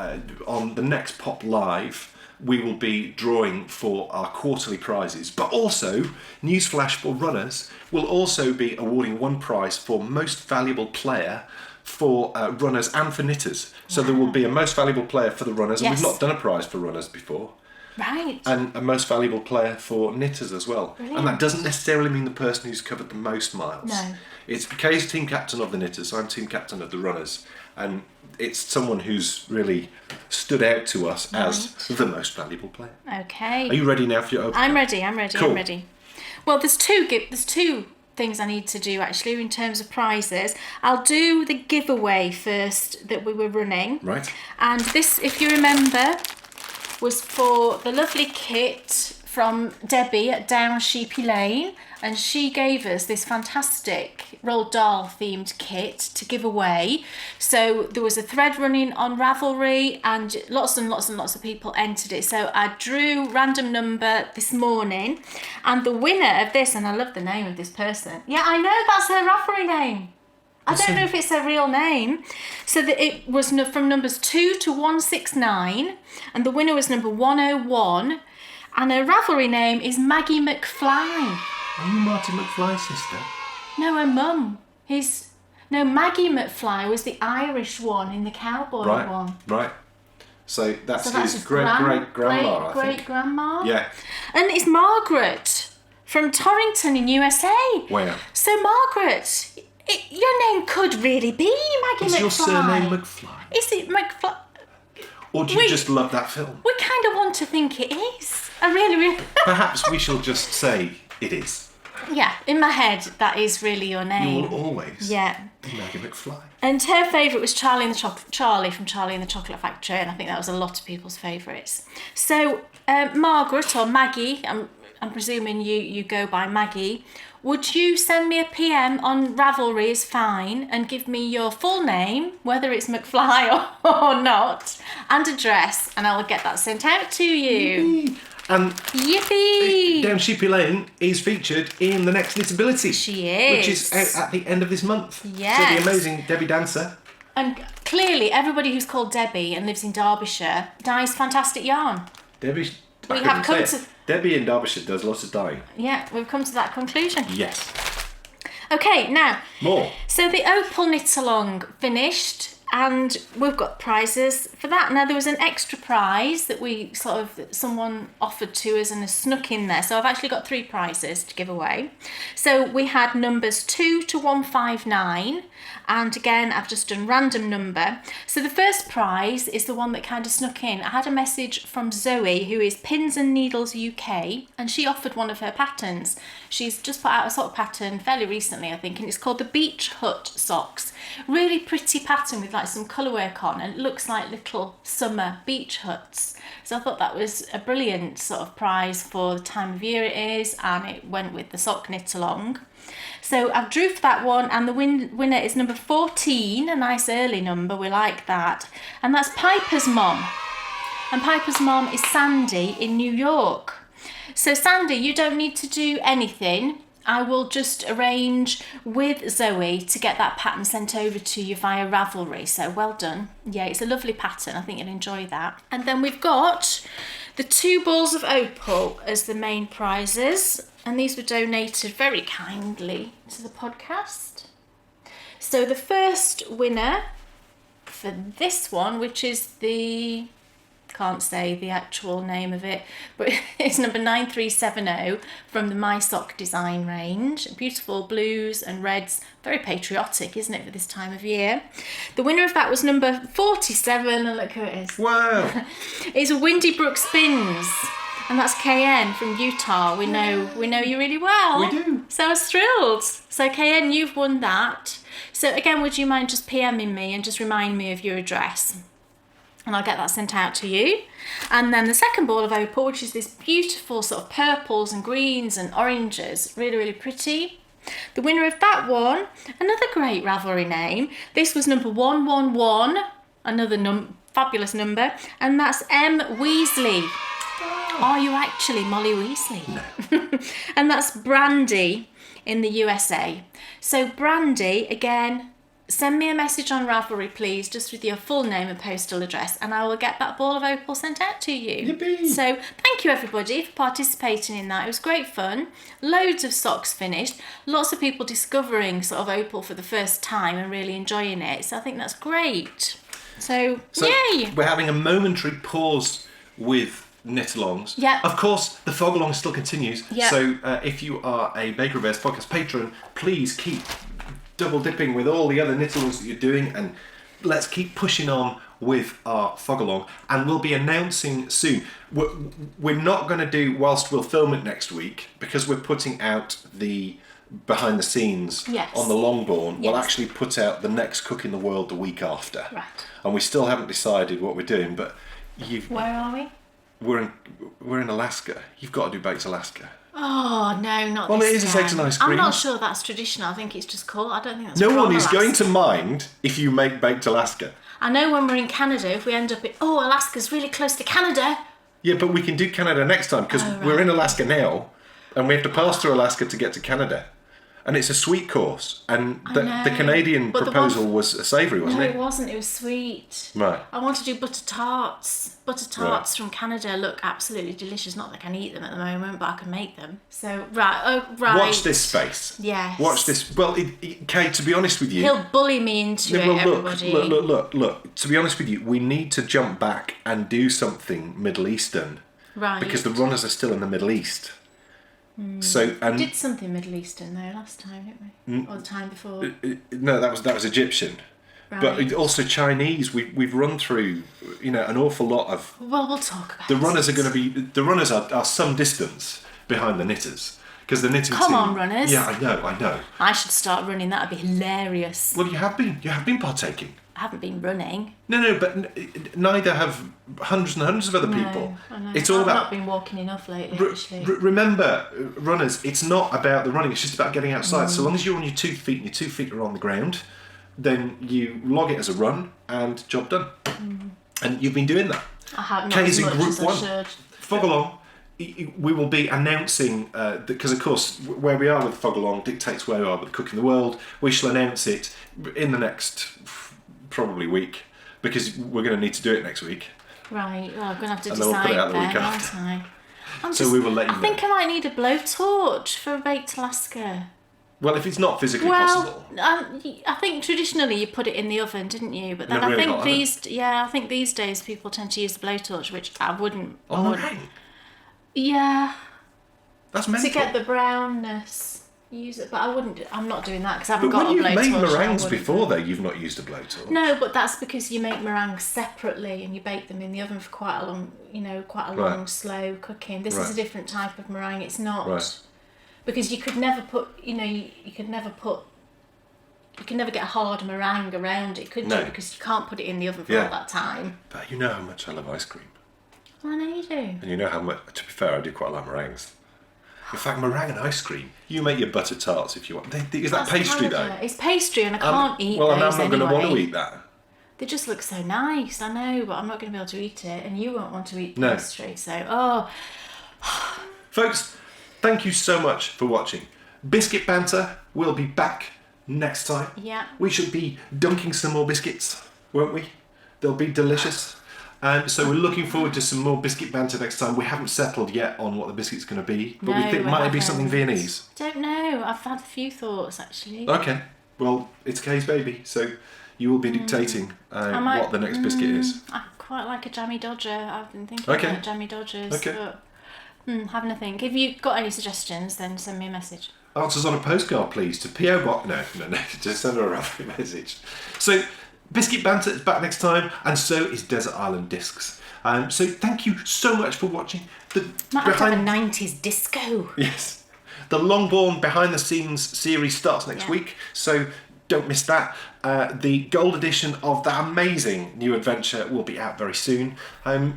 Speaker 1: on the next Pop Live. We will be drawing for our quarterly prizes, but also, newsflash for runners, we'll also be awarding one prize for most valuable player for runners and for knitters. So there will be a most valuable player for the runners, and we've not done a prize for runners before.
Speaker 2: Right.
Speaker 1: And a most valuable player for knitters as well. Brilliant. And that doesn't necessarily mean the person who's covered the most miles.
Speaker 2: No.
Speaker 1: It's Kay's team captain of the knitters, I'm team captain of the runners. And it's someone who's really stood out to us as the most valuable player.
Speaker 2: Okay.
Speaker 1: Are you ready now for your opening?
Speaker 2: I'm ready.
Speaker 1: Cool.
Speaker 2: I'm ready. Well, there's two things I need to do actually in terms of prizes. I'll do the giveaway first that we were running.
Speaker 1: Right.
Speaker 2: And this, if you remember, was for the lovely kit from Debbie at Down Sheepy Lane, and she gave us this fantastic Roald Dahl themed kit to give away. So there was a thread running on Ravelry, and lots and lots and lots of people entered it. So I drew random number this morning, and the winner of this, and I love the name of this person. Yeah, I know, that's her Ravelry name. I don't know if it's her real name. So that it was from numbers 2 to 169, and the winner was number 101, and her Ravelry name is Maggie McFly.
Speaker 1: Are you Marty McFly's sister?
Speaker 2: No, her mum. Maggie McFly was the Irish one in the cowboy one.
Speaker 1: Right. So that's
Speaker 2: So
Speaker 1: his great-great-grandma, I think.
Speaker 2: Great-grandma.
Speaker 1: Yeah.
Speaker 2: And it's Margaret from Torrington in USA.
Speaker 1: Wow.
Speaker 2: So Margaret, your name could really be Maggie McFly.
Speaker 1: Is your surname McFly?
Speaker 2: Is it McFly?
Speaker 1: Or do you just love that film?
Speaker 2: We kind of want to think it is. I really...
Speaker 1: Perhaps we shall just say it is.
Speaker 2: Yeah, in my head, that is really your name.
Speaker 1: You will always
Speaker 2: be
Speaker 1: Maggie McFly.
Speaker 2: And her favourite was Charlie from Charlie and the Chocolate Factory, and I think that was a lot of people's favourites. So Margaret, or Maggie, I'm presuming you go by Maggie, would you send me a PM on Ravelry is fine, and give me your full name, whether it's McFly or not, and address, and I will get that sent out to you.
Speaker 1: And
Speaker 2: Yippee!
Speaker 1: Down Sheepy Lane is featured in the next Knitability.
Speaker 2: She is.
Speaker 1: Which is out at the end of this month.
Speaker 2: Yes.
Speaker 1: So the amazing Debbie Dancer.
Speaker 2: And clearly everybody who's called Debbie and lives in Derbyshire dyes fantastic yarn.
Speaker 1: Debbie in Derbyshire does lots of dyeing.
Speaker 2: Yeah, we've come to that conclusion.
Speaker 1: Yes.
Speaker 2: Okay, now.
Speaker 1: More.
Speaker 2: So the Opal Knit Along finished, and we've got prizes for that. Now there was an extra prize that someone offered to us and has snuck in there. So I've actually got 3 prizes to give away. So we had numbers 2 to 159, and again I've just done random number. So the first prize is the one that kind of snuck in. I had a message from Zoe, who is Pins and Needles UK, and she offered one of her patterns. She's just put out a sock pattern fairly recently, I think, and it's called the Beach Hut socks. Really pretty pattern with like some colour work on, and it looks like little summer beach huts. So I thought that was a brilliant sort of prize for the time of year it is, and it went with the sock knit along. So I've drew for that one, and the winner is number 14, a nice early number, we like that. And that's Piper's mom. And Piper's mom is Sandy in New York. So Sandy, you don't need to do anything. I will just arrange with Zoe to get that pattern sent over to you via Ravelry. So well done. Yeah, it's a lovely pattern. I think you'll enjoy that. And then we've got the 2 balls of opal as the main prizes. And these were donated very kindly to the podcast. So the first winner for this one, which is can't say the actual name of it, but it's number 9370 from the My Sock Design range. Beautiful blues and reds, very patriotic, isn't it, for this time of year? The winner of that was number 47, and look who it is.
Speaker 1: Wow.
Speaker 2: It's Windy Brook Spins, and that's KN from Utah. We know you really well.
Speaker 1: We do.
Speaker 2: So I was thrilled. So KN, you've won that. So again, would you mind just PMing me and just remind me of your address? And I'll get that sent out to you. And then the second ball of opal, which is this beautiful sort of purples and greens and oranges, really, really pretty. The winner of that one, another great Ravelry name. This was number 111, another fabulous number, and that's M. Weasley. Oh. Are you actually Molly Weasley?
Speaker 1: No.
Speaker 2: And that's Brandy in the USA. So Brandy, again, send me a message on Ravelry, please, just with your full name and postal address, and I will get that ball of opal sent out to you.
Speaker 1: Yippee.
Speaker 2: So thank you, everybody, for participating in that. It was great fun. Loads of socks finished. Lots of people discovering sort of opal for the first time and really enjoying it. So I think that's great. So yay!
Speaker 1: We're having a momentary pause with knit-alongs.
Speaker 2: Yeah.
Speaker 1: Of course, the fog-along still continues.
Speaker 2: Yeah.
Speaker 1: So if you are a Baker Bears podcast patron, please keep double dipping with all the other knit-alongs that you're doing, and let's keep pushing on with our fog-along, and we'll be announcing soon. We're not going to do whilst we'll film it next week, because we're putting out the behind the scenes
Speaker 2: Yes.
Speaker 1: on the Longbourn will
Speaker 2: Yes.
Speaker 1: actually put out the next Cook in the World the week after.
Speaker 2: Right.
Speaker 1: And we still haven't decided what we're doing, but
Speaker 2: Where are we?
Speaker 1: we're in Alaska. You've got to do Baked Alaska.
Speaker 2: Oh, no, not
Speaker 1: Well,
Speaker 2: this
Speaker 1: it is, it's eggs and
Speaker 2: time.
Speaker 1: ice cream.
Speaker 2: I'm not sure that's traditional. I think it's just called. I don't think that's
Speaker 1: No
Speaker 2: from
Speaker 1: one is
Speaker 2: Alaska.
Speaker 1: going to mind if you make Baked Alaska.
Speaker 2: I know when we're in Canada, if we end up in... Oh, Alaska's really close to Canada.
Speaker 1: Yeah, but we can do Canada next time because
Speaker 2: Oh, right.
Speaker 1: we're in Alaska now and we have to pass through Alaska to get to Canada. And it's a sweet course. And the
Speaker 2: know,
Speaker 1: Canadian
Speaker 2: but the
Speaker 1: proposal
Speaker 2: one-
Speaker 1: was a savoury, wasn't
Speaker 2: No,
Speaker 1: it?
Speaker 2: it wasn't. It was sweet.
Speaker 1: Right.
Speaker 2: I want to do butter tarts. Butter tarts from Canada look absolutely delicious. Not that I can eat them at the moment, but I can make them. So, right.
Speaker 1: Watch this space.
Speaker 2: Yes.
Speaker 1: Watch this. Well, Kay, to be honest with you...
Speaker 2: He'll bully me into
Speaker 1: No,
Speaker 2: it,
Speaker 1: well,
Speaker 2: everybody.
Speaker 1: look. To be honest with you, we need to jump back and do something Middle Eastern.
Speaker 2: Right.
Speaker 1: Because the runners are still in the Middle East. So, and...
Speaker 2: Did something Middle Eastern though last time, didn't we? Or the time before.
Speaker 1: No, that was Egyptian.
Speaker 2: Right.
Speaker 1: But also Chinese. We've run through, an awful lot of...
Speaker 2: Well, we'll talk about
Speaker 1: The
Speaker 2: it.
Speaker 1: runners are going to be... The runners are some distance behind the knitters. Because the knitting
Speaker 2: Come
Speaker 1: team...
Speaker 2: on, runners.
Speaker 1: Yeah, I know.
Speaker 2: I should start running. That'd be hilarious.
Speaker 1: Well, you have been partaking.
Speaker 2: I haven't been running.
Speaker 1: No, but neither have hundreds and hundreds of other people.
Speaker 2: I know.
Speaker 1: It's all
Speaker 2: I've
Speaker 1: about...
Speaker 2: not been walking enough lately, actually.
Speaker 1: Remember, runners, it's not about the running, it's just about getting outside. So long as you're on your 2 feet and your 2 feet are on the ground, then you log it as a run and job done. And you've been doing that.
Speaker 2: I have not
Speaker 1: Kay's
Speaker 2: as
Speaker 1: in
Speaker 2: much
Speaker 1: group
Speaker 2: as I
Speaker 1: 1.
Speaker 2: should.
Speaker 1: Fog along. We will be announcing, because of course where we are with Fog Along dictates where we are with Cook in the World. We shall announce it in the next probably week, because we're going to need to do it next week.
Speaker 2: Right, well, I'm going to have to
Speaker 1: And then we'll
Speaker 2: decide
Speaker 1: put it out the week
Speaker 2: then,
Speaker 1: after.
Speaker 2: aren't I?
Speaker 1: So we will let you
Speaker 2: I think
Speaker 1: know.
Speaker 2: I might need a blowtorch for a baked Alaska.
Speaker 1: Well, if it's not physically
Speaker 2: Well,
Speaker 1: possible.
Speaker 2: I think traditionally you put it in the oven, didn't you? But then
Speaker 1: In a really hot
Speaker 2: I think these days people tend to use the blowtorch, which I wouldn't. I
Speaker 1: Oh,
Speaker 2: wouldn't.
Speaker 1: meringue.
Speaker 2: Yeah,
Speaker 1: That's mental.
Speaker 2: to get the brownness. Use it, but I wouldn't. I'm not doing that because I haven't
Speaker 1: But
Speaker 2: got
Speaker 1: when
Speaker 2: a blowtorch.
Speaker 1: you've made
Speaker 2: I
Speaker 1: meringues
Speaker 2: wouldn't.
Speaker 1: before, though, you've not used a blowtorch.
Speaker 2: No, but that's because you make meringues separately and you bake them in the oven for quite a long, long, slow cooking. This is
Speaker 1: Right.
Speaker 2: a different type of meringue. It's not
Speaker 1: Right.
Speaker 2: because you could never put, you could never get a hard meringue around it, could
Speaker 1: No.
Speaker 2: you? Because you can't put it in the oven for
Speaker 1: Yeah.
Speaker 2: all that time.
Speaker 1: But you know how much I love ice cream.
Speaker 2: Well, I know you do.
Speaker 1: And you know how much, to be fair, I do quite like meringues. In fact, meringue and ice cream, you make your butter tarts if you want. Is that
Speaker 2: That's
Speaker 1: pastry,
Speaker 2: Canada.
Speaker 1: though?
Speaker 2: It's pastry, and I can't eat
Speaker 1: Well,
Speaker 2: those
Speaker 1: and I'm not going to want to
Speaker 2: anyway.
Speaker 1: eat that.
Speaker 2: They just look so nice, I know, but I'm not going to be able to eat it, and you won't want to eat
Speaker 1: No.
Speaker 2: pastry. So,
Speaker 1: Folks, thank you so much for watching. Biscuit Banter will be back next time.
Speaker 2: yeah.
Speaker 1: We should be dunking some more biscuits, won't we? They'll be delicious. And so we're looking forward to some more biscuit banter next time. We haven't settled yet on what the biscuit's going to be, but we think it might be something Viennese.
Speaker 2: Don't know. I've had a few thoughts actually.
Speaker 1: Okay, well, it's Kay's baby, so you will be dictating what the next biscuit is.
Speaker 2: I quite like a jammy dodger. I've been thinking
Speaker 1: Okay.
Speaker 2: about jammy dodgers.
Speaker 1: Okay.
Speaker 2: But having a think. If you've got any suggestions, then send me a message.
Speaker 1: Answers on a postcard, please, to P.O. Box. No, just send her a Ravelry message. So, Biscuit Banter is back next time, and so is Desert Island Discs. So, thank you so much for watching.
Speaker 2: Might have to have a 90s disco.
Speaker 1: Yes. The Longbourn behind the scenes series starts next week, so don't miss that. The gold edition of that amazing new adventure will be out very soon.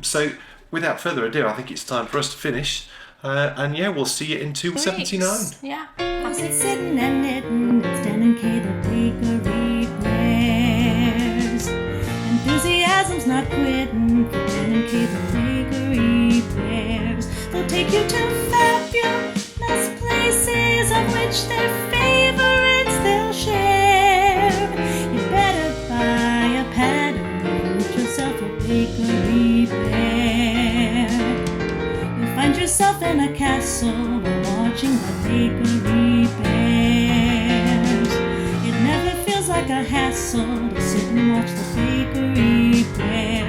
Speaker 1: So, without further ado, I think it's time for us to finish. And yeah, we'll see you in 279.
Speaker 2: Yeah.
Speaker 6: It's sitting and knitting, it's Dan and Kay, the bakery players. Enthusiasm's not quitting for Dan and Kay, the bakery players. They'll take you to fabulous places of which their favorites they'll share. You better buy a pattern and get yourself a bakery pair. You'll find yourself in a castle while watching the bakery bears. It never feels like a hassle to sit and watch the bakery bears.